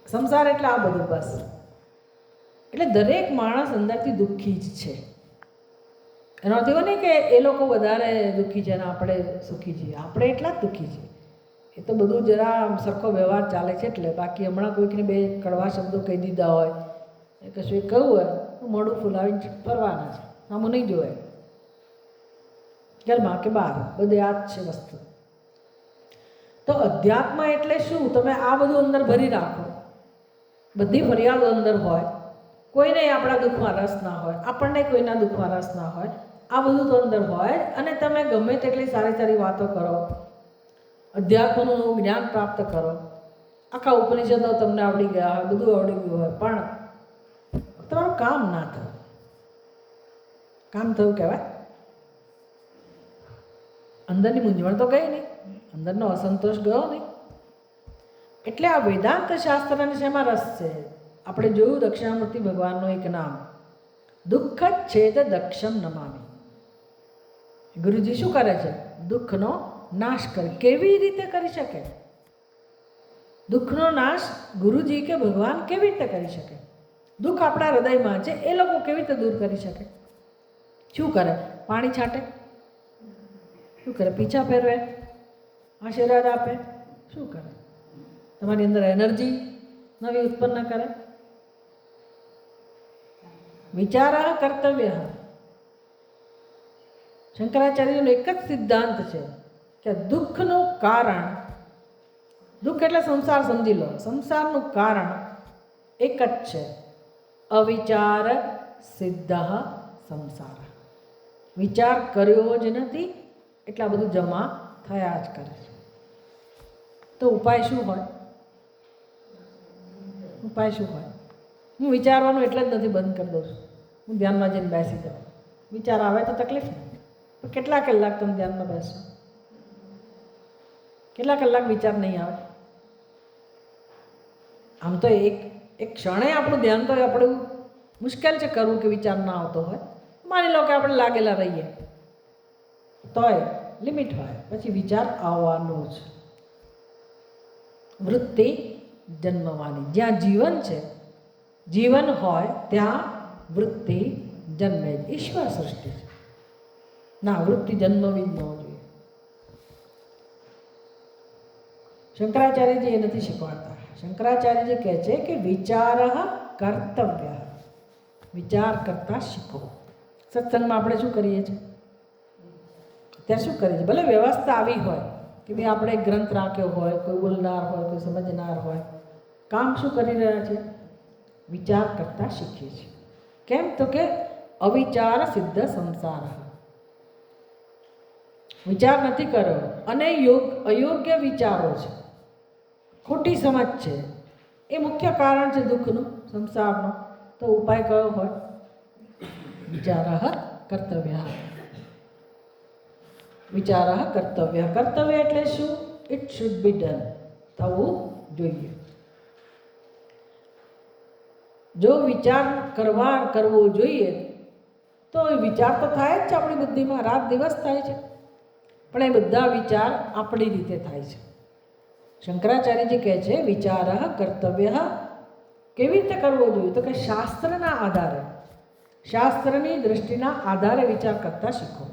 સંસાર એટલે આ બધું બસ. એટલે દરેક માણસ અંદરથી દુઃખી જ છે. એનો અર્થ એવો નહીં કે એ લોકો વધારે દુઃખી છે અને આપણે સુખી છીએ. આપણે એટલા જ દુઃખી છીએ. એ તો બધું જરા સરખો વ્યવહાર ચાલે છે એટલે. બાકી હમણાં કોઈકને બે કડવા શબ્દો કહી દીધા હોય, કશું એ કહ્યું હોય તો મોઢું ફૂલાવીને ફરવાના છે, આમું નહીં જોવાય. ઘરમાં કે બહાર બધે આ જ છે વસ્તુ. તો અધ્યાત્મ એટલે શું? તમે આ બધું અંદર ભરી રાખો, બધી ફરિયાદો અંદર હોય, કોઈને આપણા દુઃખમાં રસ ના હોય, આપણને કોઈના દુઃખમાં રસ ના હોય, આ બધું તો અંદર હોય. અને તમે ગમે તેટલી સારી સારી વાતો કરો, અધ્યાત્મનું જ્ઞાન પ્રાપ્ત કરો, આખા ઉપનિષદો તમને આવડી ગયા હોય, બધું આવડી ગયું હોય, પણ તમારું કામ ના થયું. કામ થયું કહેવાય? અંદરની મૂંઝવણ તો ગઈ નહીં, અંદરનો અસંતોષ ગયો નહીં. એટલે આ વેદાંત શાસ્ત્રને શેમાં રસ છે? આપણે જોયું દક્ષિણામૂર્તિ ભગવાનનું એક નામ, દુઃખ છેદ દક્ષમ નમામી. ગુરુજી શું કરે છે? દુઃખનો નાશ કરે. કેવી રીતે કરી શકે? દુઃખનો નાશ ગુરુજી કે ભગવાન કેવી રીતે કરી શકે? દુઃખ આપણા હૃદયમાં છે, એ લોકો કેવી રીતે દૂર કરી શકે? શું કરે? પાણી છાંટે? શું કરે? પીછા ફેરવે? આશીર્વાદ આપે? શું કરે? તમારી અંદર એનર્જી નવી ઉત્પન્ન કરે? વિચાર કર્તવ્ય. શંકરાચાર્યનો એક જ સિદ્ધાંત છે કે દુઃખનું કારણ, દુઃખ એટલે સંસાર સમજી લો, સંસારનું કારણ એક જ છે, અવિચાર સિદ્ધ સંસાર. વિચાર કર્યો જ નથી એટલે આ બધું જમા થયા જ કરે છે. તો ઉપાય શું હોય? ઉપાય શું હોય? હું વિચારવાનું એટલે જ નથી બંધ કરી દઉં છું. હું ધ્યાનમાં જઈને બેસી જાઉં. વિચાર આવે તો તકલીફ નથી, પણ કેટલા કલાક તમે ધ્યાનમાં બેસો? કેટલા કલાક વિચાર નહીં આવે? આમ તો એક ક્ષણે આપણું ધ્યાન તો આપણું મુશ્કેલ છે કરવું કે વિચાર ના આવતો હોય. માની લો કે આપણે લાગેલા રહીએ તોય લિમિટ હોય, પછી વિચાર આવવાનો જ. વૃત્તિ જન્મવાની. જ્યાં જીવન છે, જીવન હોય ત્યાં વૃત્તિ જન્મે જ. ઈશ્વર સૃષ્ટિ છે. ના, વૃત્તિ જન્મવી જ ન જોઈએ. શંકરાચાર્યજી એ નથી શીખવાડતા. શંકરાચાર્યજી કહે છે કે વિચાર કર્તવ્ય, વિચાર કરતા શીખો. સત્સંગમાં આપણે શું કરીએ છીએ? ત્યાં શું કરીએ છીએ? ભલે વ્યવસ્થા આવી હોય કે ભાઈ આપણે એક ગ્રંથ રાખ્યો હોય, કોઈ બોલનાર હોય, કોઈ સમજનાર હોય, કામ શું કરી રહ્યા છે? વિચાર કરતા શીખીએ છીએ. કેમ? તો કે અવિચાર સિદ્ધ સંસાર. વિચાર નથી કર્યો અને અયોગ્ય વિચારો છે, ખોટી સમજ છે, એ મુખ્ય કારણ છે દુઃખનું, સંસારનો. તો ઉપાય કયો હોય? વિચાર કર્તવ્ય. વિચાર કર્તવ્ય. કર્તવ્ય એટલે શું? ઇટ શુડ બી ડન, થવું જોઈએ. જો વિચાર કરવો જોઈએ તો વિચાર તો થાય જ છે આપણી બુદ્ધિમાં, રાત દિવસ થાય છે, પણ એ બધા વિચાર આપણી રીતે થાય છે. શંકરાચાર્યજી કહે છે વિચાર કર્તવ્ય. કેવી રીતે કરવો જોઈએ? તો કે શાસ્ત્રના આધારે, શાસ્ત્રની દૃષ્ટિના આધારે વિચાર કરતા શીખો.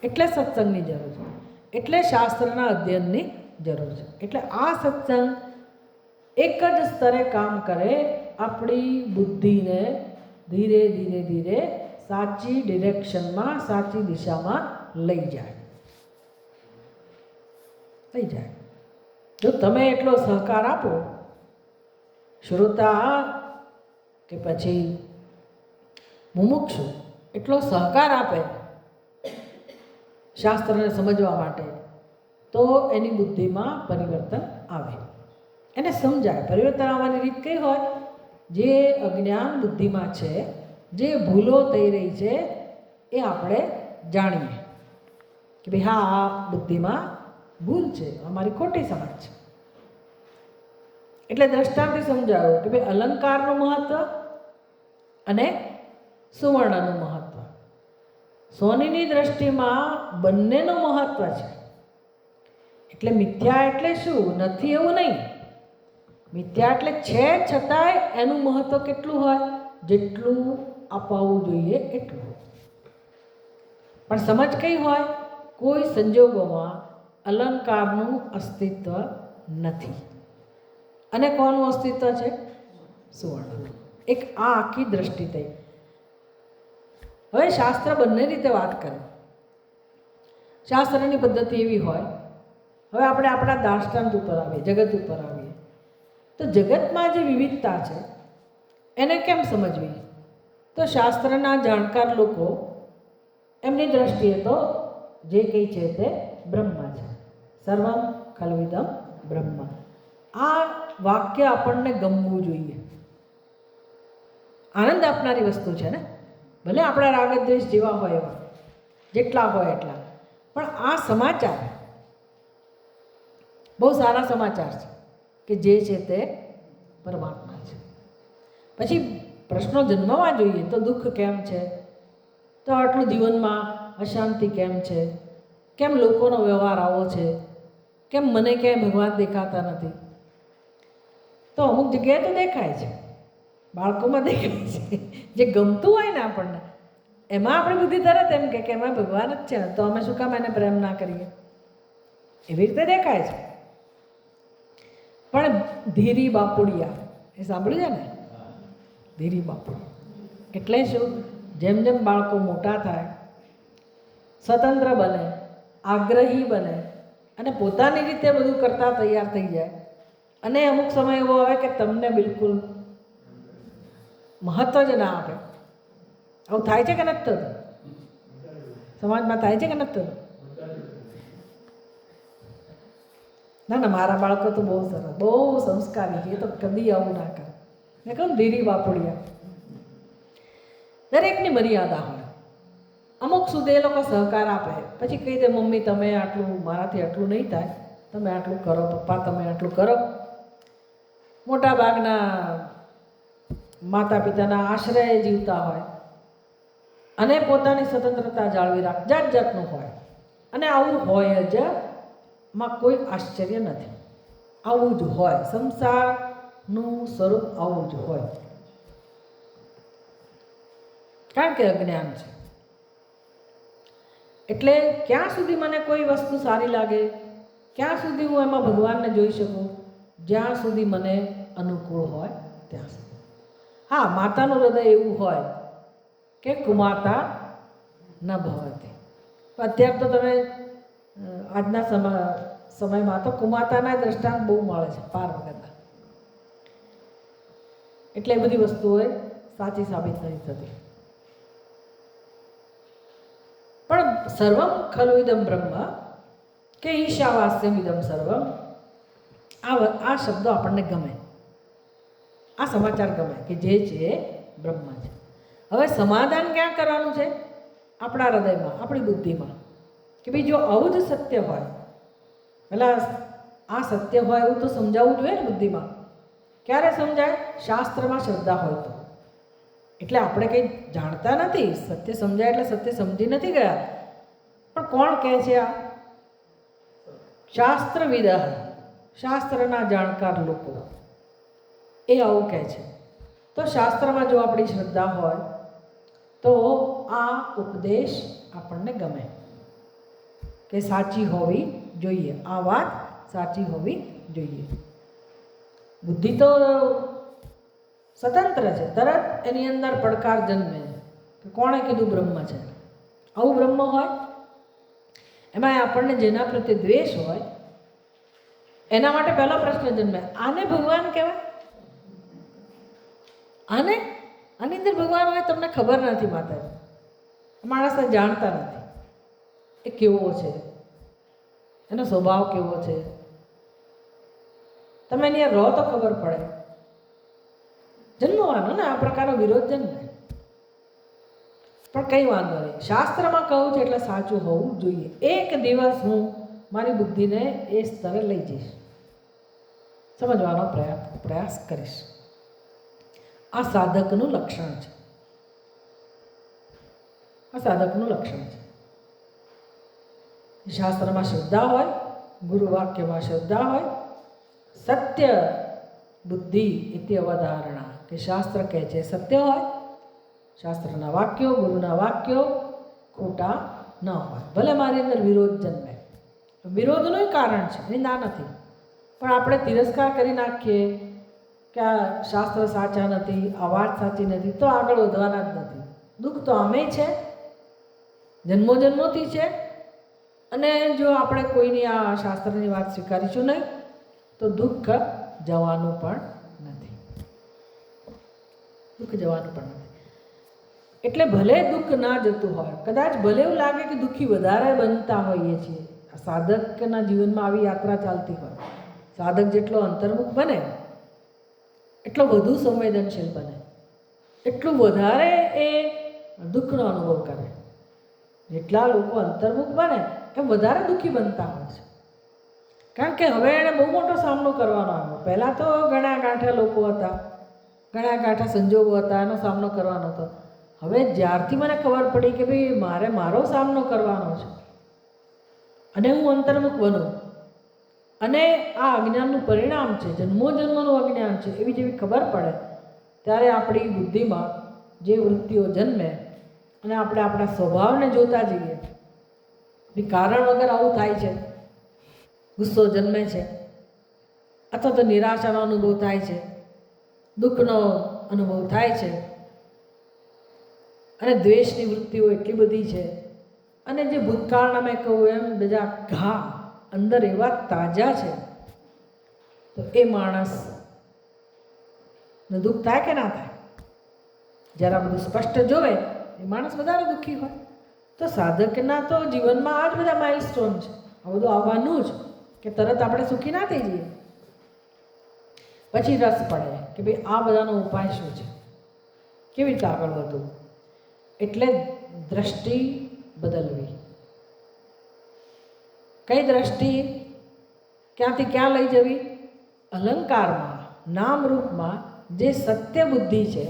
એટલે સત્સંગની જરૂર છે, એટલે શાસ્ત્રના અધ્યયનની જરૂર છે. એટલે આ સત્સંગ એક જ સ્તરે કામ કરે, આપણી બુદ્ધિને ધીરે ધીરે ધીરે સાચી ડિરેક્શનમાં, સાચી દિશામાં લઈ જાય. જો તમે એટલો સહકાર આપો, શ્રોતા કે પછી મુમુક્ષુ એટલો સહકાર આપે શાસ્ત્રને સમજવા માટે, તો એની બુદ્ધિમાં પરિવર્તન આવે, એને સમજાય. પરિવર્તન આવવાની રીત કઈ હોય? જે અજ્ઞાન બુદ્ધિમાં છે, જે ભૂલો થઈ રહી છે, એ આપણે જાણીએ કે ભાઈ હા, આ બુદ્ધિમાં ભૂલ છે, અમારી ખોટી સમજ છે. એટલે દ્રષ્ટાંતથી સમજાવ્યું કે ભાઈ અલંકારનું મહત્વ અને સુવર્ણનું મહત્વ. સોનીની દ્રષ્ટિમાં બંનેનું મહત્વ છે. એટલે મિથ્યા એટલે શું? નથી એવું નહીં. મિથ્યા એટલે છે છતાંય એનું મહત્વ કેટલું હોય? જેટલું અપાવવું જોઈએ એટલું. પણ સમજ કઈ હોય? કોઈ સંજોગોમાં અલંકારનું અસ્તિત્વ નથી અને કોનું અસ્તિત્વ છે? સુવર્ણ. એક આ આખી દ્રષ્ટિ થઈ. હવે શાસ્ત્ર બંને રીતે વાત કરે. શાસ્ત્રની પદ્ધતિ એવી હોય. હવે આપણે આપણા દાર્ષ્ટાંત ઉપર આવીએ, જગત ઉપર આવીએ, તો જગતમાં જે વિવિધતા છે એને કેમ સમજવી? તો શાસ્ત્રના જાણકાર લોકો એમની દ્રષ્ટિએ તો જે કંઈ છે તે બ્રહ્મ છે. સર્વમ ખલ્વિદમ બ્રહ્મ. આ વાક્ય આપણને ગમવું જોઈએ. આનંદ આપનારી વસ્તુ છે ને. ભલે આપણા રાગદ્વેષ જેવા હોય એવા, જેટલા હોય એટલા, પણ આ સમાચાર બહુ સારા સમાચાર છે કે જે છે તે પરમાત્મા છે. પછી પ્રશ્નો જન્મવા જોઈએ. તો દુઃખ કેમ છે? તો આટલું જીવનમાં અશાંતિ કેમ છે? કેમ લોકોનો વ્યવહાર આવો છે? કેમ મને ક્યાંય ભગવાન દેખાતા નથી? તો અમુક જગ્યાએ તો દેખાય છે, બાળકોમાં દેખાય છે. જે ગમતું હોય ને આપણને, એમાં આપણી બુદ્ધિ તરત એમ કે એમાં ભગવાન જ છે, તો અમે શું કામ એને પ્રેમ ના કરીએ? એવી રીતે દેખાય છે. પણ ધીરી બાપુડિયા એ સાંભળ્યું છે ને? ધીરી બાપુડિયા એટલે શું? જેમ જેમ બાળકો મોટા થાય, સ્વતંત્ર બને, આગ્રહી બને અને પોતાની રીતે બધું કરતા તૈયાર થઈ જાય, અને અમુક સમય એવો આવે કે તમને બિલકુલ મહત્વ જ ના આપે. આવું થાય છે કે નથી થતું? સમાજમાં થાય છે કે નથી થતું? ના ના, મારા બાળકો તો બહુ સરસ, બહુ સંસ્કારી છે, એ તો કદી આવું ના કરે. મેં કહું ધીરી બાપુડિયા. દરેકની મર્યાદા હોય. અમુક સુધી એ લોકો સહકાર આપે, પછી કહી દે મમ્મી તમે આટલું, મારાથી આટલું નહીં થાય, તમે આટલું કરો, પપ્પા તમે આટલું કરો. મોટા ભાગના માતા પિતાના આશ્રયે જીવતા હોય અને પોતાની સ્વતંત્રતા જાળવી રાખ જાત જાતનું હોય. અને આવું હોય જ માં કોઈ આશ્ચર્ય નથી. આવું જ હોય, સંસારનું સ્વરૂપ આવું જ હોય, કારણ કે અજ્ઞાન છે. એટલે ક્યાં સુધી મને કોઈ વસ્તુ સારી લાગે, ક્યાં સુધી હું એમાં ભગવાનને જોઈ શકું? જ્યાં સુધી મને અનુકૂળ હોય ત્યાં સુધી. હા, માતાનું હૃદય એવું હોય કે કુમાતા ન ભવતી. અત્યારે તો તમે આજના સમયમાં તો કુમાતાના દ્રષ્ટાંત બહુ મળે છે, પાર વગરના. એટલે એ બધી વસ્તુઓ સાચી સાબિત નથી થતી. પણ સર્વમ ખલુ ઇદમ બ્રહ્મ કે ઈશાવાસ્યમ ઇદમ સર્વમ, આ શબ્દો આપણને ગમે, આ સમાચાર ગમે કે જે છે બ્રહ્મ છે. હવે સમાધાન ક્યાં કરવાનું છે? આપણા હૃદયમાં, આપણી બુદ્ધિમાં, કે ભાઈ જો આવું જ સત્ય હોય, પહેલાં આ સત્ય હોય એવું તો સમજાવવું જોઈએ ને બુદ્ધિમાં. ક્યારે સમજાય? શાસ્ત્રમાં શ્રદ્ધા હોય તો. એટલે આપણે કંઈ જાણતા નથી, સત્ય સમજાય એટલે સત્ય સમજી નથી ગયા. પણ કોણ કહે છે આ? શાસ્ત્રવિદ, શાસ્ત્રના જાણકાર લોકો એ આવું કહે છે. તો શાસ્ત્રમાં જો આપણી શ્રદ્ધા હોય તો આ ઉપદેશ આપણને ગમે, કે સાચી હોવી જોઈએ, આ વાત સાચી હોવી જોઈએ. બુદ્ધિ તો સ્વતંત્ર છે, તરત એની અંદર પડકાર જન્મે કે કોણે કીધું બ્રહ્મ છે? આવું બ્રહ્મ હોય, એમાં આપણને જેના પ્રત્યે દ્વેષ હોય એના માટે પહેલો પ્રશ્ન જન્મે, આને ભગવાન કહેવાય? આની અંદર ભગવાન હોય તમને ખબર નથી. માતાજી માણસને જાણતા નથી એ કેવો છે, એનો સ્વભાવ કેવો છે. તમે એની રહો તો ખબર પડે. જન્મવાનો ને આ પ્રકારનો વિરોધ જન્મે. પણ કંઈ વાંધો નહીં, શાસ્ત્રમાં કહું છે એટલે સાચું હોવું જોઈએ. એક દિવસ હું મારી બુદ્ધિને એ સ્તરે લઈ જઈશ, સમજવાનો પ્રયાસ કરીશ. આ સાધકનું લક્ષણ છે, આ સાધકનું લક્ષણ છે. શાસ્ત્રમાં શ્રદ્ધા હોય, ગુરુ વાક્યમાં શ્રદ્ધા હોય, સત્ય બુદ્ધિ ઇતિ અવધારણા, કે શાસ્ત્ર કહે છે સત્ય હોય, શાસ્ત્રના વાક્યો, ગુરુના વાક્યો ખોટા ન હોય. ભલે મારી અંદર વિરોધ જન્મે, વિરોધનું કારણ છે, એ ના નથી, પણ આપણે તિરસ્કાર કરી નાખીએ કે આ શાસ્ત્ર સાચા નથી, આ વાત સાચી નથી, તો આગળ વધવાના જ નથી. દુઃખ તો આમે છે, જન્મોજન્મોથી છે. અને જો આપણે કોઈની આ શાસ્ત્રની વાત સ્વીકારીશું નહીં તો દુઃખ જવાનું પણ નથી, દુઃખ જવાનું પણ નથી. એટલે ભલે દુઃખ ના જતું હોય, કદાચ ભલે એવું લાગે કે દુઃખી વધારે બનતા હોઈએ છીએ, આ સાધકના જીવનમાં આવી યાત્રા ચાલતી હોય, સાધક જેટલો અંતર્મુખ બને એટલો વધુ સંવેદનશીલ બને, એટલું વધારે એ દુઃખનો અનુભવ કરે. જેટલા લોકો અંતર્મુખ બને એમ વધારે દુઃખી બનતા હોય છે. કારણ કે હવે એણે બહુ મોટો સામનો કરવાનો આવ્યો. પહેલાં તો ઘણા ગાંઠા લોકો હતા, ઘણા ગાંઠા સંજોગો હતા, એનો સામનો કરવાનો હતો. હવે જ્યારથી મને ખબર પડી કે ભાઈ મારે મારો સામનો કરવાનો છે અને હું અંતર્મુખ બનું, અને આ અજ્ઞાનનું પરિણામ છે, જન્મો જન્મનું અજ્ઞાન છે, એવી જેવી ખબર પડે ત્યારે આપણી બુદ્ધિમાં જે વૃત્તિઓ જન્મે અને આપણે આપણા સ્વભાવને જોતા જઈએ, બી કારણ વગર આવું થાય છે, ગુસ્સો જન્મે છે, અથવા તો નિરાશાનો અનુભવ થાય છે, દુઃખનો અનુભવ થાય છે, અને દ્વેષની વૃત્તિઓ એટલી બધી છે, અને જે ભૂતકાળના મેં કહું એમ બધા ઘા અંદર એવા તાજા છે, તો એ માણસને દુઃખ થાય કે ના થાય? જ્યારે બધું સ્પષ્ટ જોવે એ માણસ વધારે દુઃખી હોય. તો સાધકના તો જીવનમાં આ જ બધા માઇલસ્ટોન છે, આ બધું આવવાનું જ, કે તરત આપણે સુખી ના થઈ જઈએ. પછી રસ પડે કે ભાઈ આ બધાનો ઉપાય શું છે, કેવી રીતે આગળ વધવું. એટલે દ્રષ્ટિ બદલવી. કઈ દ્રષ્ટિ ક્યાંથી ક્યાં લઈ જવી? અલંકારમાં, નામરૂપમાં જે સત્ય બુદ્ધિ છે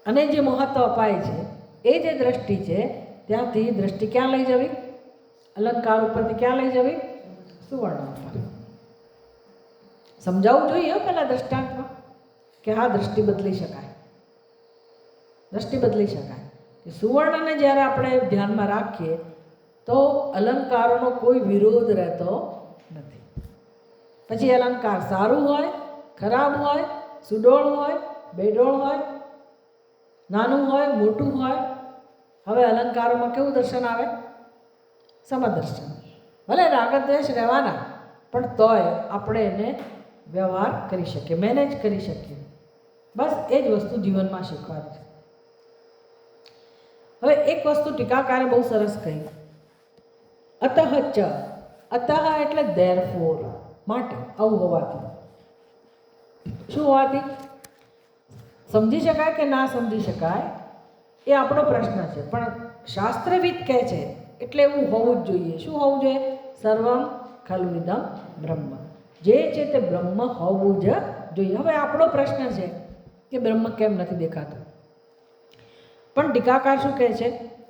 અને જે મહત્ત્વ અપાય છે એ જે દ્રષ્ટિ છે ત્યાંથી દ્રષ્ટિ ક્યાં લઈ જવી? અલંકાર ઉપરથી ક્યાં લઈ જવી? સુવર્ણ ઉપર. સમજાવવું જોઈએ પહેલાં દ્રષ્ટાંતમાં કે હા દ્રષ્ટિ બદલી શકાય, દ્રષ્ટિ બદલી શકાય. કે સુવર્ણને જ્યારે આપણે ધ્યાનમાં રાખીએ તો અલંકારોનો કોઈ વિરોધ રહેતો નથી. પછી અલંકાર સારું હોય, ખરાબ હોય, સુડોળ હોય, બેડોળ હોય, નાનું હોય, મોટું હોય, હવે અલંકારોમાં કેવું દર્શન આવે? સમદર્શન. ભલે રાગદ્વેષ રહેવાના પણ તોય આપણે એને વ્યવહાર કરી શકીએ, મેનેજ કરી શકીએ. બસ એ જ વસ્તુ જીવનમાં શીખવાની છે. હવે એક વસ્તુ ટીકાકારે બહુ સરસ કહી, અતઃ ચ, અતઃ એટલે ધેરફોર, માટે, આવું હોવાથી. શું હોવાથી? સમજી શકાય કે ના સમજી શકાય એ આપણો પ્રશ્ન છે, પણ શાસ્ત્રવિદ કહે છે એટલે એવું હોવું જ જોઈએ. શું હોવું જોઈએ? સર્વમ ખલ્વિદમ બ્રહ્મ, જે છે તે બ્રહ્મ હોવું જ જોઈએ. હવે આપણો પ્રશ્ન છે કે બ્રહ્મ કેમ નથી દેખાતું? પણ ટીકાકાર શું કહે છે?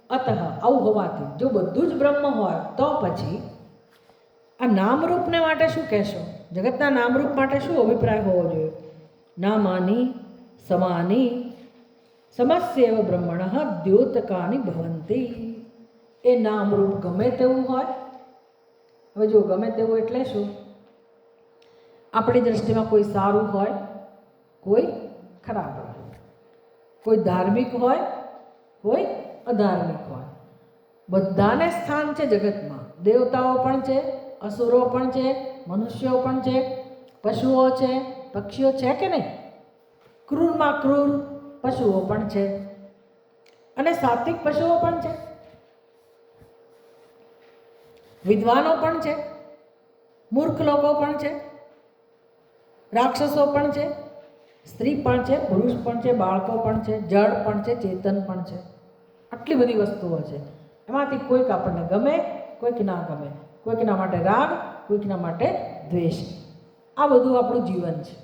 અતઃ, આવું હોવાથી. જો બધું જ બ્રહ્મ હોય તો પછી આ નામરૂપને માટે શું કહેશો? જગતના નામરૂપ માટે શું અભિપ્રાય હોવો જોઈએ? નામાની સમાની સમસ્યેવ બ્રહ્મણ દ્યોતકાની ભવંતી. એ નામરૂપ ગમે તેવું હોય. હવે જો ગમે તેવું એટલે શું? આપણી દૃષ્ટિમાં કોઈ સારું હોય, કોઈ ખરાબ હોય, કોઈ ધાર્મિક હોય, કોઈ અધાર્મિક હોય. બધાને સ્થાન છે જગતમાં. દેવતાઓ પણ છે, અસુરો પણ છે, મનુષ્યો પણ છે, પશુઓ છે, પક્ષીઓ છે કે નહીં? ક્રૂરમાં ક્રૂર પશુઓ પણ છે અને સાત્વિક પશુઓ પણ છે, વિદ્વાનો પણ છે, મૂર્ખ લોકો પણ છે, રાક્ષસો પણ છે, સ્ત્રી પણ છે, પુરુષ પણ છે, બાળકો પણ છે, જળ પણ છે, ચેતન પણ છે. આટલી બધી વસ્તુઓ છે. એમાંથી કોઈક આપણને ગમે, કોઈક ના ગમે, કોઈકના માટે રાગ, કોઈકના માટે દ્વેષ. આ બધું આપણું જીવન છે.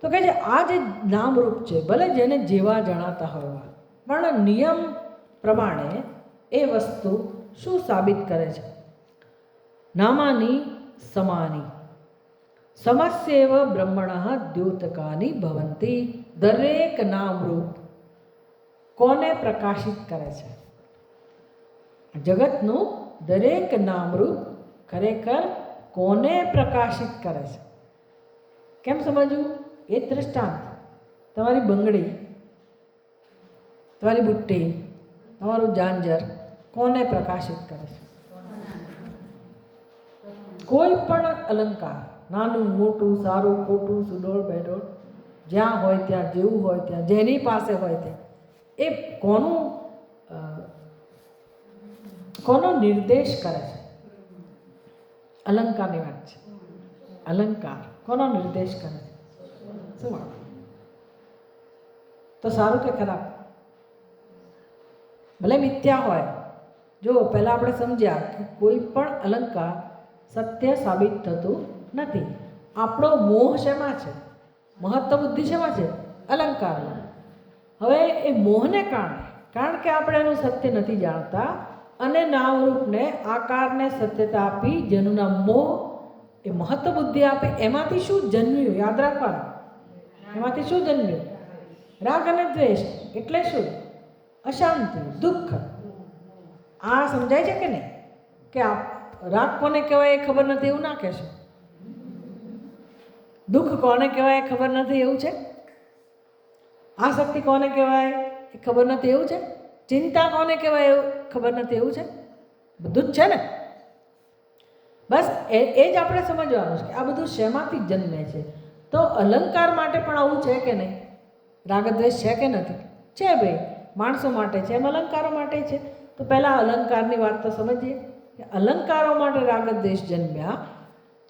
તો કહે છે આ જે નામરૂપ છે, ભલે જેને જેવા જણાતા હોય, પણ નિયમ પ્રમાણે એ વસ્તુ શું સાબિત કરે છે? નામાની સમાની સમસ્યેવ બ્રહ્મણ દ્યોતકાની ભવંતી. દરેક નામરૂપ કોને પ્રકાશિત કરે છે? જગતનું દરેક નામરૂપ ખરેખર કોને પ્રકાશિત કરે છે? કેમ સમજવું? એ દ્રષ્ટાંત. તમારી બંગડી, તમારી બુટ્ટી, તમારું ઝાંઝર કોને પ્રકાશિત કરે છે? કોઈ પણ અલંકાર, નાનું મોટું, સારું ખોટું, સુડોળ બેડોળ, જ્યાં હોય ત્યાં, જેવું હોય ત્યાં, જેની પાસે હોય ત્યાં, એ કોનો નિર્દેશ કરે છે? અલંકારની વાત છે. અલંકાર કોનો નિર્દેશ કરે છે? શું? તો સારું કે ખરાબ? ભલે મિથ્યા હોય. જો પહેલાં આપણે સમજ્યા કે કોઈ પણ અલંકાર સત્ય સાબિત થતું નથી. આપણો મોહ શેમાં છે? મહત્વ બુદ્ધિ શેમાં છે? અલંકારમાં. હવે એ મોહને કારણે, કારણ કે આપણે એનું સત્ય નથી જાણતા અને નામરૂપને આકારને સત્યતા આપી, જેનું નામ મોહ, એ મહત્વ બુદ્ધિ આપે. એમાંથી શું જન્મ્યું? યાદ રાખવાનું. એમાંથી શું જન્મ્યું? રાગ અને દ્વેષ. એટલે શું? અશાંતિ, દુઃખ. આ સમજાય છે કે નહીં? કે રાગ કોને કહેવાય એ ખબર નથી એવું ના કહેશો. દુઃખ કોને કહેવાય એ ખબર નથી એવું છે. આસક્તિ કોને કહેવાય એ ખબર નથી એવું છે. ચિંતા કોને કહેવાય એવું ખબર નથી એવું છે. બધું જ છે ને. બસ એ જ આપણે સમજવાનું છે કે આ બધું શેમાંથી જન્મે છે. તો અલંકાર માટે પણ આવું છે કે નહીં? રાગદ્વેષ છે કે નથી? છે ભાઈ. માણસો માટે છે, એમ અલંકારો માટે છે. તો પહેલાં અલંકારની વાત તો સમજીએ કે અલંકારો માટે રાગદ્વેષ જન્મ્યા.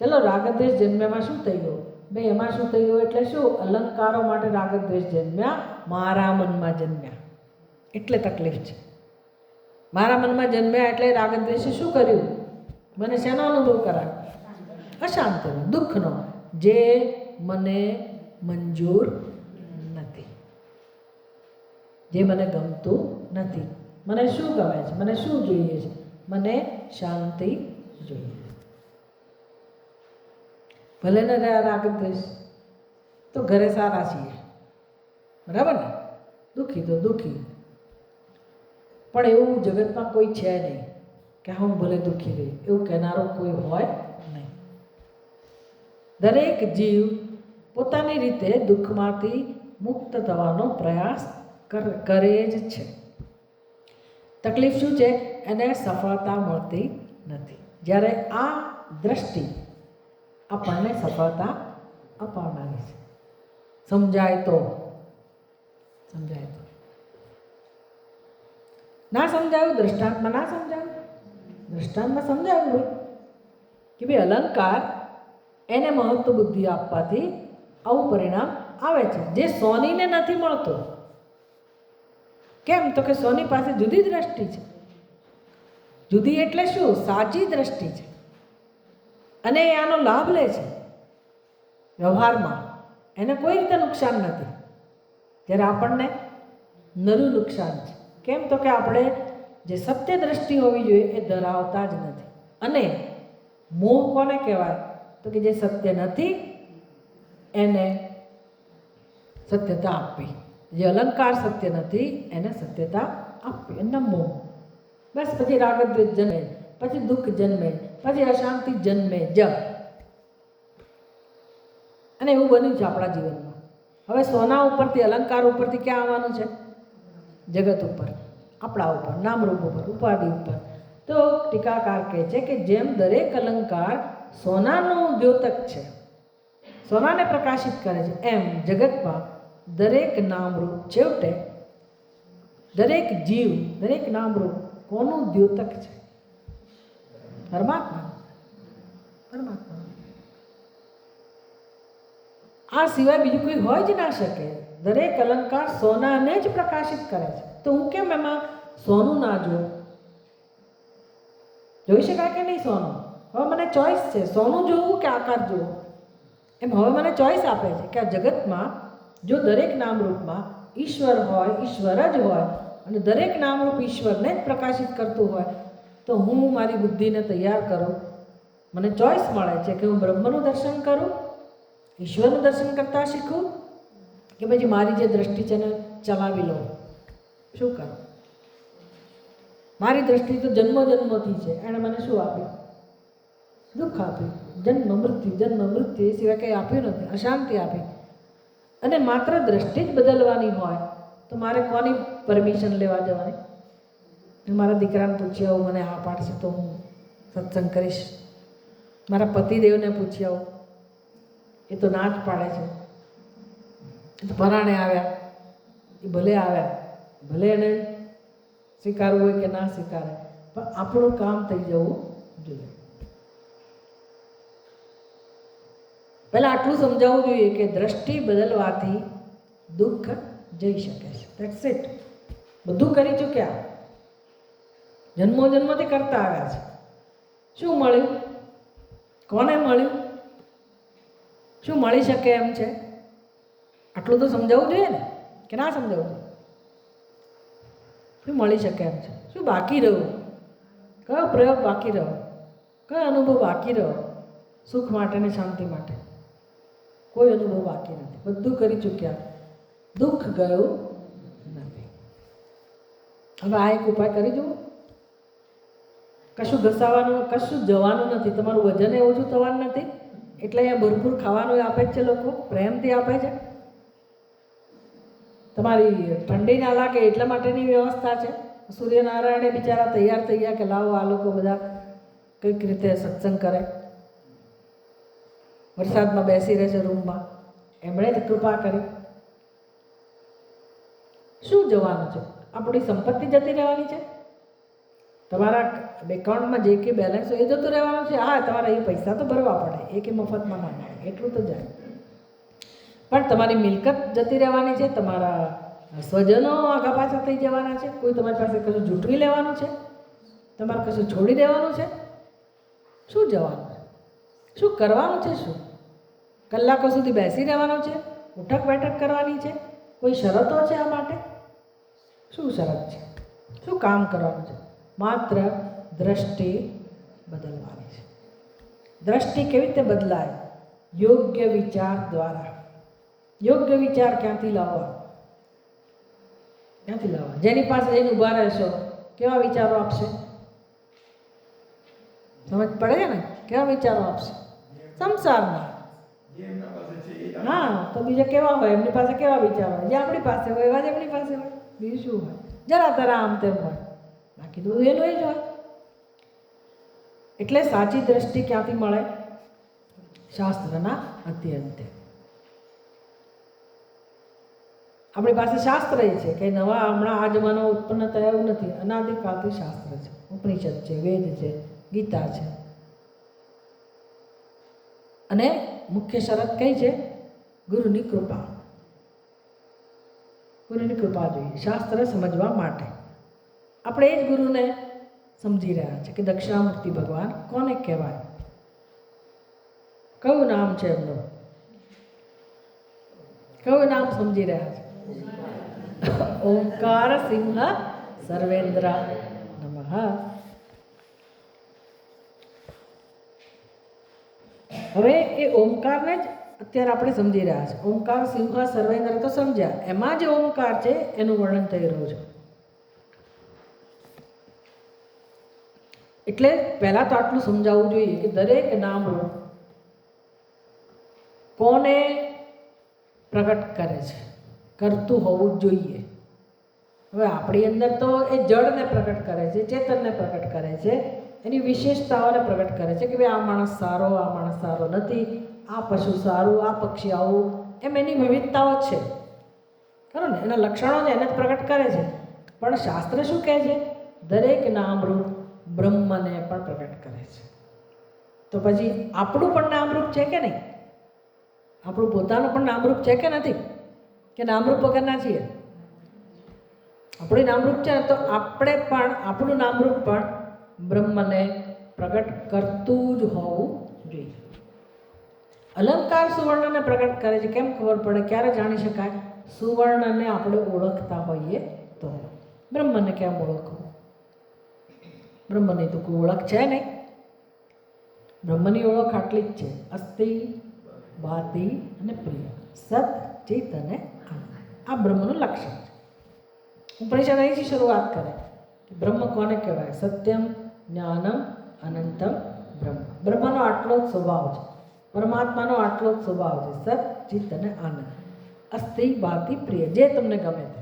ચલો રાગદ્વેષ જન્મ્યામાં શું થઈ ગયું? ભાઈ એમાં શું થઈ ગયું એટલે શું? અલંકારો માટે રાગદ્વેષ જન્મ્યા, મારા મનમાં જન્મ્યા એટલે તકલીફ છે. મારા મનમાં જન્મ્યા એટલે રાગદ્વેષે શું કર્યું? મને શેનો અનુભવ કરાયો? અશાંતિનો, દુઃખનો. જે મને મંજૂર નથી, જે મને ગમતું નથી. મને શું ગમે છે, મને શું જોઈએ છે? મને શાંતિ જોઈએ. ભલે ને રાગ દ્વેષ, તો ઘરે સારા છીએ, બરાબર ને? દુઃખી તો દુઃખી, પણ એવું જગતમાં કોઈ છે નહીં કે હું ભલે દુઃખી રહી, એવું કહેનારો કોઈ હોય નહીં. દરેક જીવ પોતાની રીતે દુઃખમાંથી મુક્ત થવાનો પ્રયાસ કરે જ છે. તકલીફ શું છે? એને સફળતા મળતી નથી. જ્યારે આ દ્રષ્ટિ આપણને સફળતા અપાવનારી છે. સમજાય તો ના સમજાયું, દ્રષ્ટાંતમાં ના સમજાયું. દ્રષ્ટાંતમાં સમજાયું હોય કે ભાઈ અલંકાર એને મહત્વ બુદ્ધિ આપવાથી આવું પરિણામ આવે છે, જે સોનીને નથી મળતો. કેમ? તો કે સોની પાસે જુદી દ્રષ્ટિ છે. જુદી એટલે શું? સાચી દ્રષ્ટિ છે, અને એ આનો લાભ લે છે વ્યવહારમાં. એને કોઈ રીતે નુકસાન નથી, જ્યારે આપણને નરું નુકસાન છે. કેમ? તો કે આપણે જે સત્ય દ્રષ્ટિ હોવી જોઈએ એ ધરાવતા જ નથી. અને મોહ કોને કહેવાય? તો કે જે સત્ય નથી એને સત્યતા આપવી. જે અલંકાર સત્ય નથી એને સત્યતા આપવી, એનો મોહ. બસ પછી રાગદ્વેષ જન્મે, પછી દુઃખ જન્મે, પછી અશાંતિ જન્મે જ. અને એવું બન્યું છે આપણા જીવનમાં. હવે સોના ઉપરથી, અલંકાર ઉપરથી ક્યાં આવવાનું છે? જગત ઉપર, આપણા ઉપર, નામરૂપ ઉપર, ઉપાધિ ઉપર. તો ટીકાકાર કહે છે કે જેમ દરેક અલંકાર સોનાનું દ્યોતક છે, સોનાને પ્રકાશિત કરે છે, એમ જગતમાં દરેક નામરૂપ છેવટે દરેક જીવ, દરેક નામરૂપ કોનું દ્યોતક છે? પરમાત્મા. આ સિવાય બીજું કોઈ હોય જ ના શકે. દરેક અલંકાર સોનાને જ પ્રકાશિત કરે છે. તો હું કેમ એમાં સોનું ના જોઉં? જોઈ શકાય કે નહીં સોનું? હવે મને ચોઈસ છે, સોનું જોવું કે આકાર જોવું. એમ હવે મને ચોઈસ આપે છે કે આ જગતમાં જો દરેક નામરૂપમાં ઈશ્વર હોય, ઈશ્વર જ હોય, અને દરેક નામરૂપ ઈશ્વરને જ પ્રકાશિત કરતું હોય, તો હું મારી બુદ્ધિને તૈયાર કરું. મને ચોઈસ મળે છે કે હું બ્રહ્મનું દર્શન કરું, ઈશ્વરનું દર્શન કરતાં શીખું, કે પછી મારી જે દ્રષ્ટિ છે એને ચલાવી લઉં. શું કરું? મારી દ્રષ્ટિ તો જન્મોથી છે. એણે મને શું આપ્યું? દુઃખ આપ્યું. જન્મ મૃત્યુ, એ સિવાય કંઈ આપ્યું નથી. અશાંતિ આપી. અને માત્ર દ્રષ્ટિ જ બદલવાની હોય તો મારે કોની પરમિશન લેવા જવાની? મારા દીકરાને પૂછી આવું, મને આ પાડશે તો હું સત્સંગ કરીશ. મારા પતિદેવને પૂછી આવું, એ તો ના જ પાડે છે. એ તો પરાણે આવ્યા, એ ભલે આવ્યા, ભલે એને સ્વીકારવું હોય કે ના સ્વીકારે, પણ આપણું કામ થઈ જવું જોઈએ. પહેલાં આટલું સમજાવવું જોઈએ કે દ્રષ્ટિ બદલવાથી દુઃખ જઈ શકે છે. That's it. બધું કરી ચૂક્યા, જન્મોથી કરતા આવ્યા છે. શું મળ્યું? કોને મળ્યું? શું મળી શકે એમ છે? આટલું તો સમજાવવું જોઈએ ને, કે ના સમજાવવું જોઈએ? શું મળી શકે એમ છે? શું બાકી રહ્યું? કયો પ્રયોગ બાકી રહ્યો? કયો અનુભવ બાકી રહ્યો? સુખ માટે ને શાંતિ માટે કોઈ અનુભવ બાકી નથી. બધું કરી ચૂક્યા, દુઃખ ગયું નથી. હવે આ એક ઉપાય કરી જુઓ. કશું ઘસાવાનું, કશું જવાનું નથી. તમારું વજન ઓછું થવાનું નથી, એટલે અહીંયા ભરપૂર ખાવાનું આપે જ છે લોકો, પ્રેમથી આપે છે. તમારી ઠંડી ના લાગે એટલા માટેની વ્યવસ્થા છે. સૂર્યનારાયણે બિચારા તૈયાર થઈ ગયા કે લાવો આ લોકો બધા કંઈક રીતે સત્સંગ કરે. વરસાદમાં બેસી રહે છે રૂમમાં, એમણે જ કૃપા કરી. શું જવાનું છે? આપણી સંપત્તિ જતી રહેવાની છે? તમારા એકાઉન્ટમાં જે કંઈ બેલેન્સ હોય એ જતું રહેવાનું છે? હા, તમારે એ પૈસા તો ભરવા પડે, એ કે મફતમાં ના મળે, એટલું તો જાય. પણ તમારી મિલકત જતી રહેવાની છે, તમારા સ્વજનો આગા પાછા થઈ જવાના છે. કોઈ તમારી પાસે કશું જૂટવી લેવાનું છે? તમારે કશું છોડી દેવાનું છે? શું જવાનું? શું કરવાનું છે? શું કલાકો સુધી બેસી રહેવાનું છે? ઉઠક બેઠક કરવાની છે? કોઈ શરતો છે આ માટે? શું શરત છે? શું કામ કરવાનું છે? માત્ર દ્રષ્ટિ બદલવાની છે. દ્રષ્ટિ કેવી રીતે બદલાય? યોગ્ય વિચાર દ્વારા. યોગ્ય વિચાર ક્યાંથી લાવવા? ક્યાંથી લાવવા? જેની પાસે જઈને ઊભા રહેશો કેવા વિચારો આપશે? સમજ પડે છે ને? કેવા વિચારો આપશે? સંસારના. હા, તો બીજા કેવા હોય? એમની પાસે કેવા વિચારો હોય? જે આપણી પાસે હોય એવા જ એમની પાસે હોય. બીજું શું હોય? જરા તરા આમ તેમ હોય, બાકી તો એનું એ જ હોય. એટલે સાચી દ્રષ્ટિ ક્યાંથી મળે? શાસ્ત્રના અધ્યયનથી. આપણી પાસે શાસ્ત્ર છે કે નવા હમણાં આ જમાનો ઉત્પન્ન થયા એવું નથી. અનાદિકાળથી શાસ્ત્ર છે, ઉપનિષદ છે, વેદ છે, ગીતા છે. અને મુખ્ય શરત કઈ છે? ગુરુની કૃપા. ગુરુની કૃપા જોઈએ શાસ્ત્ર સમજવા માટે. આપણે એ જ ગુરુને સમજી રહ્યા છે કે દક્ષિણામૂર્તિ ભગવાન કોને કહેવાય? કયું નામ છે એમનું? કયું નામ સમજી રહ્યા છે? ઓમકાર સિંહ સર્વેન્દ્ર નમઃ. હવે એ ઓમકારને જ અત્યારે આપણે સમજી રહ્યા છે. ઓમકાર સિંહ સર્વેન્દ્ર તો સમજ્યા, એમાં જે ઓમકાર છે એનું વર્ણન થઈ રહ્યું છે. એટલે પહેલાં તો આટલું સમજાવવું જોઈએ કે દરેક નામ રૂપ કોને પ્રગટ કરે છે? કરતું હોવું જ જોઈએ. હવે આપણી અંદર તો એ જળને પ્રગટ કરે છે, ચેતનને પ્રગટ કરે છે, એની વિશેષતાઓને પ્રગટ કરે છે કે ભાઈ આ માણસ સારો, આ માણસ સારો નથી, આ પશુ સારું, આ પક્ષી આવું, એમ એની વિવિધતાઓ જ છે. ખરું ને? એના લક્ષણો છે એને જ પ્રગટ કરે છે. પણ શાસ્ત્ર શું કહે છે? દરેક નામરૂપ બ્રહ્મને પણ પ્રગટ કરે છે. તો પછી આપણું પણ નામરૂપ છે કે નહીં? આપણું પોતાનું પણ નામરૂપ છે કે નથી? કે નામરૂપ વગરના છીએ? આપણું નામરૂપ છે તો આપણે પણ આપણું નામરૂપ પણ બ્રહ્મને પ્રગટ કરતું જ હોવું જોઈએ. અલંકાર સુવર્ણને પ્રગટ કરે છે. કેમ ખબર પડે? ક્યારે જાણી શકાય? સુવર્ણને આપણે ઓળખતા હોઈએ તો. બ્રહ્મને કેમ ઓળખવું? બ્રહ્મની તો કોઈ ઓળખ છે નહીં. બ્રહ્મની ઓળખ આટલી જ છે: અસ્થિ, ભાતિ અને પ્રિય, સત, ચિત અને આનંદ. આ બ્રહ્મનું લક્ષણ છે. ઉપનિષદ અહીંથી શરૂઆત કરે કે બ્રહ્મ કોને કહેવાય? સત્યમ, જ્ઞાનમ, અનંતમ બ્રહ્મ. બ્રહ્મનો આટલો જ સ્વભાવ છે, પરમાત્માનો આટલો જ સ્વભાવ છે: સત, ચિત્ત અને આનંદ. અસ્થિ, ભાતિ, પ્રિય, જે તમને ગમે તે.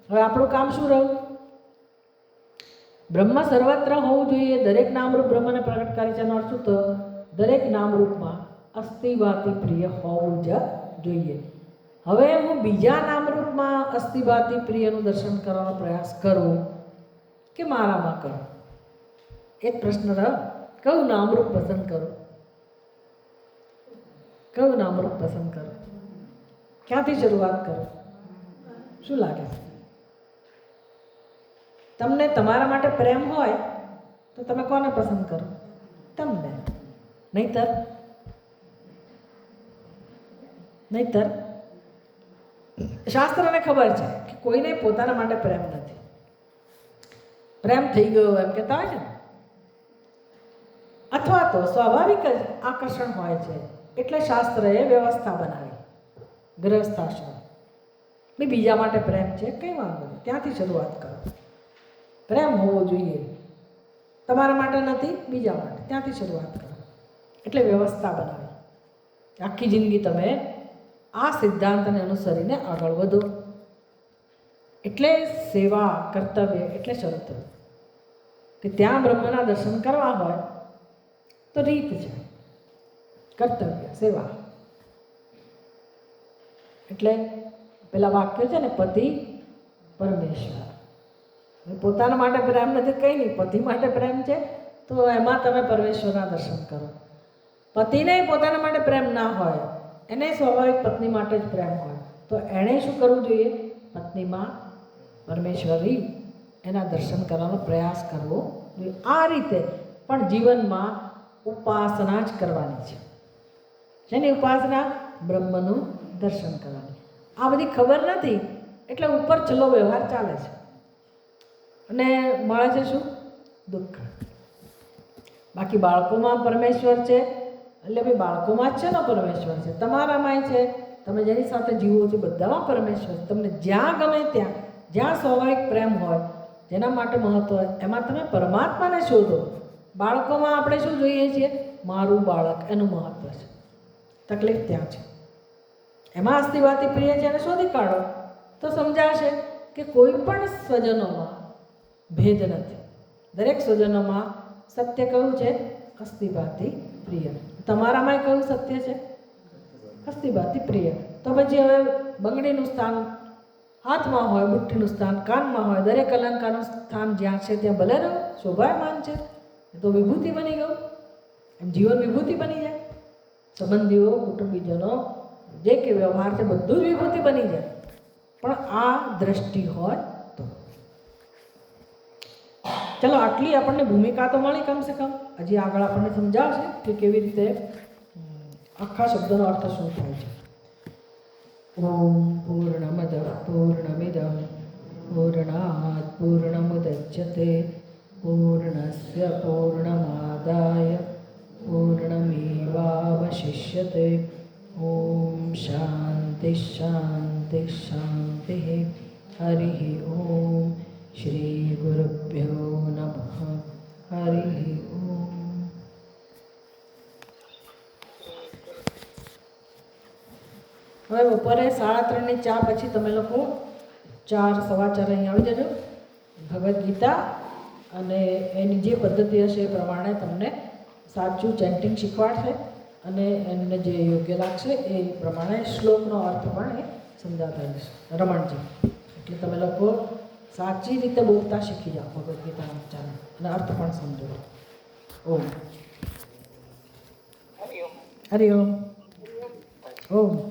હવે આપણું કામ શું રહ્યું? બ્રહ્મ સર્વત્ર હોવું જોઈએ. દરેક નામરૂપ બ્રહ્મને પ્રગટ કરે છે. એનો અર્થ શું થયો? દરેક નામરૂપમાં અસ્થિ, ભાતિ, પ્રિય હોવું જ જોઈએ. હવે હું બીજા નામરૂપમાં અસ્થિ, ભાતિ, પ્રિયનું દર્શન કરવાનો પ્રયાસ કરું કે મારામાં કરું? એ જ પ્રશ્ન રહ્યો. કયું નામરૂપ પસંદ કરું? કયું નામરૂપ પસંદ કરું? ક્યાંથી શરૂઆત કરું? શું લાગે છે તમને? તમારા માટે પ્રેમ હોય તો તમે કોને પસંદ કરો? તમને. નહીતર શાસ્ત્રને ખબર છે કે કોઈને પોતાના માટે પ્રેમ નથી. પ્રેમ થઈ ગયો એમ કહેતા હોય છે ને. અથવા તો સ્વાભાવિક જ આકર્ષણ હોય છે. એટલે શાસ્ત્રએ વ્યવસ્થા બનાવી, ગૃહસ્થાશ્રમ. બીજા માટે પ્રેમ છે, કંઈ વાંધો નહીં, ત્યાંથી શરૂઆત કરો. પ્રેમ હોવો જોઈએ. તમારા માટે નથી, બીજા માટે, ત્યાંથી શરૂઆત કરો. એટલે વ્યવસ્થા બનાવી. આખી જિંદગી તમે આ સિદ્ધાંતને અનુસરીને આગળ વધો. એટલે સેવા, કર્તવ્ય એટલે શરૂ થયું કે ત્યાં બ્રહ્મના દર્શન કરવા હોય તો રીત છે કર્તવ્ય, સેવા. એટલે પેલા વાક્ય છે ને, પતિ પરમેશ્વર. પોતાના માટે પ્રેમ નથી, કંઈ નહીં, પતિ માટે પ્રેમ છે તો એમાં તમે પરમેશ્વરના દર્શન કરો. પતિને પોતાના માટે પ્રેમ ના હોય, એને સ્વાભાવિક પત્ની માટે જ પ્રેમ હોય, તો એણે શું કરવું જોઈએ? પત્નીમાં પરમેશ્વરી એના દર્શન કરવાનો પ્રયાસ કરવો જોઈએ. આ રીતે પણ જીવનમાં ઉપાસના જ કરવાની છે. જેની ઉપાસના? બ્રહ્મનું દર્શન કરવાની. આ બધી ખબર નથી એટલે ઉપર ચલો વ્યવહાર ચાલે છે અને મળે છે શું? દુઃખ. બાકી બાળકોમાં પરમેશ્વર છે એટલે ભાઈ બાળકોમાં જ છે ને પરમેશ્વર છે, તમારામાંય છે, તમે જેની સાથે જીવો છો બધામાં પરમેશ્વર છે. તમને જ્યાં ગમે ત્યાં, જ્યાં સ્વાભાવિક પ્રેમ હોય, જેના માટે મહત્વ હોય, એમાં તમે પરમાત્માને શોધો. બાળકોમાં આપણે શું જોઈએ છીએ? મારું બાળક, એનું મહત્વ છે. તકલીફ ત્યાં છે. એમાં અસ્તિવાદી પ્રિય છે એને શોધી કાઢો તો સમજાશે કે કોઈ પણ સ્વજનોમાં ભેદ નથી. દરેક સ્વજનોમાં સત્ય કયું છે? અસ્તિવાદી પ્રિય. તમારામાં કયું સત્ય છે? અસ્તિવાદી પ્રિય. તો પછી હવે બંગડીનું સ્થાન હાથમાં હોય, મુઠ્ઠીનું સ્થાન કાનમાં હોય, દરેક અલંકારનું સ્થાન જ્યાં છે ત્યાં ભલે રહો, શોભાયમાન છે, એ તો વિભૂતિ બની ગયું. એમ જીવન વિભૂતિ બની જાય. સંબંધીઓ, કુટુંબીજનો, જે કે વ્યવહાર છે બધું જ વિભૂતિ બની જાય. પણ આ દ્રષ્ટિ હોય તો. ચલો આટલી આપણને ભૂમિકા તો મળી કમસે કમ. હજી આગળ આપણને સમજાવશે કે કેવી રીતે આખા શબ્દનો અર્થ શું થાય છે. ઓમ પૂર્ણમદ પૂર્ણમિદં પૂર્ણાત પૂર્ણમુદચ્યતે પૂર્ણસ્ય પૂર્ણમાદાય પૂર્ણમેવાવશિષ્યતે. ઓમ શાંતિ શાંતિ શાંતિ. હરિ ઓમ. શ્રી ગુરુભ્યો નમઃ. હરિ ઓમ. હવે બપોરે 3:30 ચા પછી તમે લોકો 4, 4:15 અહીં આવી જજો. ભગવદ્ ગીતા અને એની જે પદ્ધતિ હશે એ પ્રમાણે તમને સાચું ચેન્ટિંગ શીખવાડશે અને એમને જે યોગ્ય લાગશે એ પ્રમાણે શ્લોકનો અર્થ પણ એ સમજાવતા રહેશે રમણજી. એટલે તમે લોકો સાચી રીતે બોલતા શીખી જાઓ ભગવદ્ ગીતાના ઉચ્ચારણ અને અર્થ પણ સમજો. ઓમ. હરિ ઓમ. ઓમ.